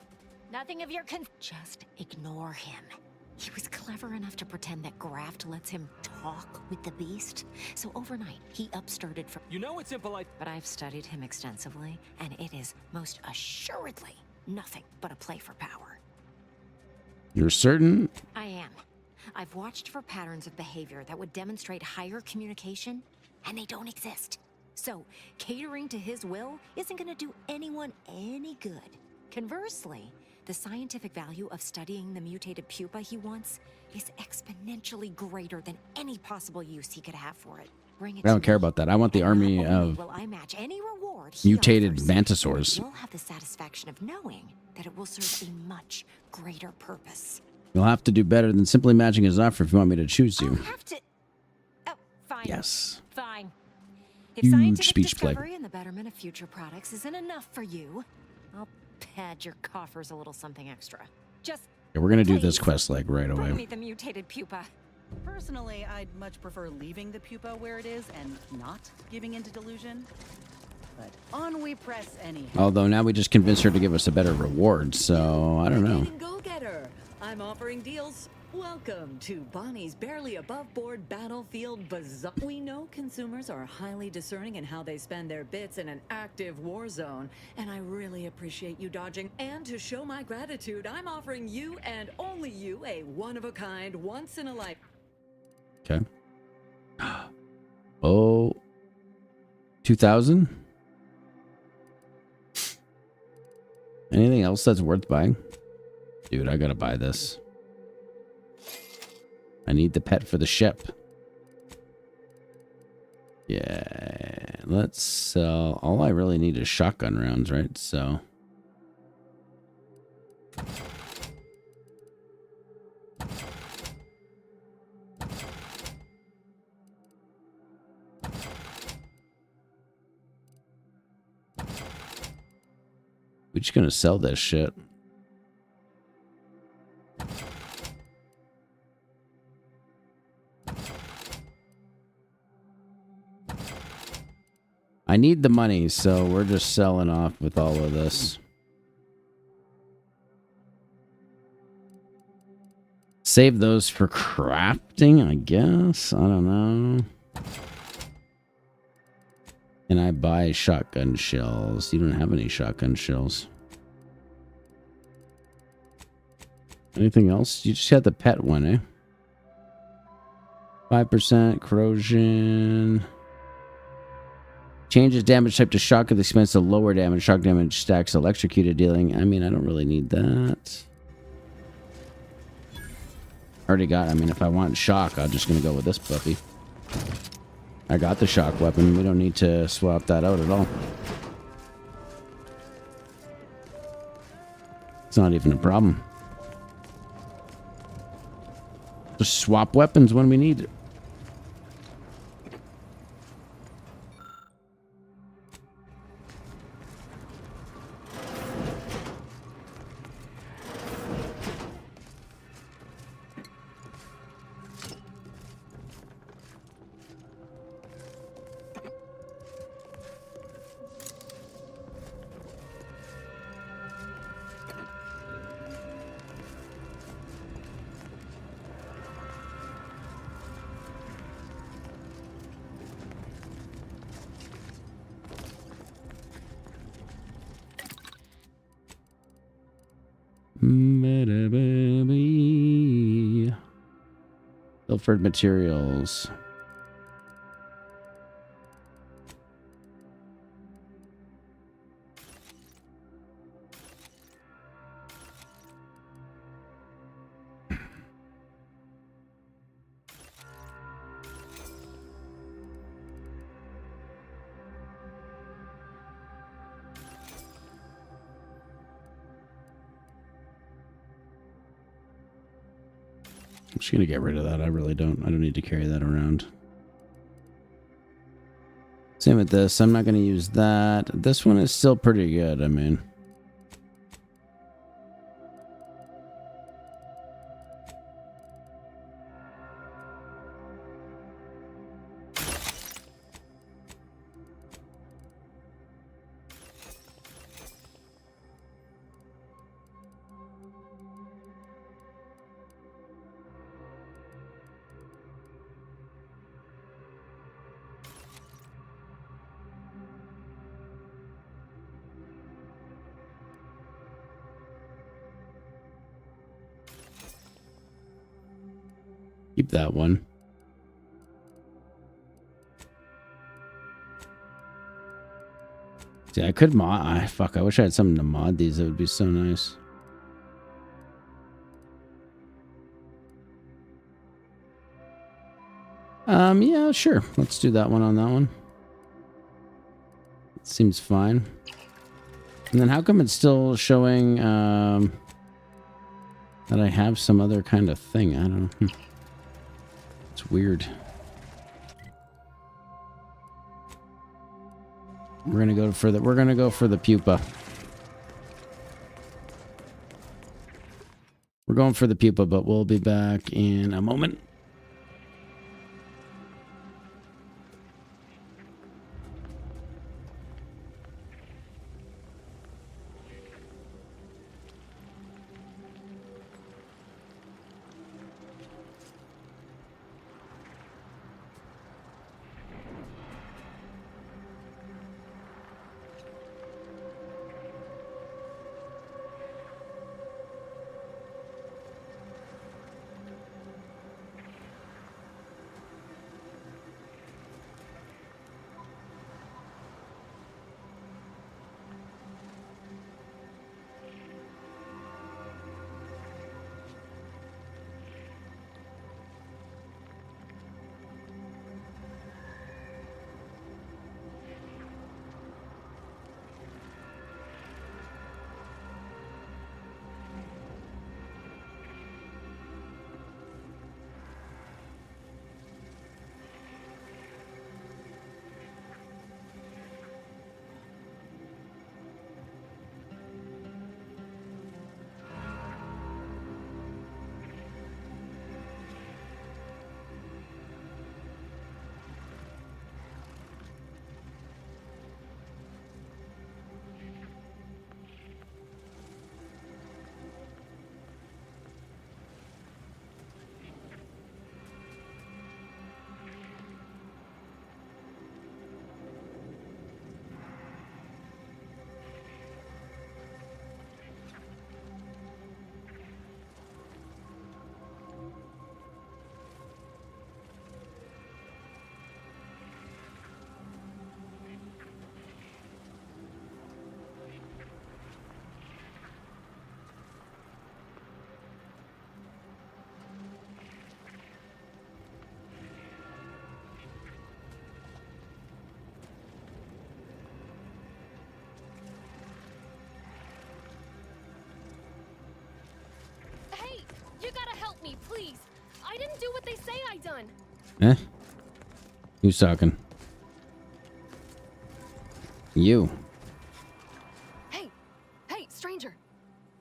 Speaker 8: Nothing of your Just ignore him. He was clever enough to pretend that graft lets him talk with the beast. So overnight, he upstarted from...
Speaker 7: You know it's impolite...
Speaker 8: But I've studied him extensively, and it is most assuredly nothing but a play for power.
Speaker 1: You're certain?
Speaker 8: I am. I've watched for patterns of behavior that would demonstrate higher communication, and they don't exist. So, catering to his will isn't going to do anyone any good. Conversely, the scientific value of studying the mutated pupa he wants is exponentially greater than any possible use he could have for it. Bring it
Speaker 1: I don't care about that. I want the army of
Speaker 8: will I match any reward
Speaker 1: mutated mantisaurs.
Speaker 8: You'll have the satisfaction of knowing that it will serve a much greater purpose.
Speaker 1: You'll have to do better than simply matching his offer if you want me to choose you.
Speaker 8: I'll have to... Oh, fine.
Speaker 1: Yes.
Speaker 8: Fine. If
Speaker 1: Huge
Speaker 8: scientific
Speaker 1: speech play.
Speaker 8: discovery and the betterment of future products isn't enough for you, I'll pad your coffers a little something extra. Just
Speaker 1: Yeah, we're gonna do this quest like right
Speaker 8: bring
Speaker 1: away.
Speaker 8: me the mutated pupa.
Speaker 3: Personally, I'd much prefer leaving the pupa where it is and not giving into delusion. But on we press anyhow.
Speaker 1: Although now we just convinced her to give us a better reward, so I don't know.
Speaker 5: Go-getter. I'm offering deals. Welcome to Bonnie's barely above-board battlefield bazaar. We know consumers are highly discerning in how they spend their bits in an active war zone, and I really appreciate you dodging. And to show my gratitude, I'm offering you and only you a one-of-a-kind, once-in-a-life.
Speaker 1: Okay. Oh. 2,000? Anything else that's worth buying? Dude, I gotta buy this. I need the pet for the ship. Yeah, let's sell. All I really need is shotgun rounds, right? So. We're just gonna sell this shit. I need the money, so we're just selling off with all of this. Save those for crafting, I guess. I don't know. Can I buy shotgun shells? You don't have any shotgun shells. Anything else? You just had the pet one, eh? 5% corrosion. Changes damage type to shock at the expense of lower damage. Shock damage stacks electrocuted dealing. I mean, I don't really need that. Already got, I mean, if I want shock, I'm just going to go with this puppy. I got the shock weapon. We don't need to swap that out at all. It's not even a problem. Just swap weapons when we need it. Transferred materials. I'm just gonna get rid of that. I really don't. I don't need to carry that around. Same with this. I'm not gonna use that. This one is still pretty good. I mean. Keep that one. See, I could mod. Fuck, I wish I had something to mod these. That would be so nice. Yeah, sure. Let's do that one on that one. Seems fine. And then how come it's still showing that I have some other kind of thing? I don't know. It's weird. We're gonna go for the pupa. We're going for the pupa, but we'll be back in a moment.
Speaker 11: You gotta help me, please. I didn't do what they say I done.
Speaker 1: Eh? Who's talking? You.
Speaker 11: Hey, stranger.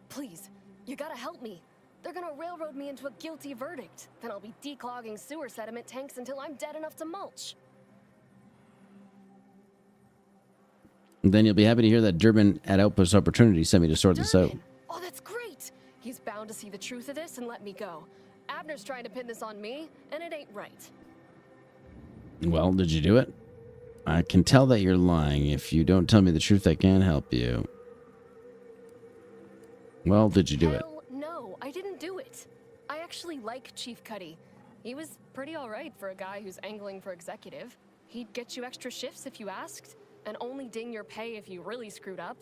Speaker 11: Please, you gotta help me. They're gonna railroad me into a guilty verdict. Then I'll be declogging sewer sediment tanks until I'm dead enough to mulch.
Speaker 1: Then you'll be happy to hear that Durbin at Outpost Opportunity sent me to sort this out.
Speaker 11: Oh, that's great. He's bound to see the truth of this and let me go. Abner's trying to pin this on me, and it ain't right.
Speaker 1: Well, did you do it? I can tell that you're lying. If you don't tell me the truth, I can't help you. Well, did you do it?
Speaker 11: No, I didn't do it. I actually like Chief Cuddy. He was pretty alright for a guy who's angling for executive. He'd get you extra shifts if you asked, and only ding your pay if you really screwed up.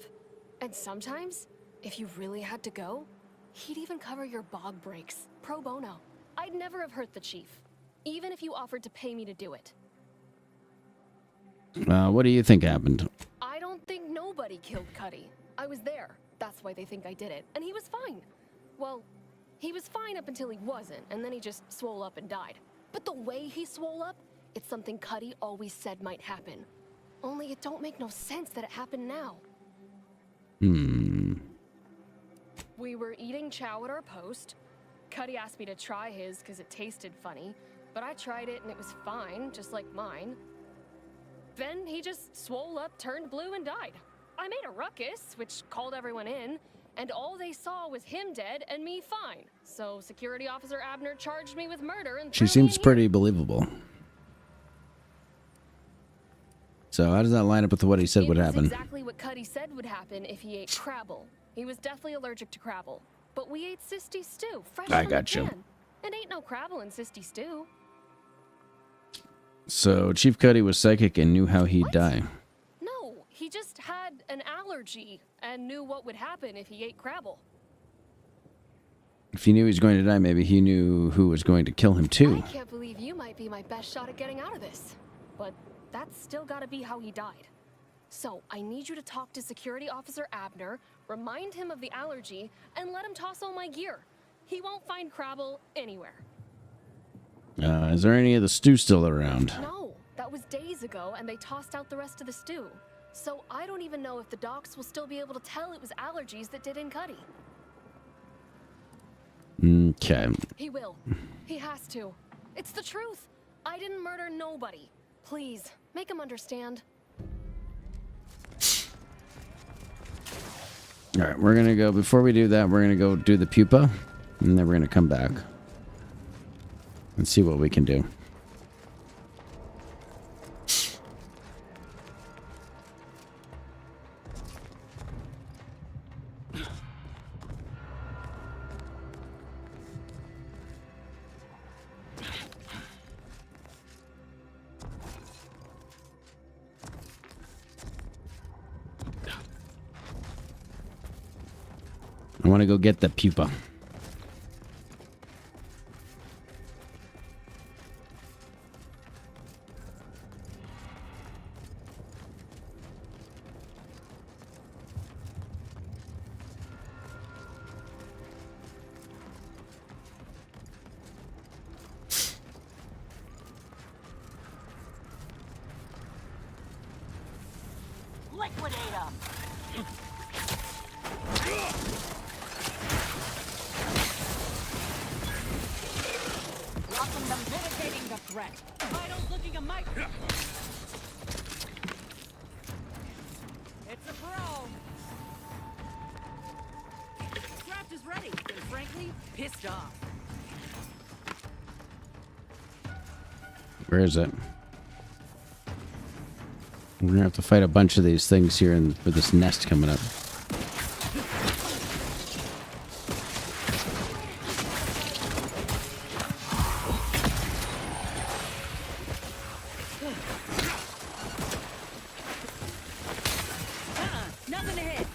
Speaker 11: And sometimes, if you really had to go, he'd even cover your bog breaks, pro bono. I'd never have hurt the chief, even if you offered to pay me to do it.
Speaker 1: What do you think happened?
Speaker 11: I don't think nobody killed Cuddy. I was there. That's why they think I did it. And he was fine. Well, he was fine up until he wasn't, and then he just swole up and died. But the way he swole up, it's something Cuddy always said might happen. Only it don't make no sense that it happened now. We were eating chow at our post. Cuddy asked me to try his because it tasted funny, but I tried it and it was fine, just like mine. Then he just swole up, turned blue, and died. I made a ruckus, which called everyone in, and all they saw was him dead and me fine. So Security Officer Abner charged me with murder and
Speaker 1: She seems pretty believable. So how does that line up with what he said would happen?
Speaker 11: Exactly what Cuddy said would happen if he ate Crabble. He was definitely allergic to Crabble. But we ate Sisty stew, fresh
Speaker 1: I
Speaker 11: from
Speaker 1: got
Speaker 11: the
Speaker 1: you.
Speaker 11: can. And ain't no Crabble in Sisty stew.
Speaker 1: So Chief Cuddy was psychic and knew how he'd die.
Speaker 11: No, he just had an allergy and knew what would happen if he ate Crabble.
Speaker 1: If he knew he was going to die, maybe he knew who was going to kill him too.
Speaker 11: I can't believe you might be my best shot at getting out of this. But that's still gotta be how he died. So I need you to talk to Security Officer Abner, remind him of the allergy, and let him toss all my gear. He won't find Crabble anywhere.
Speaker 1: Is there any of the stew still around?
Speaker 11: No, that was days ago, and they tossed out the rest of the stew. So I don't even know if the docs will still be able to tell it was allergies that did in Cuddy.
Speaker 1: Okay.
Speaker 11: He will. He has to. It's the truth. I didn't murder nobody. Please, make him understand.
Speaker 1: All right, we're going to go, before we do that, we're going to go do the pupa, and then we're going to come back and see what we can do. I want to go get the pupa.
Speaker 22: Liquidate him! Blocking them, mitigating the threat. Vitals looking a mic. It's a pro. Draft is ready, and frankly, pissed off.
Speaker 1: Where is it? We're going to have to fight a bunch of these things here with this nest coming up.
Speaker 22: Nothing to hit.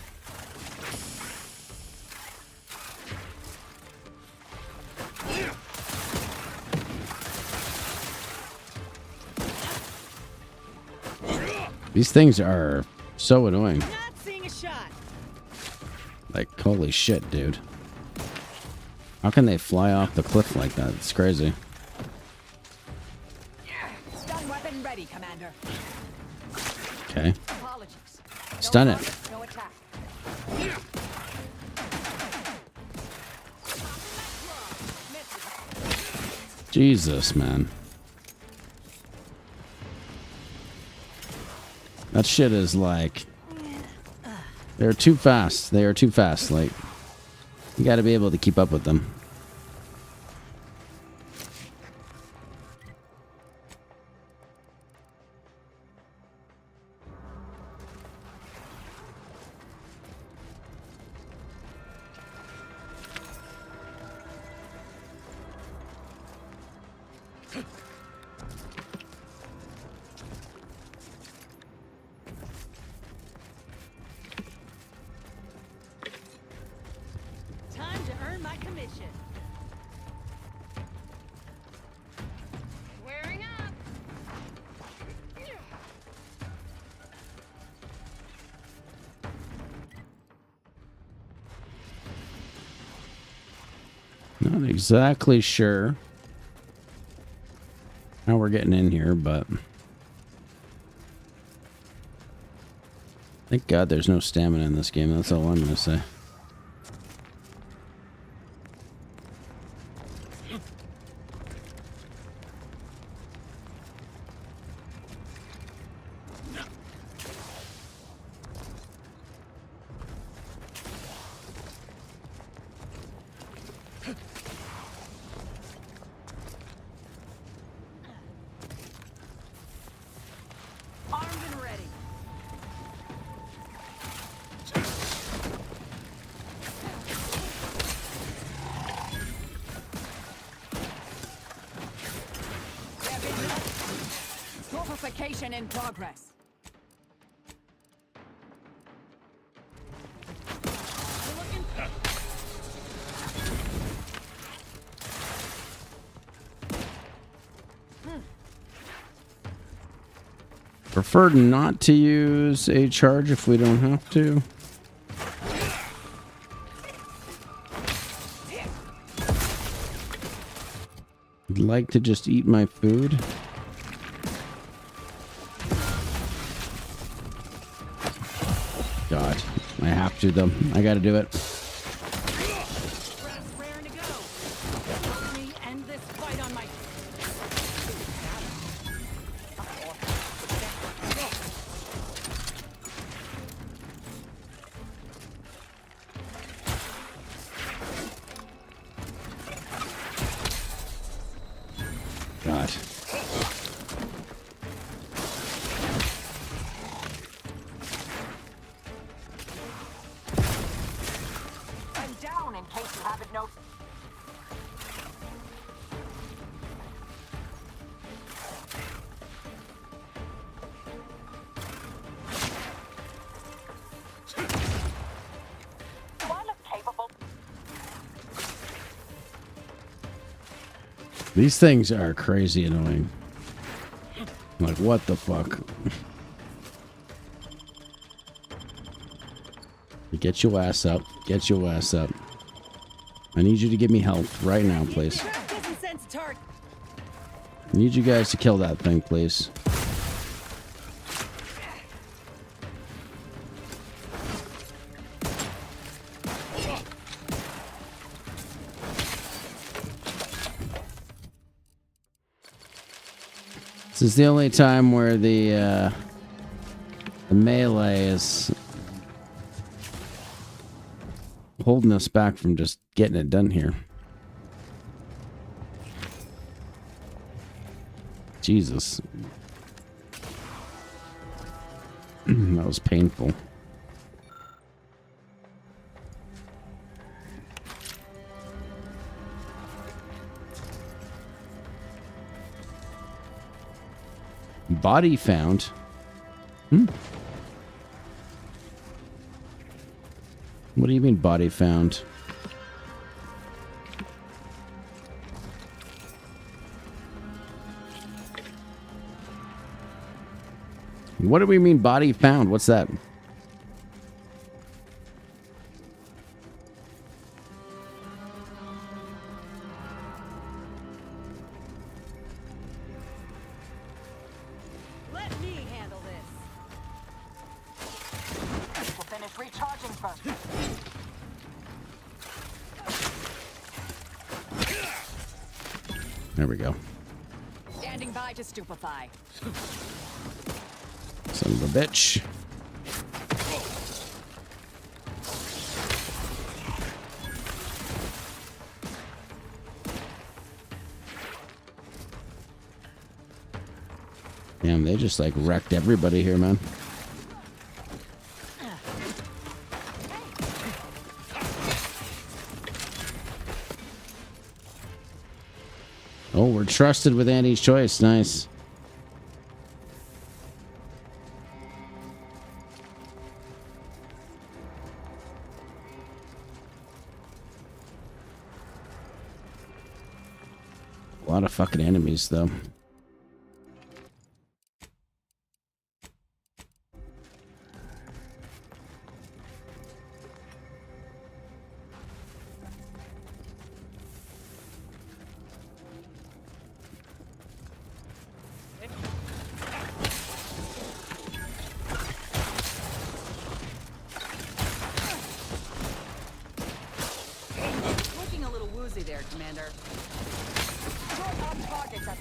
Speaker 1: These things are so annoying.
Speaker 22: Not seeing a shot.
Speaker 1: Like, holy shit, dude. How can they fly off the cliff like that? It's crazy.
Speaker 22: Stun weapon ready, Commander.
Speaker 1: Okay.
Speaker 22: Apologies.
Speaker 1: Stun it.
Speaker 22: target, no attack.
Speaker 1: Jesus, man. That shit is like... They're too fast. They are too fast. Like, you gotta be able to keep up with them.
Speaker 10: mission. Wearing up.
Speaker 1: Not exactly sure how we're getting in here, but thank God there's no stamina in this game. That's all I'm going to say.
Speaker 3: Armed and ready. Fortification in progress.
Speaker 1: Prefer not to use a charge if we don't have to. I'd like to just eat my food. God, I have to though. I gotta do it.
Speaker 3: Raring to go. Help me end this fight on my.
Speaker 1: God.
Speaker 10: I'm down in case you haven't noticed. Do I look capable?
Speaker 1: These things are crazy annoying. Like, what the fuck? Get your ass up. Get your ass up. I need you to give me health right now, please.
Speaker 3: Doesn't sense target.
Speaker 1: I need you guys to kill that thing, please. This is the only time where the melee is holding us back from just getting it done here. Jesus. That was painful. Body found. What do you mean body found? What do we mean body found? What's that?
Speaker 10: Let me handle this. We'll finish recharging first.
Speaker 1: There we go.
Speaker 3: Standing by to stupefy.
Speaker 1: Son of a bitch. Damn, they just like wrecked everybody here, man. Oh, we're trusted with Andy's choice. Nice. A lot of fucking enemies, though.
Speaker 3: Looking a little woozy there, Commander. Throw on targets up.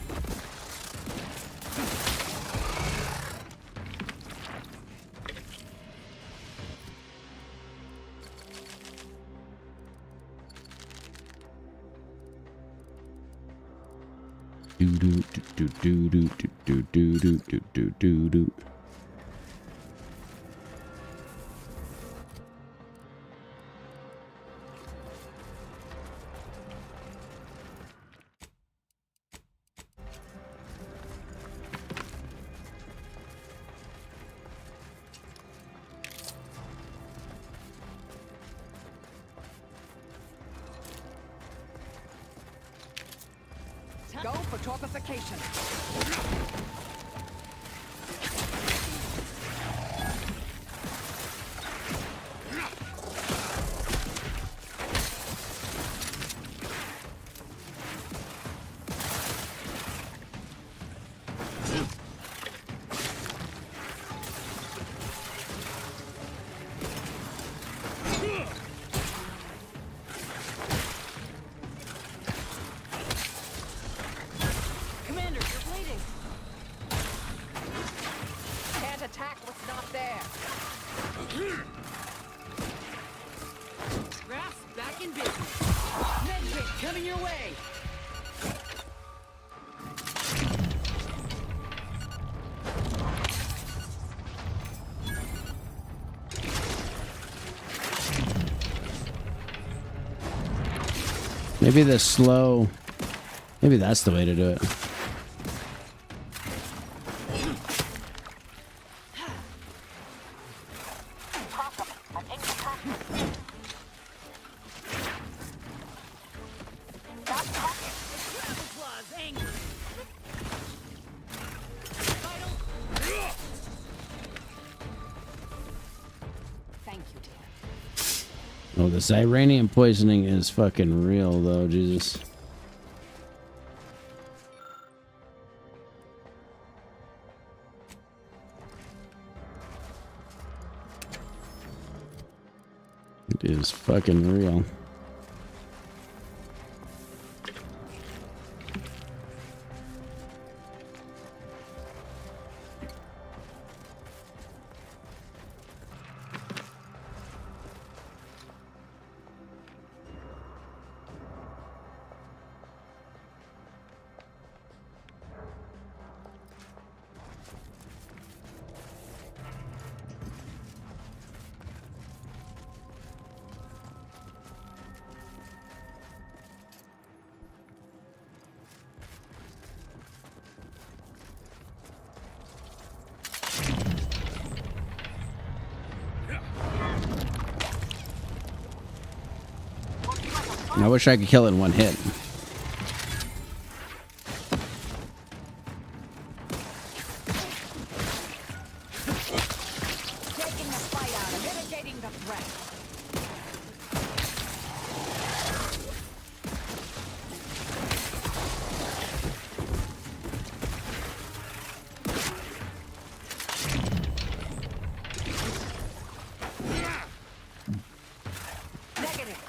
Speaker 1: Do do do do do do do do do do do do.
Speaker 3: Go for torpification. Commander, you're bleeding. Can't attack what's not there. Raph's back in business. Medkit coming your way.
Speaker 1: Maybe the slow. Maybe that's the way to do it.
Speaker 3: Thank you, dear.
Speaker 1: Oh, this Iranian poisoning is fucking real, though. Jesus. It is fucking real. I wish I could kill it in one hit.
Speaker 3: Taking the fight out and mitigating the threat. Negative.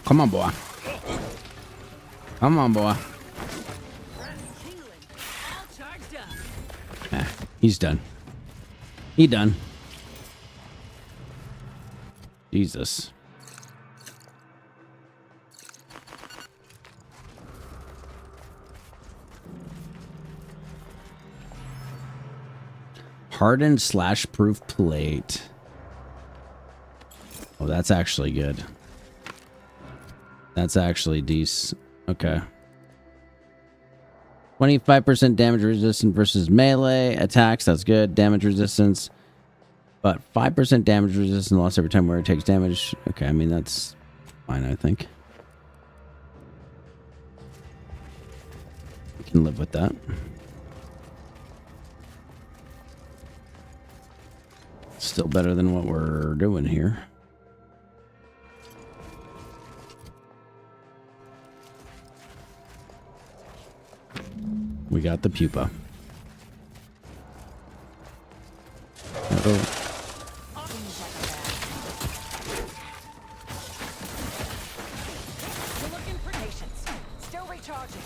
Speaker 1: Come on, boy. Come on, boy.
Speaker 3: All charged up.
Speaker 1: Ah, he's done. He done. Jesus. Hardened /proof plate. Oh, that's actually good. That's actually decent. Okay. 25% damage resistance versus melee attacks. That's good. Damage resistance. But 5% damage resistance loss every time where it takes damage. Okay, I mean, that's fine, I think. We can live with that. Still better than what we're doing here. We got the pupa. Uh-oh.
Speaker 10: We're looking for patience. Still recharging.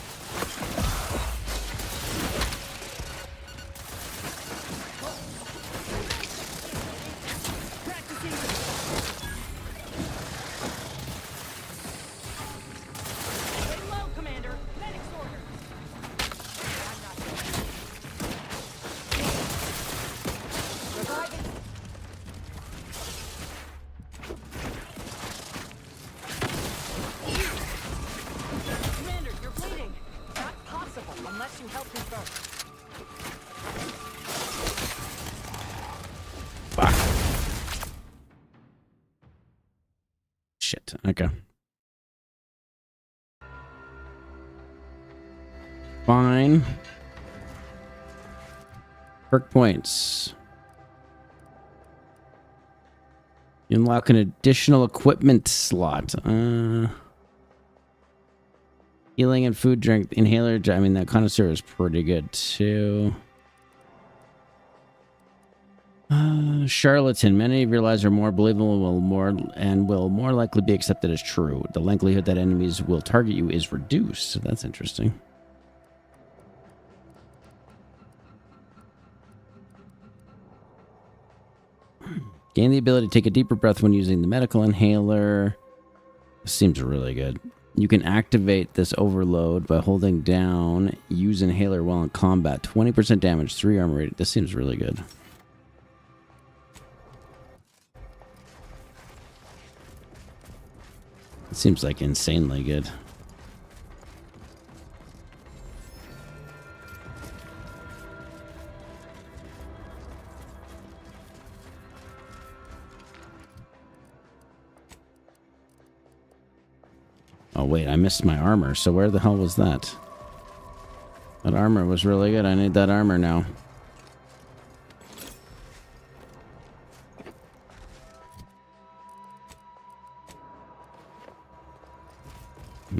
Speaker 10: Lay low, Commander. Medic's order. I'm not reviving. Commander, you're bleeding. Not possible unless you help me first.
Speaker 1: Shit. Okay. Fine. Perk points. You unlock an additional equipment slot. Healing and food drink inhaler. I mean, that connoisseur is pretty good too. Charlatan. Many of your lies are more believable, will more likely be accepted as true. The likelihood that enemies will target you is reduced. So that's interesting. Gain the ability to take a deeper breath when using the medical inhaler. This seems really good. You can activate this overload by holding down. Use inhaler while in combat. 20% damage, 3 armor rating. This seems really good. It seems like insanely good. Oh wait, I missed my armor. So where the hell was that? That armor was really good. I need that armor now.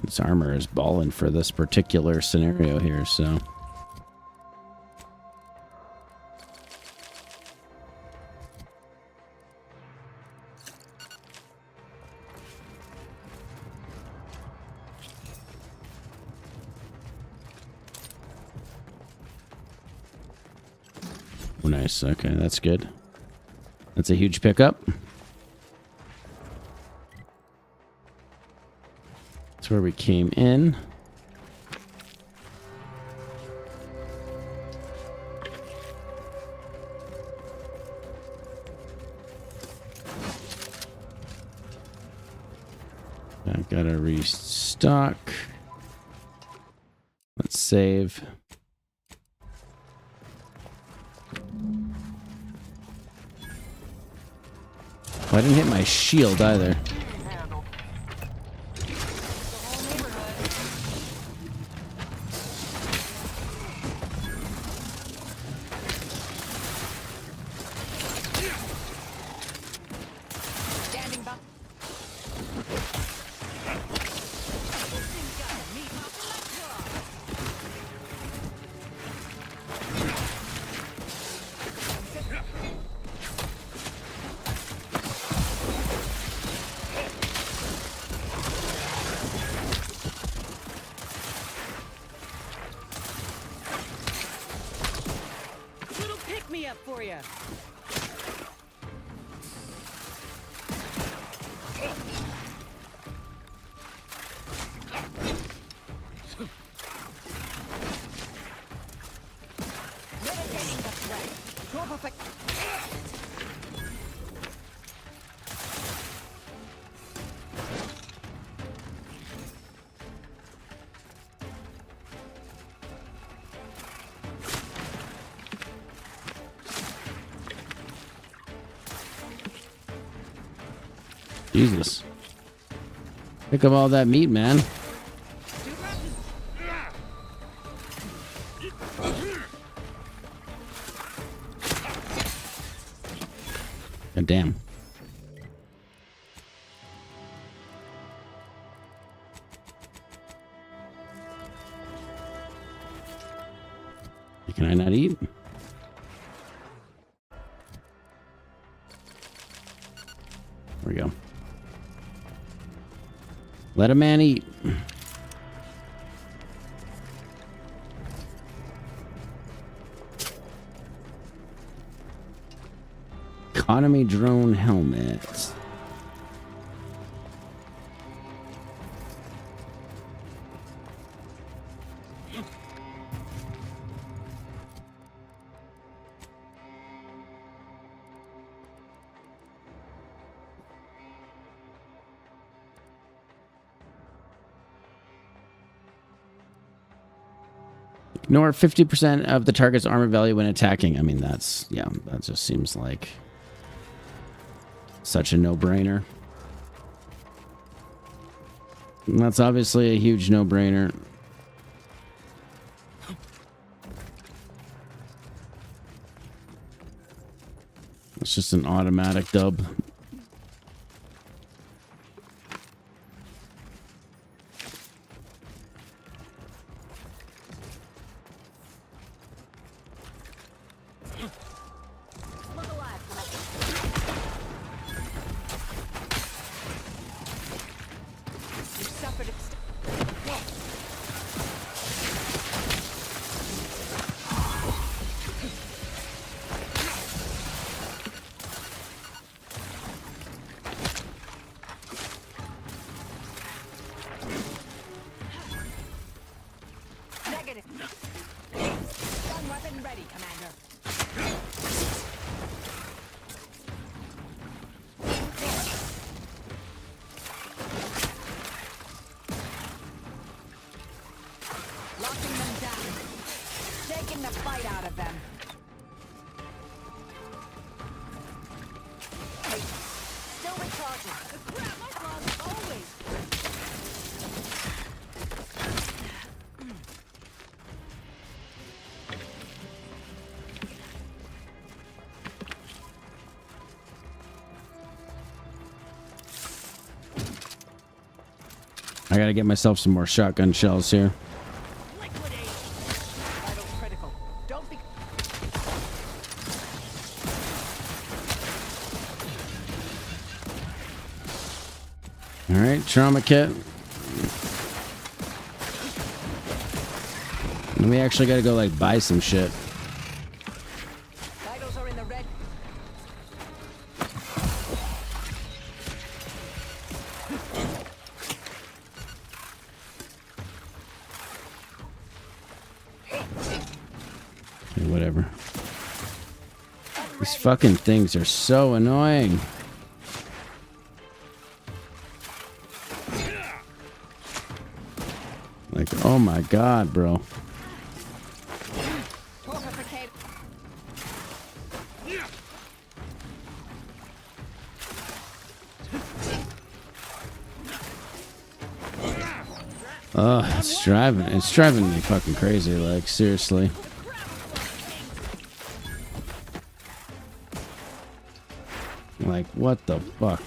Speaker 1: This armor is balling for this particular scenario here, so. Oh, nice. Okay, that's good. That's a huge pickup. That's where we came in. I gotta restock. Let's save. Oh, I didn't hit my shield either.
Speaker 3: For you.
Speaker 1: Jesus. Pick up all that meat, man. God damn. Can I not eat? There we go. Let a man eat. Economy drone helmets. Ignore 50% of the target's armor value when attacking. I mean, that's, yeah, that just seems like such a no-brainer. That's obviously a huge no-brainer. It's just an automatic dub. I gotta get myself some more shotgun shells here. Alright, trauma kit. And we actually gotta go like buy some shit. Whatever. These fucking things are so annoying. Like, oh my god, bro. It's driving me fucking crazy, like, seriously. Like, what the fuck?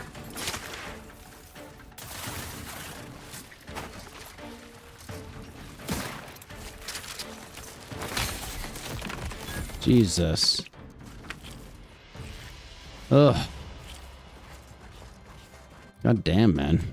Speaker 1: Jesus. Ugh. God damn, man.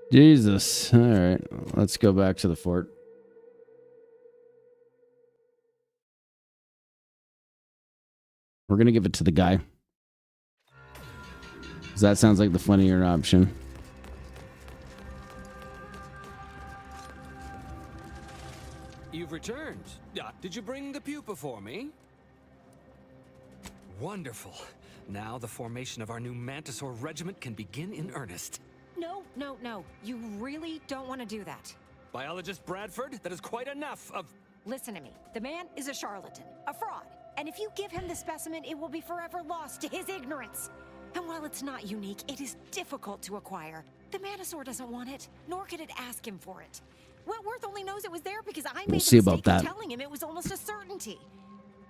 Speaker 1: Jesus. All right. Let's go back to the fort. We're going to give it to the guy. 'Cause that sounds like the funnier option.
Speaker 7: you've returned. Did you bring the pupa for me? Wonderful. Now the formation of our new Mantisaur regiment can begin in earnest.
Speaker 8: No. You really don't want to do that.
Speaker 7: Biologist Bradford, that is quite enough of...
Speaker 8: Listen to me. The man is a charlatan, a fraud. And if you give him the specimen, it will be forever lost to his ignorance. And while it's not unique, it is difficult to acquire. The Mantisaur doesn't want it, nor could it ask him for it. Wentworth only knows it was there because I made
Speaker 1: see
Speaker 8: the
Speaker 1: about
Speaker 8: mistake of
Speaker 1: that.
Speaker 8: telling him it was almost a certainty.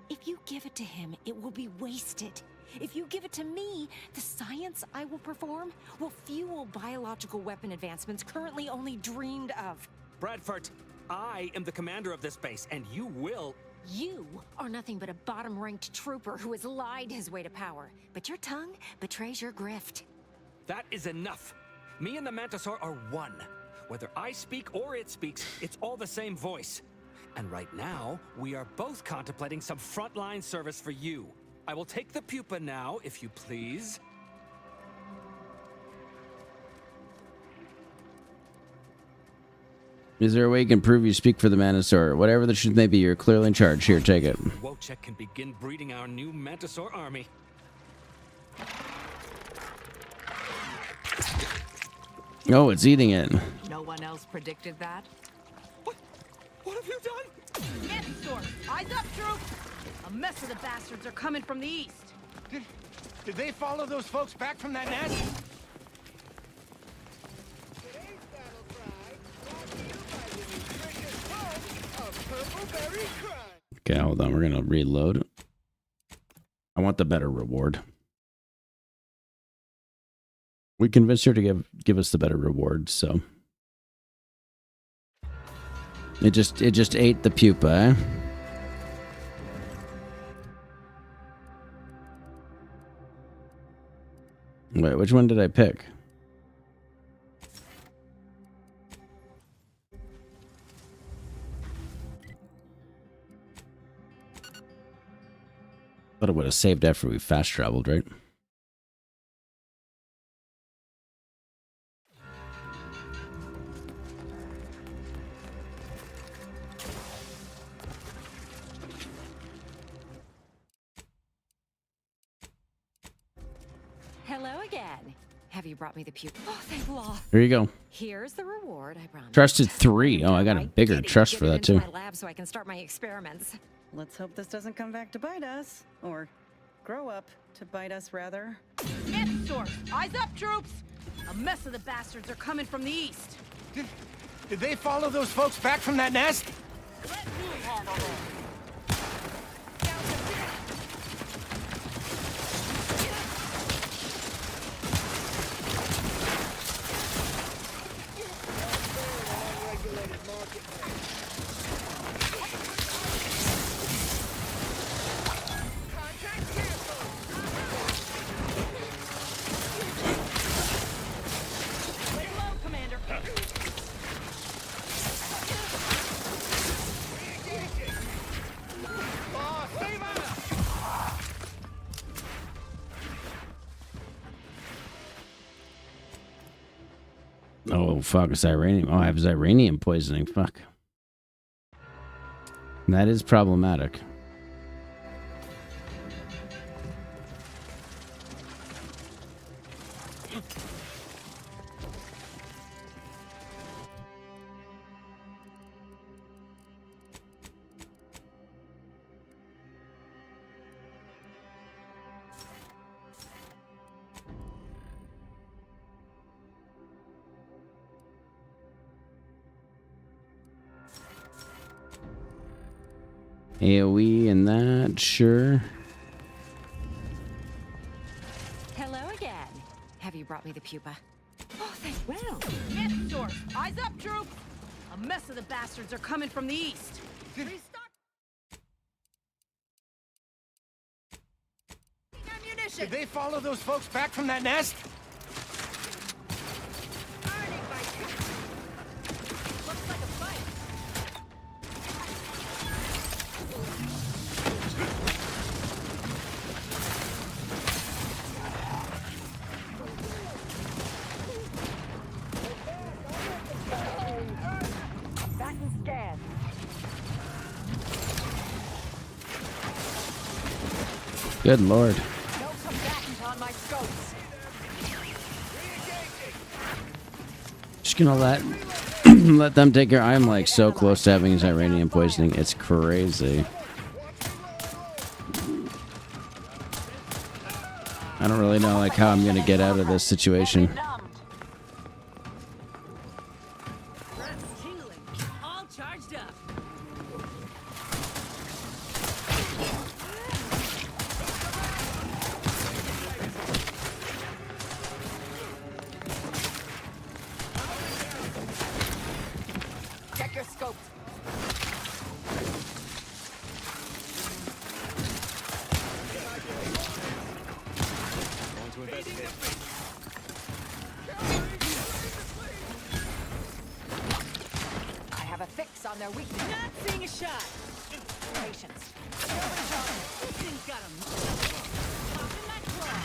Speaker 8: If you give it to him, it will be wasted. If you give it to me, the science I will perform will fuel biological weapon advancements currently only dreamed of.
Speaker 7: Bradford, I am the commander of this base, and you will...
Speaker 8: You are nothing but a bottom-ranked trooper who has lied his way to power. But your tongue betrays your grift.
Speaker 7: That is enough. Me and the Mantisaur are one. Whether I speak or it speaks, it's all the same voice. And right now, we are both contemplating some frontline service for you. I will take the pupa now, if you please.
Speaker 1: Is there a way you can prove you speak for the Mantisaur? Whatever the truth may be, you're clearly in charge. Here, take it.
Speaker 7: Wojciech can begin breeding our new Mantisaur army.
Speaker 1: Oh, it's eating it.
Speaker 3: No one else predicted that?
Speaker 7: What have you done?
Speaker 22: Mantisaur, eyes up, troops! A mess of the bastards are coming from the east.
Speaker 2: Did they follow those folks back from that nest?
Speaker 1: Okay, hold on. We're gonna reload. I want the better reward. We convinced her to give us the better reward, so it just ate the pupa, eh? Wait, which one did I pick? Thought it would have saved after we fast traveled, right?
Speaker 8: Hello again. Have you brought me the pupa? Oh, thank law.
Speaker 1: Here you go.
Speaker 8: Here's the reward I promised.
Speaker 1: Trusted 3. Oh, I got a bigger trust for that too.
Speaker 8: My lab so I can start my experiments.
Speaker 3: Let's hope this doesn't come back to bite us. Or grow up to bite us, rather.
Speaker 22: Mantisaur, eyes up, troops! A mess of the bastards are coming from the east.
Speaker 2: Did they follow those folks back from that nest?
Speaker 22: Let me handle this.
Speaker 1: Oh, fuck. Xyranium. Oh, I have xyranium poisoning. Fuck. That is problematic. AoE and that, sure.
Speaker 8: Hello again. Have you brought me the pupa? Oh, thank well.
Speaker 22: Mantisaur, eyes up, troops! A mess of the bastards are coming from the east. Restock ammunition.
Speaker 2: Did they follow those folks back from that nest?
Speaker 22: Looks like a fight. Back and scan.
Speaker 1: Good lord.
Speaker 8: No combatants on my scopes.
Speaker 1: Just gonna let them take care. I'm like so close to having uranium poisoning. It's crazy. I don't really know like how I'm gonna get out of this situation.
Speaker 3: All charged up.
Speaker 8: Check your scopes.
Speaker 4: Going to investigate.
Speaker 8: I have a fix on their weakness.
Speaker 3: Not seeing a shot.
Speaker 8: Patience.
Speaker 3: This thing's got a popping my claw.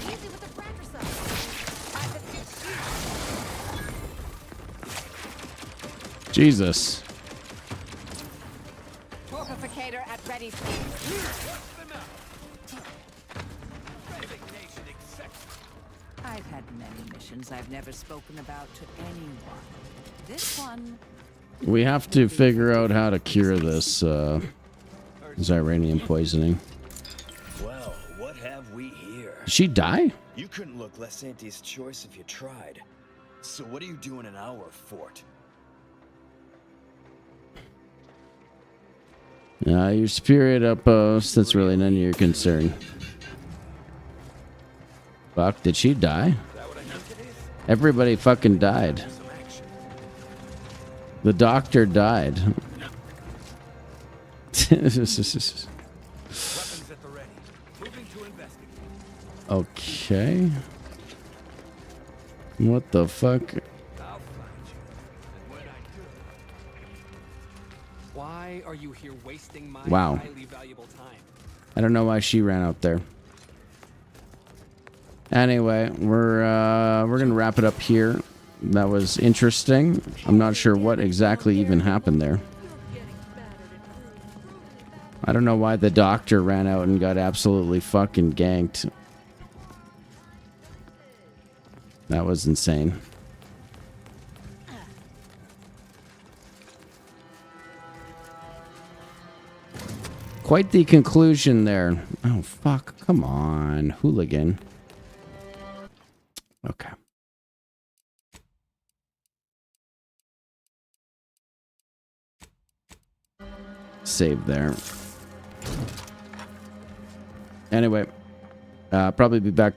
Speaker 8: Easy with the fratricide. Time to fix you.
Speaker 1: Jesus.
Speaker 8: Torpificator at ready speed.
Speaker 3: I've had many missions I've never spoken about to anyone. This one,
Speaker 1: We have to figure out how to cure this uranium poisoning.
Speaker 15: Well, what have we here?
Speaker 1: Did she die?
Speaker 15: You couldn't look less Auntie's choice if you tried. So what are you doing in our fort?
Speaker 1: Your spirit outpost. That's really none of your concern. Fuck, did she die? Everybody fucking died. The doctor died. Okay. What the fuck?
Speaker 7: Why are you here wasting my
Speaker 1: Wow.
Speaker 7: highly valuable time?
Speaker 1: I don't know why she ran out there. Anyway, we're gonna wrap it up here. That was interesting. I'm not sure what exactly even happened there. I don't know why the doctor ran out and got absolutely fucking ganked. That was insane. Quite the conclusion there. Oh, fuck. Come on. Hooligan. Okay. Save there. Anyway, probably be back